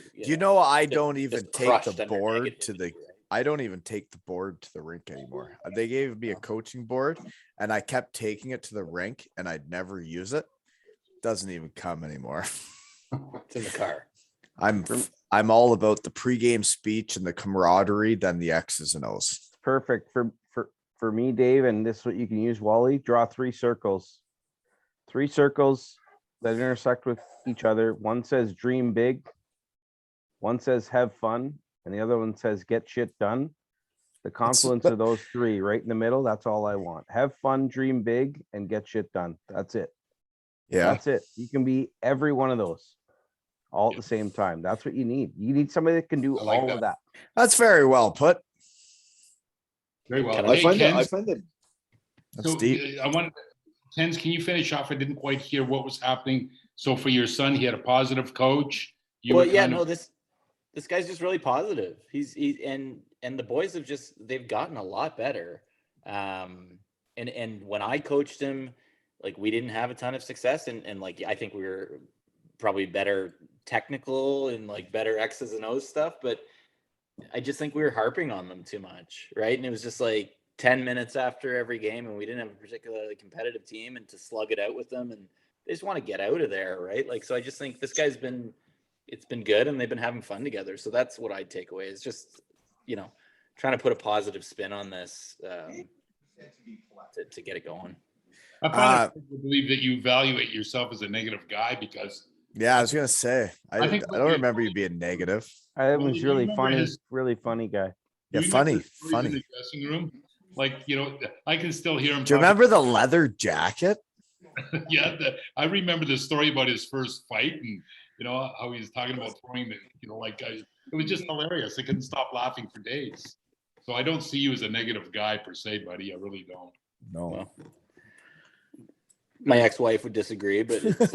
I don't even take crushed the under board to negativity, the right? I don't even take the board to the rink anymore. They gave me a coaching board and I kept taking it to the rink and I'd never use it. Doesn't even come anymore. It's in the car. I'm all about the pregame speech and the camaraderie than the X's and O's. Perfect for me, Dave, and this is what you can use, Wally. Draw 3 circles. 3 circles that intersect with each other. One says dream big, one says have fun, and the other one says get shit done. The confluence of those 3 right in the middle, that's all I want. Have fun, dream big, and get shit done. That's it. Yeah. That's it. You can be every one of those all at the same time. That's what you need. You need somebody that can do all of that. That's very well put. Very well. I Hey, find Ken, that That's so deep. I want Tens, can you finish off? I didn't quite hear what was happening. So for your son, he had a positive coach. Well, yeah, no, this guy's just really positive. And the boys they've gotten a lot better. And when I coached him, like we didn't have a ton of success, and like I think we were probably better technical and like better X's and O's stuff, but I just think we were harping on them too much, right? And it was just like 10 minutes after every game, and we didn't have a particularly competitive team, and to slug it out with them, and they just want to get out of there, right? Like, so I just think this guy's it's been good, and they've been having fun together. So that's what I'd take away is just, trying to put a positive spin on this to get it going. I find it hard to believe that you evaluate yourself as a negative guy because. Yeah, I was gonna say. I think don't remember you being negative. I was you really remember funny, his- really funny guy. Yeah, You remember his funny. stories in the dressing room, like I can still hear him. Do you remember the leather jacket? Yeah, I remember the story about his first fight, and how he was talking about throwing the, it was just hilarious. I couldn't stop laughing for days. So I don't see you as a negative guy per se, buddy. I really don't. No. Well, my ex-wife would disagree, but it's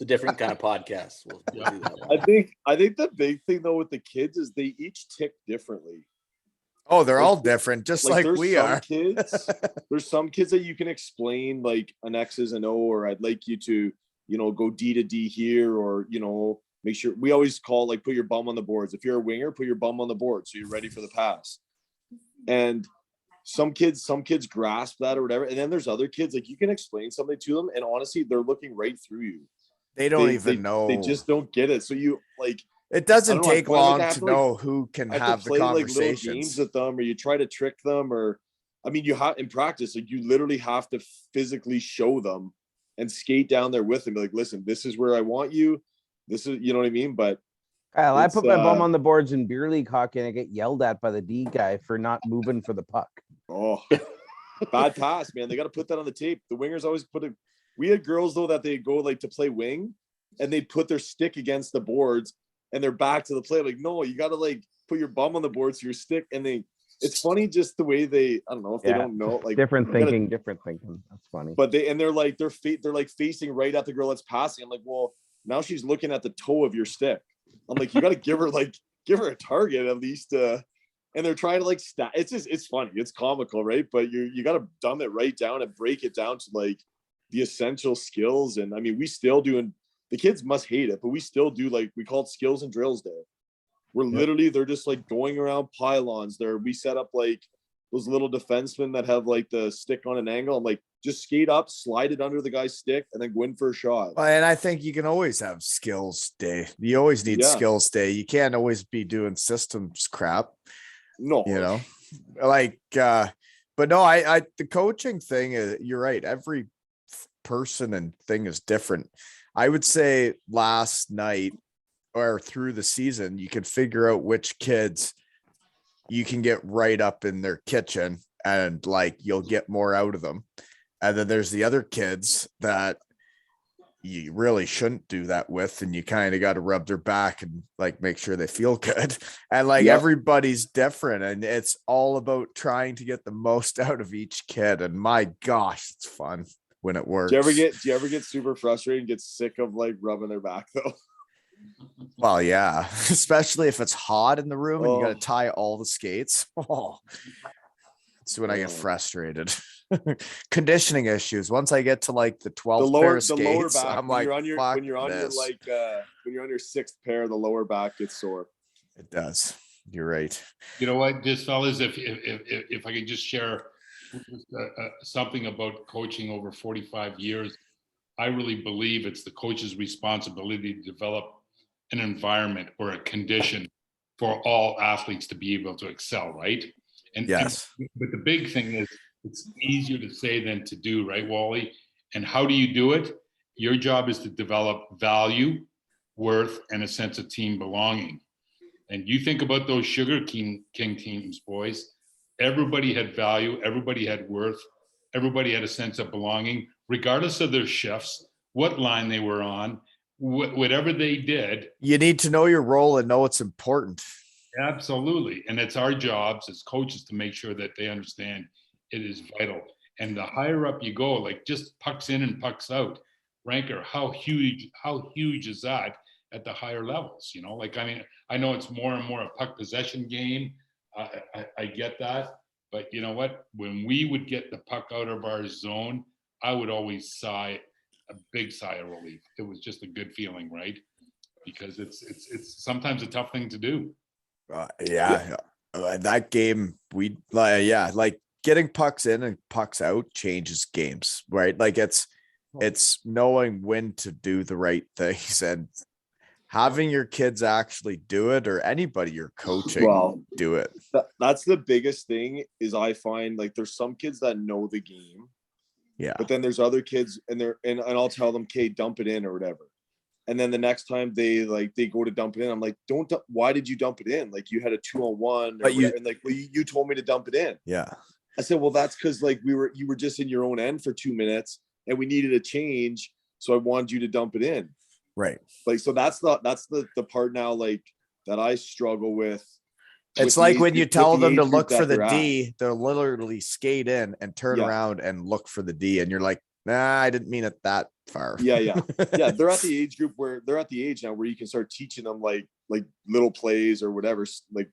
a different kind of podcast. We'll do that one. I think the big thing though with the kids is they each tick differently. Oh, they're all different, just like there's we some are. There's some kids that you can explain like an X is an O, or I'd like you to, go D to D here, or make sure we always call like put your bum on the boards. If you're a winger, put your bum on the board so you're ready for the pass. And some kids grasp that or whatever. And then there's other kids, like you can explain something to them and honestly, they're looking right through you. They don't even know. They just don't get it. So you like, it doesn't take long like to know who can have the play conversations. like little games with them, or you try to trick them, or you have in practice, like you literally have to physically show them and skate down there with them. Be like, listen, this is where I want you. This is, you know what I mean? But Kyle, I put my bum on the boards in beer league hockey and I get yelled at by the D guy for not moving for the puck. Oh, bad pass, man. They got to put that on the tape. The wingers always we had girls though that they go like to play wing and they put their stick against the boards and they're back to the play. Like, no, you got to like put your bum on the boards, your stick. And it's funny just the way I don't know if they don't know, like different thinking. That's funny. But they're like facing right at the girl that's passing. I'm like, well, now she's looking at the toe of your stick. I'm like, you got to give her a target at least. And they're trying to like it's funny. It's comical, right? But you got to dumb it right down and break it down to like the essential skills. And I mean, we still doing, the kids must hate it, but we still do, like, we call it skills and drills day. We're literally, they're just like going around pylons there. We set up like those little defensemen that have like the stick on an angle. I'm like, just skate up, slide it under the guy's stick, and then go in for a shot. And I think you can always have skills day. You always need skills day. You can't always be doing systems crap. No, but no, the coaching thing is, you're right. Every person and thing is different. I would say last night or through the season, you could figure out which kids you can get right up in their kitchen and like you'll get more out of them. And then there's the other kids that you really shouldn't do that with, and you kind of got to rub their back and like make sure they feel good. And like everybody's different, and it's all about trying to get the most out of each kid. And my gosh, it's fun when it works. Do you ever get super frustrated and get sick of like rubbing their back though? Well, yeah, especially if it's hot in the room and you got to tie all the skates. Oh, that's when I get frustrated. Conditioning issues. Once I get to like the 12th pair of skates, back, I'm like, when you're on your 6th pair, the lower back gets sore. It does. You're right. You know what, just fellas, if I could just share something about coaching over 45 years, I really believe it's the coach's responsibility to develop an environment or a condition for all athletes to be able to excel, right? And yes, but the big thing is it's easier to say than to do, right, Wally? And how do you do it? Your job is to develop value, worth, and a sense of team belonging. And you think about those Sugar King teams, boys. Everybody had value, everybody had worth, everybody had a sense of belonging, regardless of their shifts, what line they were on, whatever they did. You need to know your role and know it's important. Absolutely. And it's our jobs as coaches to make sure that they understand it is vital. And the higher up you go, like just pucks in and pucks out, Ranker, how huge is that at the higher levels? You know, like, I mean, I know it's more and more a puck possession game. I get that. But you know what? When we would get the puck out of our zone, I would always sigh a big sigh of relief. It was just a good feeling, right? Because it's sometimes a tough thing to do. That game, like getting pucks in and pucks out changes games, right? Like it's knowing when to do the right things and having your kids actually do it, or anybody you're coaching do it. That's the biggest thing is I find like there's some kids that know the game. Yeah. But then there's other kids and I'll tell them, okay, dump it in or whatever. And then the next time they go to dump it in, I'm like, why did you dump it in? Like you had a 2-on-1 and like, well, you told me to dump it in. Yeah. I said, well, that's because like you were just in your own end for 2 minutes and we needed a change. So I wanted you to dump it in. Right. Like, so that's the part now, like that I struggle with. It's like when you tell them to look for the D, they'll literally skate in and turn around and look for the D. And you're like, nah, I didn't mean it that far. Yeah. They're at the age group where they're at the age now where you can start teaching them like little plays or whatever, like,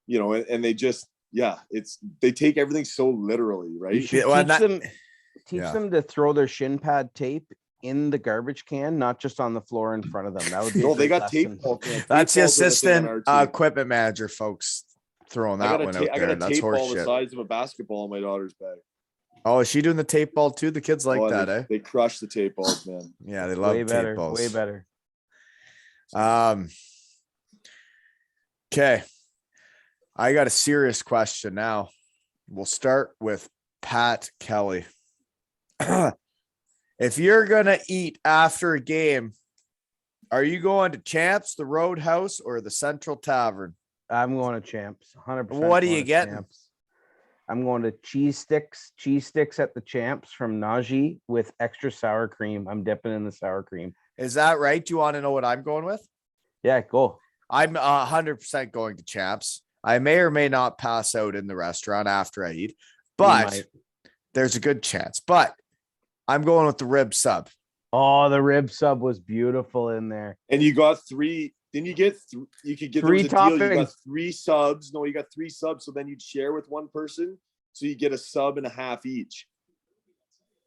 you know, and they just, they take everything so literally, right? Teach them to throw their shin pad tape in the garbage can, not just on the floor in front of them. That would be they got tape. That's the assistant equipment manager, folks, throwing that one out there. I got a That's tape ball horseshit. the size of a basketball in my daughter's bag. Oh, is she doing the tape ball too? The kids like that, eh? They crush the tape balls, man. Yeah, they love tape balls. Way better. Okay. I got a serious question now. We'll start with Pat Kelly. If you're going to eat after a game, are you going to Champs, the Roadhouse, or the Central Tavern? I'm going to Champs. 100%. What are you getting? Champs. I'm going to cheese sticks at the Champs from Najee with extra sour cream. I'm dipping in the sour cream. Is that right? Do you want to know what I'm going with? Yeah, go. I'm 100% going to Champs. I may or may not pass out in the restaurant after I eat, but there's a good chance. But I'm going with the rib sub. Oh, the rib sub was beautiful in there. And you got 3. Then you could get 3 toppings. You got 3 subs. No, you got 3 subs. So then you'd share with one person. So you get a sub and a half each.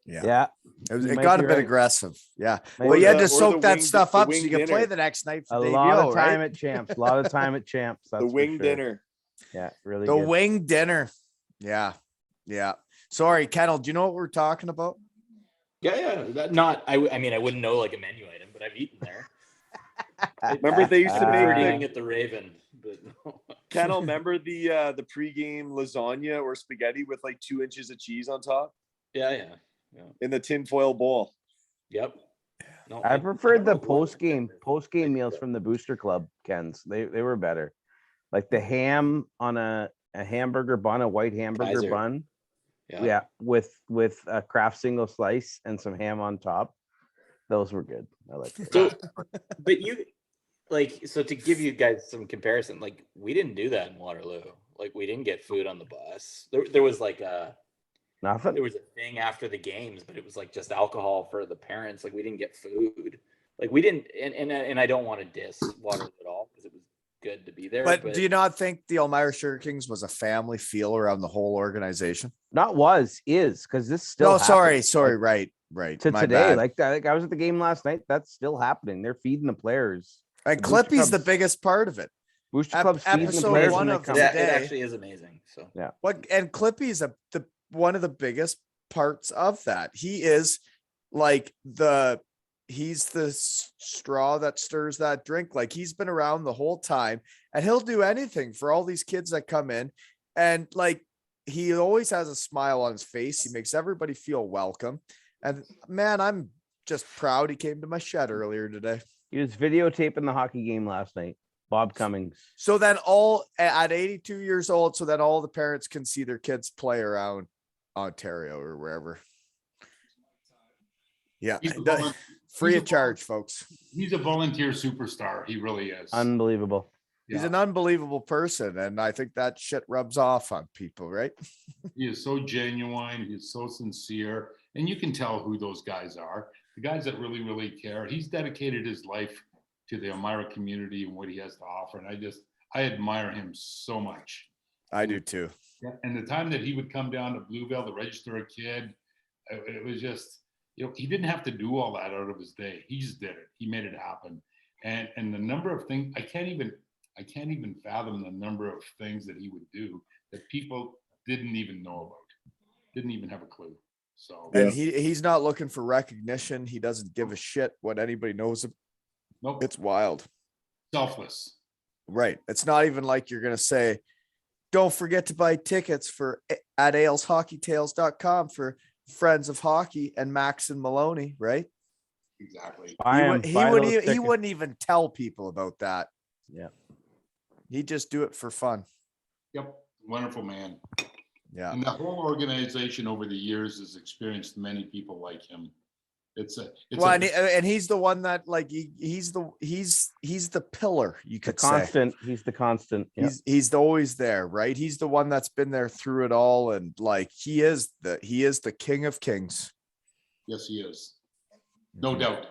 Yeah. It got a bit aggressive. Yeah. Well, you had to soak that stuff up so you can play the next night for a lot of time at Champs. A lot of time at Champs. The wing dinner. Yeah, really. The wing dinner. Yeah. Sorry, Kettle. Do you know what we're talking about? Yeah. I mean, I wouldn't know like a menu item, but I've eaten there. Remember they used to make eating at the Raven, but no. Kennel, remember the pregame lasagna or spaghetti with like 2 inches of cheese on top? Yeah. In the tinfoil bowl. Yep. No, I I preferred don't the know what- post game meals from the Booster Club, Ken's. They were better. Like the ham on a hamburger bun, a white hamburger Kaiser. bun. Yeah. Yeah, with a Kraft single slice and some ham on top. Those were good. I like those. So, but you like, so to give you guys some comparison, like we didn't do that in Waterloo. Like we didn't get food on the bus. There was like Nothing. there was a thing after the games, but it was like just alcohol for the parents. Like we didn't get food. Like we didn't, and I don't want to diss Waterloo at all because it was good to be there. But do you not think the Elmira Sugar Kings was a family feel around the whole organization? Not is because this still. No, happens. sorry, Like, right. to My today. bad. Like I was at the game last night. That's still happening. They're feeding the players. And the Booster Clippy's the Club's- biggest part of it. Booster Club's feeding the episode players one when they of come. yeah, today- it actually is amazing. So And Clippy's the one of the biggest parts of that. He is like he's the straw that stirs that drink. Like he's been around the whole time and he'll do anything for all these kids that come in. And like he always has a smile on his face. He makes everybody feel welcome. And man, I'm just proud he came to my shed earlier today. He was videotaping the hockey game last night. Bob Cummings. So then all at 82 years old, so that all the parents can see their kids play around Ontario or wherever. Yeah. He's a volun- Free he's of a charge, folks. He's a volunteer superstar. He really is. Unbelievable. He's Yeah. an unbelievable person. And I think that shit rubs off on people, right? He is so genuine. He's so sincere. And you can tell who those guys are. The guys that really, really care. He's dedicated his life to the Elmira community and what he has to offer. And I admire him so much. I do too. Yeah. And the time that he would come down to Bluebell to register a kid, it was just, he didn't have to do all that out of his day. He just did it. He made it happen. And the number of things, I can't even fathom the number of things that he would do that people didn't even know about, didn't even have a clue. So And he's not looking for recognition. He doesn't give a shit what anybody knows. nope, It's wild. selfless. Right. It's not even like you're going to say, don't forget to buy tickets at aleshockeytales.com for Friends of Hockey and Max and Maloney, right? Exactly. He wouldn't even tell people about that. Yeah. He'd just do it for fun. Yep. Wonderful man. Yeah. And the whole organization over the years has experienced many people like him. And he's the one that like he's the pillar, you The could say. constant. He's the constant. Yeah. He's always there, right? He's the one that's been there through it all, and like he is the king of kings. Yes, he is. No doubt.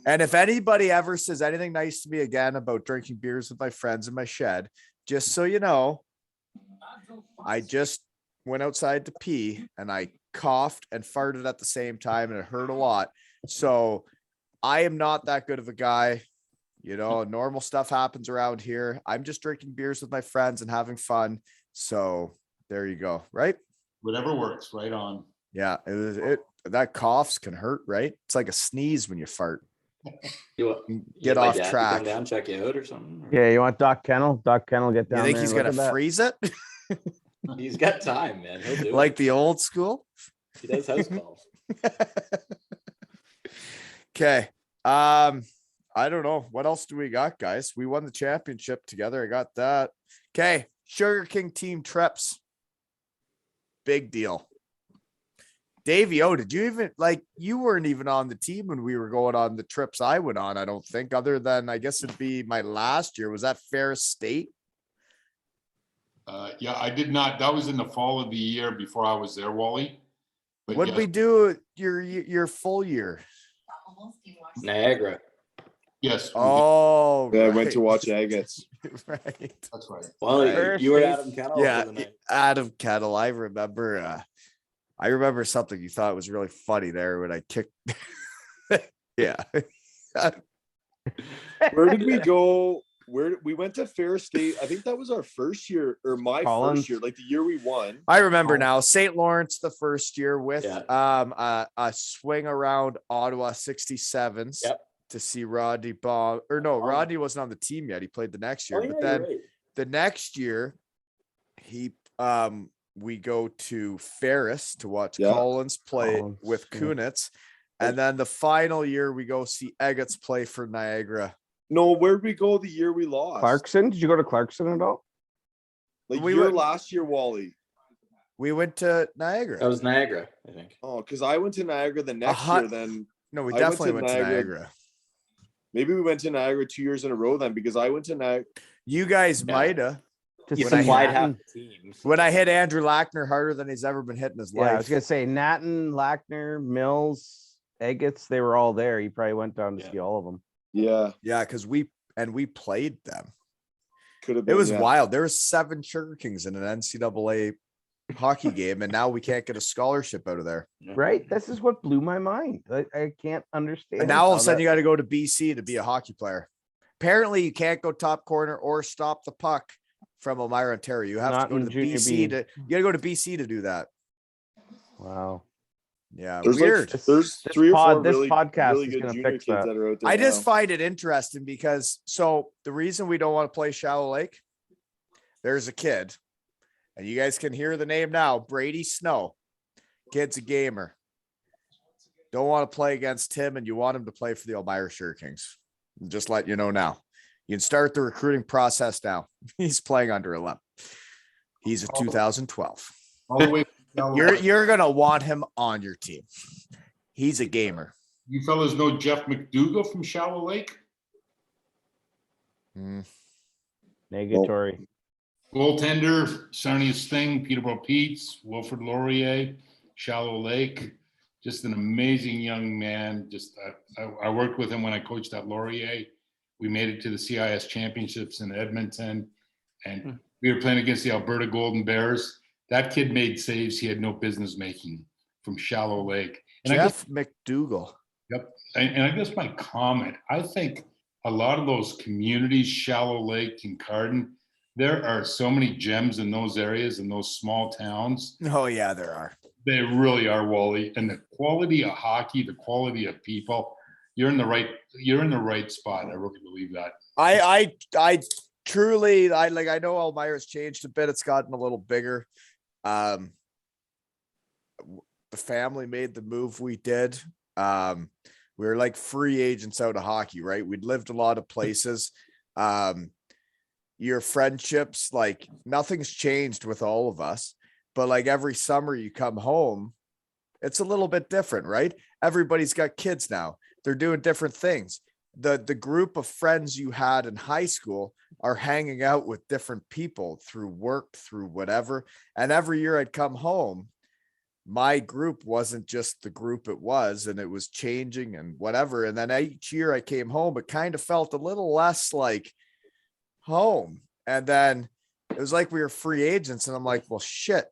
And if anybody ever says anything nice to me again about drinking beers with my friends in my shed, just so you know, I just went outside to pee and I coughed and farted at the same time and it hurt a lot. So I am not that good of a guy. You know, normal stuff happens around here. I'm just drinking beers with my friends and having fun. So there you go. Right. Whatever works. Right on. Yeah. That coughs can hurt, right? It's like a sneeze when you fart. Get off Dad to track. come down, check you out or something. Yeah, you want Doc Kennel? Doc Kennel, get down You think there he's and look gonna at that. freeze it He's got time, man. He'll do like it. the old school? He does house calls. Okay. I don't know. What else do we got, guys? We won the championship together. I got that. Okay. Sugar King team trips. Big deal. Davey, did you even you weren't even on the team when we were going on the trips I went on, I don't think, other than I guess it'd be my last year. Was that Ferris State? Yeah, I did not. That was in the fall of the year before I was there, Wally. But What did we do your full year? Niagara. Yes. we did. Oh, Yeah, I went right. to watch Agates. Right. That's right. Well, Right. you were Adam Kettle Yeah, for the night. Adam Kettle. I remember something you thought was really funny there when I kicked. Yeah. Where did we go? We went to Ferris State. I think that was our first year or my Collins. first year, like the year we won. I remember now. St. Lawrence the first year with Yeah. a swing around Ottawa 67s Yep. to see Rodney Baum. Or no, Rodney wasn't on the team yet. He played the next year. Oh, But yeah, then you're right. the next year, we go to Ferris to watch Yeah. Collins play Collins, with yeah. Kunitz. And then the final year we go see Eggets play for Niagara. No, where'd we go the year we lost? Clarkson? Did you go to Clarkson at all? Like We your went- last year, Wally. We went to Niagara. That was Niagara, I think. Oh, because I went to Niagara the next hot- year. Then No, we I went definitely to went to Niagara. Niagara. maybe we went to Niagara 2 years in a row then, because I went to Niagara. You guys Yeah. might have. To You When I see wide had- half Natten. the team. When I hit Andrew Lackner harder than he's ever been hit in his Yeah, I was life. gonna say Natten, Lackner, Mills, Eggets, they were all there. You probably went down to Yeah. see all of them. Yeah, Yeah, because we played them. could have It been. was yeah. wild. There was 7 Sugar Kings in an NCAA hockey game, and now we can't get a scholarship out of there. Right? This is what blew my mind. I can't understand. And now all of how a sudden that- you got to go to BC to be a hockey player. Apparently, you can't go top corner or stop the puck from Elmira, Ontario. You have Not to go in to the junior BC B. to. You got to go to BC to do that. Wow. Yeah, There's weird. like there's This 3 or 4 this really, podcast really is good gonna junior fix kids that. that are out there. I just now. find it interesting because the reason we don't want to play Shallow Lake, there's a kid, and you guys can hear the name now, Brady Snow. Kid's a gamer. Don't want to play against him, and you want him to play for the Elmira Sugar Kings. Just let you know now. You can start the recruiting process now. He's playing under 11. He's a 2012. All the way. from You're gonna want him on your team. He's a gamer. You fellas know Jeff McDougall from Shallow Lake? Negatory. Goaltender, Sarnia Sting, Peterborough Pete's, Wilfred Laurier, Shallow Lake. Just an amazing young man. Just I worked with him when I coached at Laurier. We made it to the CIS championships in Edmonton, and we were playing against the Alberta Golden Bears. That kid made saves he had no business making from Shallow Lake. And Jeff McDougall. and I guess my comment, I think a lot of those communities, Shallow Lake, Kincardine, there are so many gems in those areas, in those small towns. Oh yeah, there are. They really are, Wally. And the quality of hockey, the quality of people, you're in the right spot. I really believe that. I truly I know Elmira's changed a bit. It's gotten a little bigger. The family made the move we did. We were like free agents out of hockey, right? We'd lived a lot of places. Your friendships, like nothing's changed with all of us, but like every summer you come home, it's a little bit different, right? Everybody's got kids now. They're doing different things. The group of friends you had in high school are hanging out with different people through work, through whatever. And every year I'd come home, my group wasn't just the group it was, and it was changing and whatever. And then each year I came home, it kind of felt a little less like home. And then it was like we were free agents, and I'm like, well, shit.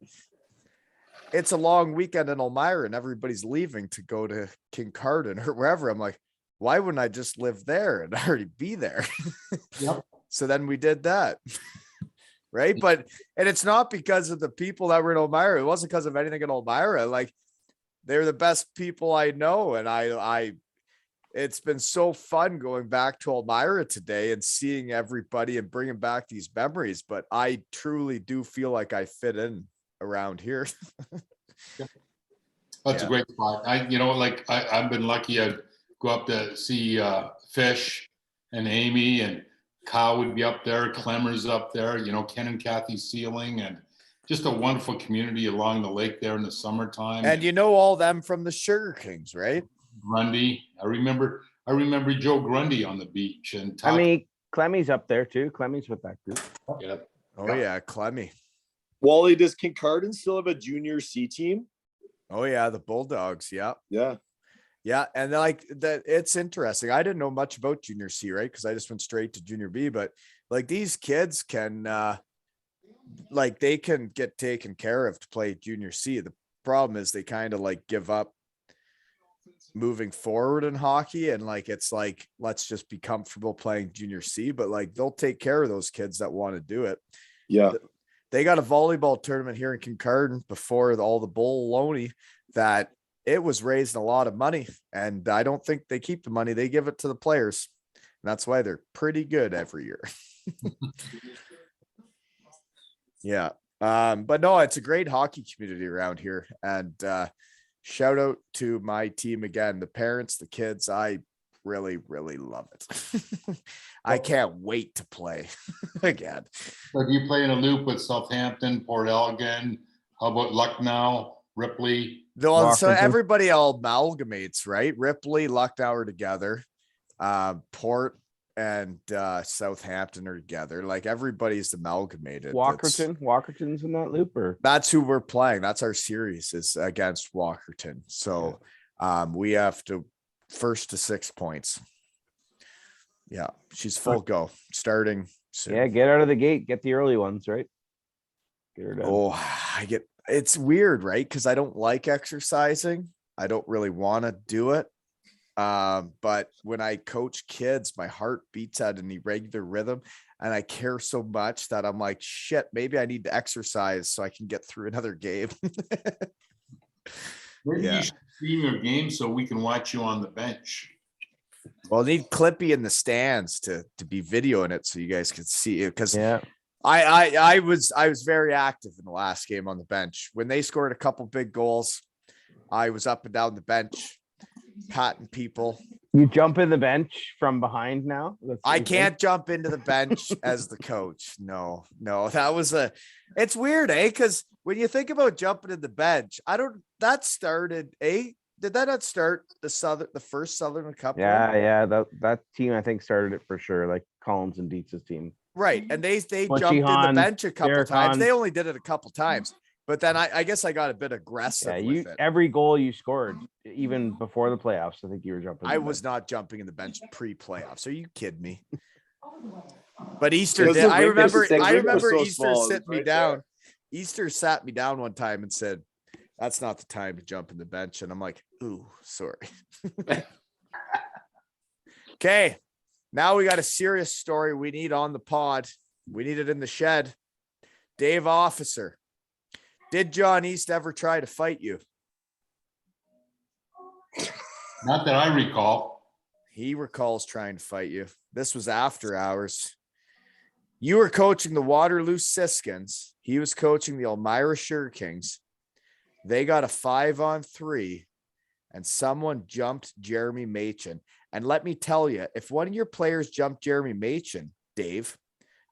It's a long weekend in Elmira and everybody's leaving to go to Kincardine or wherever. I'm like, why wouldn't I just live there and already be there? Yep. So then we did that. Right. And it's not because of the people that were in Elmira. It wasn't because of anything in Elmira. Like, they're the best people I know. And it's been so fun going back to Elmira today and seeing everybody and bringing back these memories. But I truly do feel like I fit in around here. That's Yeah. a great spot. I've been lucky. I'd go up to see Fish and Amy, and Kyle would be up there. Clemmer's up there. Ken and Kathy Sealing, and just a wonderful community along the lake there in the summertime. And you know all them from the Sugar Kings, right? Grundy. I remember Joe Grundy on the beach and I talking. mean, Clemmy's up there too. Clemmy's with that group. Yeah. Oh yeah, Clemmy. Wally, does Kincardine still have a junior C team? Oh yeah, the Bulldogs. Yeah. Yeah. Yeah. And like that, it's interesting. I didn't know much about junior C, right? Because I just went straight to junior B, but like these kids can they can get taken care of to play junior C. The problem is they kind of like give up moving forward in hockey, and like it's like, let's just be comfortable playing junior C, but like they'll take care of those kids that want to do it. Yeah. They got a volleyball tournament here in Kincardine before all the baloney that it was raising a lot of money, and I don't think they keep the money. They give it to the players. And that's why they're pretty good every year. Yeah. But no, it's a great hockey community around here. And shout out to my team again, the parents, the kids. I really, really love it. I can't wait to play again. So do you play in a loop with Southampton, Port Elgin? How about Lucknow, Ripley? So Washington. everybody all amalgamates, right? Ripley, Lucknow are together. Port and Southampton are together. Like everybody's amalgamated. Walkerton's in that loop, or That's who we're playing. That's our series is against Walkerton. So we have to 1st to 6 points. Yeah, she's full go starting soon. yeah, get out of the gate, get the early ones, right? Get her done. Oh, it's weird, right? Because I don't like exercising. I don't really want to do it. But when I coach kids, my heart beats at an irregular rhythm, and I care so much that I'm like, shit, maybe I need to exercise so I can get through another game. Maybe Yeah. you should stream your game so we can watch you on the bench. Well, I need Clippy in the stands to be videoing it so you guys can see it. Because Yeah, I was very active in the last game on the bench. When they scored a couple big goals, I was up and down the bench, patting people. you jump in the bench from behind now. That's what I you can't think? jump into the bench as the coach. No, it's weird, because when you think about jumping in the bench, that started, did that not start the first Southern Cup? Yeah, that team I think started it for sure, like Collins and Dietz's team. Right. And they Bushy jumped in the Hans, bench a couple Derek times. Hans. They only did it a couple times, but then I guess I got a bit aggressive Yeah, with it. every goal you scored, even before the playoffs, I think you were jumping. I was not jumping in the bench pre-playoffs. Are you kidding me? But Easter Because did. the I rink was- remember. the I rink was remember so Easter small, it sitting was me right down. there. Easter sat me down one time and said, "That's not the time to jump in the bench." And I'm like, "Ooh, sorry." Okay, now we got a serious story we need on the pod. We need it in the shed. Dave Officer, did John East ever try to fight you? Not that I recall. He recalls trying to fight you. This was after hours. You were coaching the Waterloo Siskins. He was coaching the Elmira Sugar Kings. They got a 5-on-3, and someone jumped Jeremy Machen. And let me tell you, if one of your players jumped Jeremy Machen, Dave,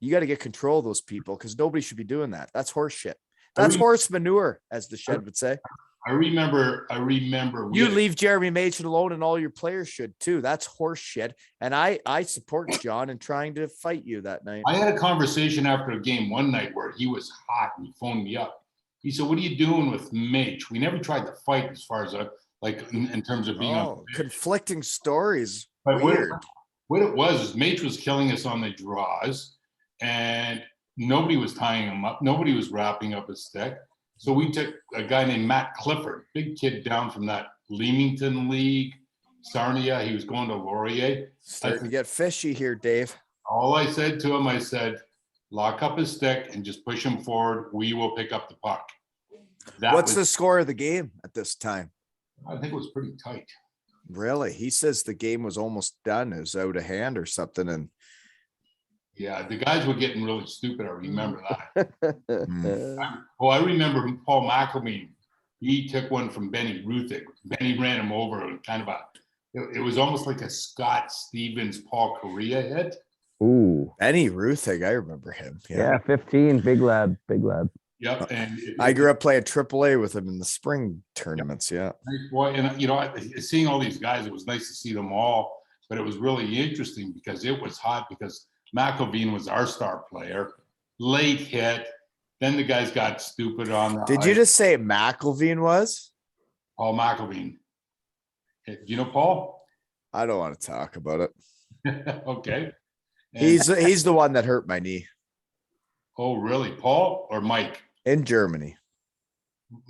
you got to get control of those people because nobody should be doing that. That's horse shit. That's horse manure, as the shed would say. I remember. You leave Jeremy Machen alone, and all your players should too. That's horse shit. And I support John in trying to fight you that night. I had a conversation after a game one night where he was hot and he phoned me up. He said, "What are you doing with Mage? We never tried to fight as far as in terms of being on." Conflicting stories. But Weird. what it was is Mage was killing us on the draws, and nobody was tying him up. Nobody was wrapping up his stick. So we took a guy named Matt Clifford, big kid down from that Leamington League, Sarnia. He was going to Laurier. Starting to get fishy here, Dave. All I said to him, I said, lock up his stick and just push him forward. We will pick up the puck. What's the score of the game at this time? I think it was pretty tight. Really? He says the game was almost done. It was out of hand or something. And yeah, the guys were getting really stupid. I remember that. Mm. I remember Paul McElveen. He took one from Benny Ruthig. Benny ran him over and it was almost like a Scott Stevens, Paul Correa hit. Ooh, Benny Ruthig, I remember him. yeah, 15, big lad. Yep, and I grew up playing AAA with him in the spring tournaments. Yeah. nice boy. And seeing all these guys, it was nice to see them all. But it was really interesting because it was hot because McElveen was our star player. Late hit. Then the guys got stupid on the Did you just say McElveen was? Paul McElveen. Do you know Paul? I don't want to talk about it. Okay. And- He's the one that hurt my knee oh, really? Paul or Mike? in Germany.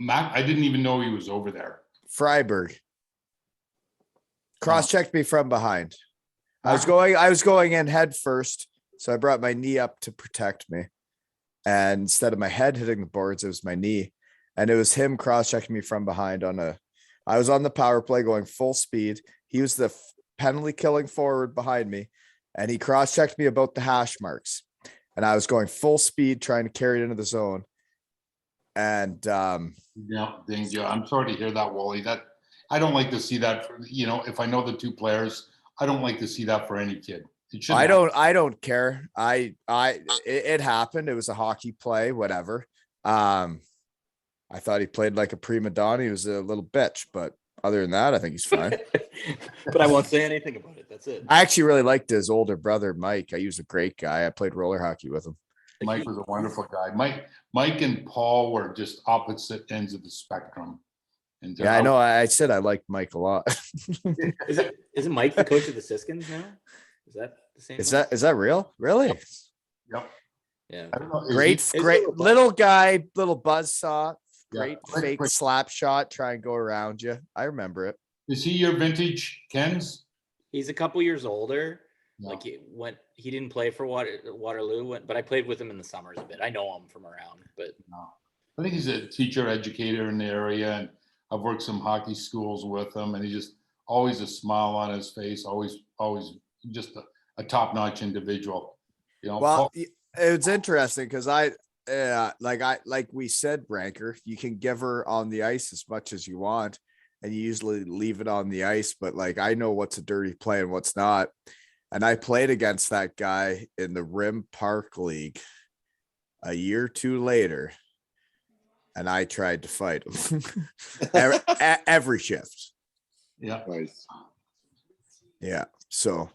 I didn't even know he was over there. Freiburg. Cross-checked me from behind. I was Wow. going in head first, so I brought my knee up to protect me. And instead of my head hitting the boards, it was my knee. And it was him cross-checking me from behind I was on the power play going full speed. He was the penalty killing forward behind me, and he cross-checked me about the hash marks. And I was going full speed trying to carry it into the zone. And Yeah, danger. I'm sorry to hear that, Wally. That I don't like to see that for, if I know the two players, I don't like to see that for any kid. It shouldn't happen. I don't care. It happened. It was a hockey play, whatever. I thought he played like a prima donna. He was a little bitch, but other than that, I think he's fine. But I won't say anything about it. That's it. I actually really liked his older brother, Mike. He was a great guy. I played roller hockey with him. Mike was a wonderful guy. Mike and Paul were just opposite ends of the spectrum. And Yeah, I know. I said I liked Mike a lot. Isn't Mike the coach of the Siskins now? Is that the same? Is that real? Really? Yep. Yeah. I don't know. Great little guy, little buzzsaw, great Yeah. fake slap shot, try and go around you. I remember it. Is he your vintage, Ken's? He's a couple years older. No. Like he didn't play for Waterloo, but I played with him in the summers a bit. I know him from around, but No. I think he's a teacher educator in the area, and I've worked some hockey schools with him, and he just always a smile on his face, always just a top-notch individual. Well, Paul, it's interesting because like we said, Ranker, you can give her on the ice as much as you want, and you usually leave it on the ice. But like I know what's a dirty play and what's not. And I played against that guy in the Rim Park League a year or two later, and I tried to fight him every shift. yeah. Nice. Yeah. So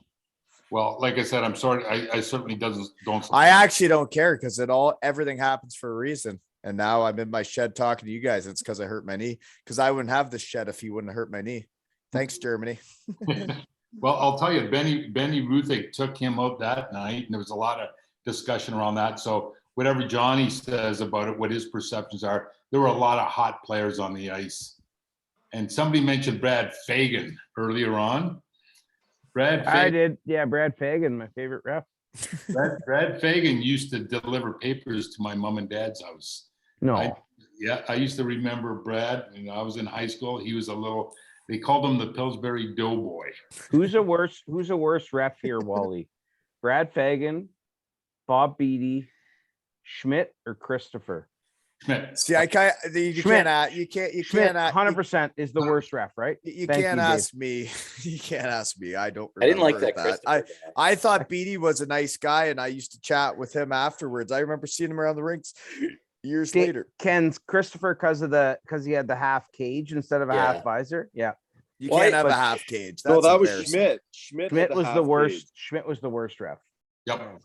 Well, like I said, I'm sorry. I certainly don't. I actually don't care because everything happens for a reason. And now I'm in my shed talking to you guys. It's because I hurt my knee. Because I wouldn't have this shed if you wouldn't hurt my knee. Thanks, Germany. Well, I'll tell you, Benny Ruthick took him out that night, and there was a lot of discussion around that. So whatever Johnny says about it, what his perceptions are, there were a lot of hot players on the ice. And somebody mentioned Brad Fagan earlier on. I did. Yeah, Brad Fagan, my favorite ref. Brad Fagan used to deliver papers to my mom and dad's house. No. I used to remember Brad. I was in high school. He was they called him the Pillsbury Doughboy. Who's a worse ref here, Wally? Brad Fagan, Bob Beatty, Schmidt, or Christopher? Schmidt. See, you can't 100% is the worst ref, right? You Thank can't you, ask me. You can't ask me. I don't I didn't like remember that. Christopher guy. I thought Beatty was a nice guy, and I used to chat with him afterwards. I remember seeing him around the rinks years later. Ken's Christopher because he had the half cage instead of a half visor. Yeah. You can't have a half cage. No, that was embarrassing. Schmidt. Schmidt was the worst. Cage. Schmidt was the worst ref. Yep.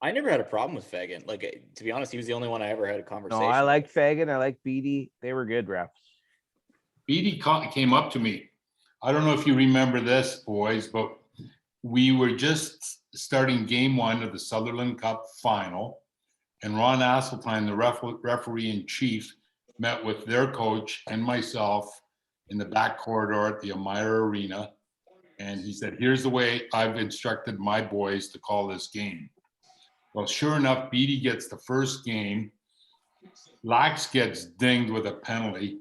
I never had a problem with Fagan. Like, to be honest, he was the only one I ever had a conversation. No, I like Fagan. I like Beatty. They were good refs. Beatty came up to me. I don't know if you remember this, boys, but we were just starting game one of the Sutherland Cup final, and Ron Asseltine, the referee in chief, met with their coach and myself in the back corridor at the Elmira Arena. And he said, here's the way I've instructed my boys to call this game. Well, sure enough, Beatty gets the first game. Lax gets dinged with a penalty.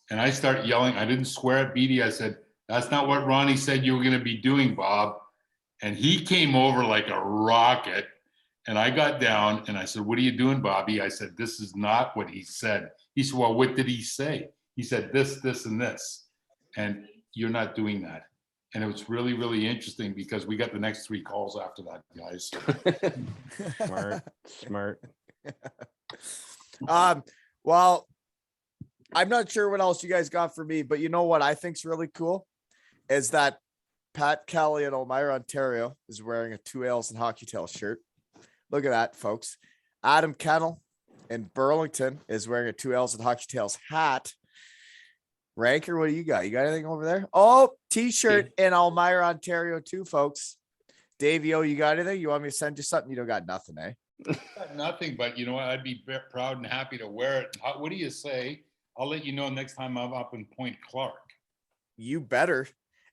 And I start yelling. I didn't swear at Beatty. I said, that's not what Ronnie said you were going to be doing, Bob. And he came over like a rocket. And I got down and I said, what are you doing, Bobby? I said, this is not what he said. He said, well, what did he say? He said, this, and this. And you're not doing that. And it was really, really interesting because we got the next 3 calls after that, guys. Smart. Well, I'm not sure what else you guys got for me, but you know what I think's really cool is that Pat Kelly in Elmira, Ontario is wearing a 2 Ales and Hockey Tales shirt. Look at that, folks. Adam Kennel in Burlington is wearing a 2 Ales and Hockey Tales hat. Ranker, what do you got? You got anything over there? Oh, t-shirt in Elmira, Ontario too, folks. Davey, you got anything? You want me to send you something? You don't got nothing, eh? Nothing, but you know what? I'd be proud and happy to wear it. What do you say? I'll let you know next time I'm up in Point Clark. You better.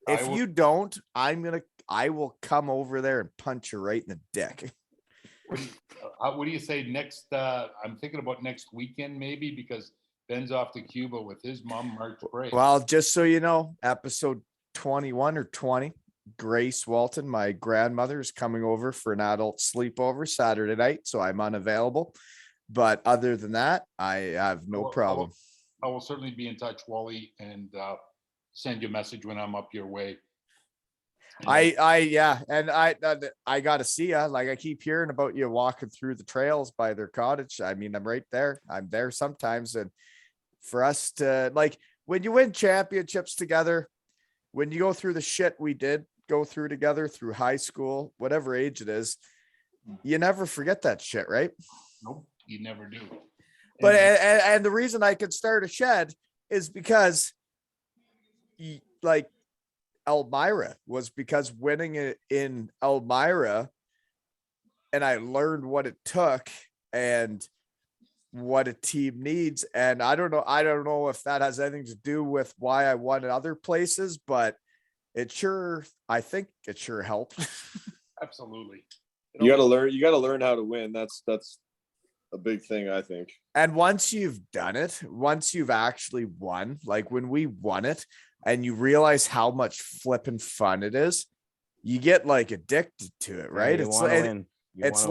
If you don't, I will come over there and punch you right in the dick. What do you say next? I'm thinking about next weekend, maybe, because Ben's off to Cuba with his mom, March break. Well, just so you know, episode 21 or 20, Grace Walton, my grandmother, is coming over for an adult sleepover Saturday night, so I'm unavailable. But other than that, I have no problem. I will certainly be in touch, Wally, and send you a message when I'm up your way. Yeah, and I gotta see ya. Like, I keep hearing about you walking through the trails by their cottage. I mean, I'm right there. I'm there sometimes, and for us to, like, when you win championships together, when you go through the shit we did go through together through high school, whatever age it is, you never forget that shit, right? Nope, you never do. But and the reason I could start a shed is because, like, Elmira was because winning it in Elmira, and I learned what it took and what a team needs. And I don't know if that has anything to do with why I won in other places, but I think it sure helped. Absolutely. You got to learn how to win. That's a big thing, I think. And once you've done it, once you've actually won, like when we won it, and you realize how much flipping fun it is, you get like addicted to it, right? It's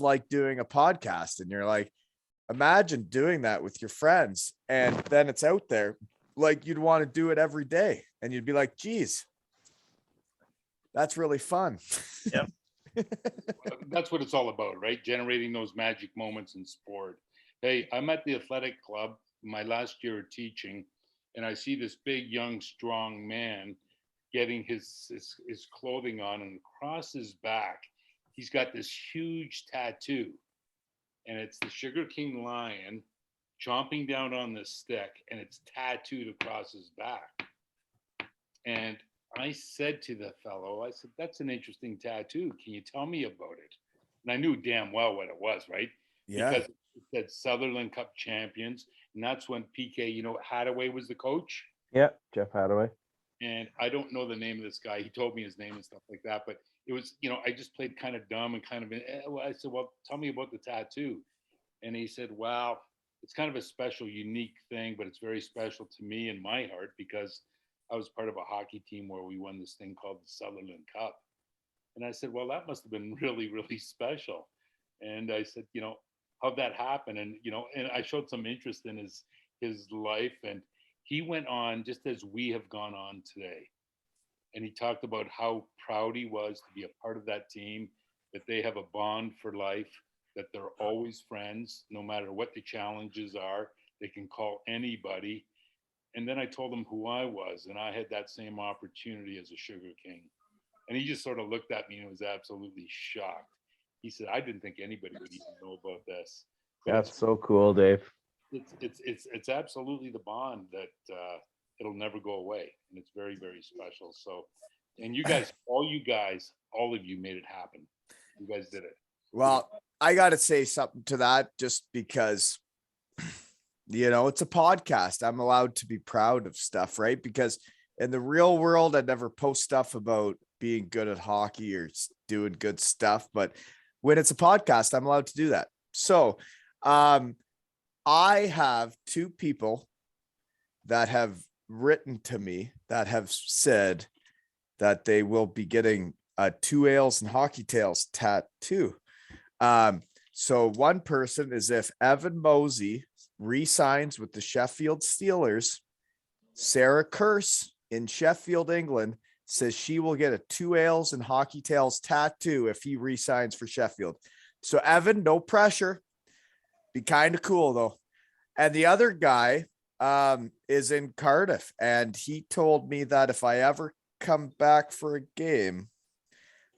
like doing a podcast, and you're like, imagine doing that with your friends, and then it's out there. Like, you'd want to do it every day, and you'd be like, geez, that's really fun. Yep. That's what it's all about, right? Generating those magic moments in sport. Hey, I'm at the athletic club my last year of teaching, and I see this big, young, strong man getting his clothing on, and across his back, he's got this huge tattoo, and it's the Sugar King lion chomping down on the stick, and it's tattooed across his back. And I said to the fellow, I said, that's an interesting tattoo. Can you tell me about it? And I knew damn well what it was, right? Yeah. Because it said Sutherland Cup champions. And that's when PK, Hadaway was the coach. Yeah, Jeff Hadaway. And I don't know the name of this guy. He told me his name and stuff like that. But it was, I just played kind of dumb and kind of, I said, well, tell me about the tattoo. And he said, wow, it's kind of a special, unique thing, but it's very special to me in my heart because I was part of a hockey team where we won this thing called the Sutherland Cup. And I said, well, that must have been really, really special. And I said, how'd that happen? And, and I showed some interest in his life. And he went on just as we have gone on today. And he talked about how proud he was to be a part of that team, that they have a bond for life, that they're always friends, no matter what the challenges are. They can call anybody. And then I told him who I was, and I had that same opportunity as a Sugar King. And he just sort of looked at me and was absolutely shocked. He said, I didn't think anybody would even know about this. But that's so cool, Dave. It's absolutely the bond that it'll never go away. And it's very, very special. So, and you guys, all of you made it happen. You guys did it. Well, I got to say something to that just because, it's a podcast. I'm allowed to be proud of stuff, right? Because in the real world, I'd never post stuff about being good at hockey or doing good stuff. But when it's a podcast, I'm allowed to do that. So I have two people that have written to me that have said that they will be getting a 2 Ales and Hockey Tales tattoo. So one person is if Evan Mosey re-signs with the Sheffield Steelers, Sarah Curse in Sheffield, England, says she will get a 2 Ales and Hockey Tales tattoo if he re-signs for Sheffield. So Evan, no pressure. Be kind of cool though. And the other guy is in Cardiff, and he told me that if I ever come back for a game,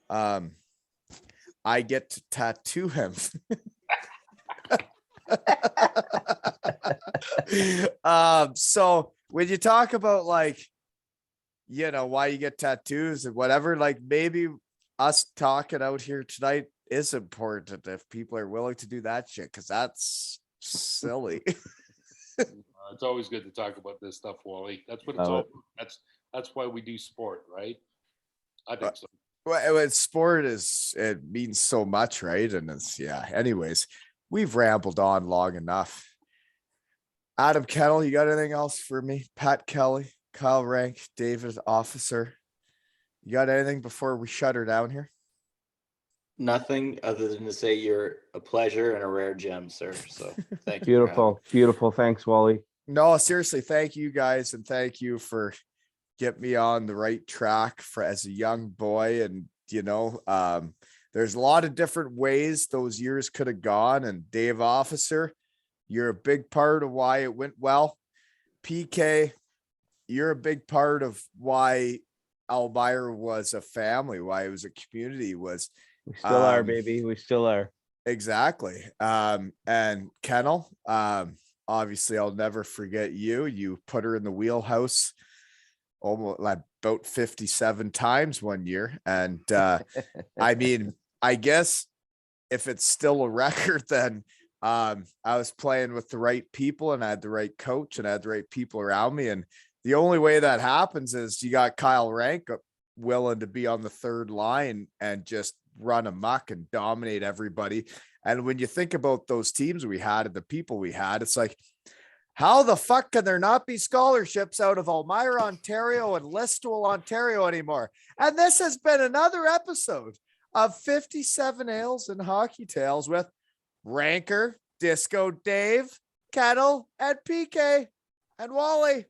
I get to tattoo him. So when you talk about why you get tattoos and whatever, like maybe us talking out here tonight is important if people are willing to do that shit, because that's silly. It's always good to talk about this stuff, Wally. That's what it's all about. That's why we do sport, right? I think so. Well, sport it means so much, right? And anyways, we've rambled on long enough. Adam Kettle, you got anything else for me? Pat Kelly, Kyle Rank, David Officer. You got anything before we shut her down here? Nothing other than to say you're a pleasure and a rare gem, sir. So thank you. Beautiful, beautiful. Thanks, Wally. No, seriously, thank you guys, and thank you for getting me on the right track for as a young boy. And there's a lot of different ways those years could have gone. And Dave Officer, you're a big part of why it went well. PK, you're a big part of why Elmira was a family, why it was a community. Was We still are, baby. We still are. Exactly. And Kennel, obviously I'll never forget you. You put her in the wheelhouse almost like about 57 times one year. And I mean, I guess if it's still a record, then I was playing with the right people, and I had the right coach, and I had the right people around me. And the only way that happens is you got Kyle Rank willing to be on the third line and just run amok and dominate everybody. And when you think about those teams we had and the people we had, it's like, how the fuck can there not be scholarships out of Elmira, Ontario and Listowel, Ontario anymore? And this has been another episode of 57 Ales and Hockey Tales with Ranker, Disco Dave, Kettle, and PK, and Wally.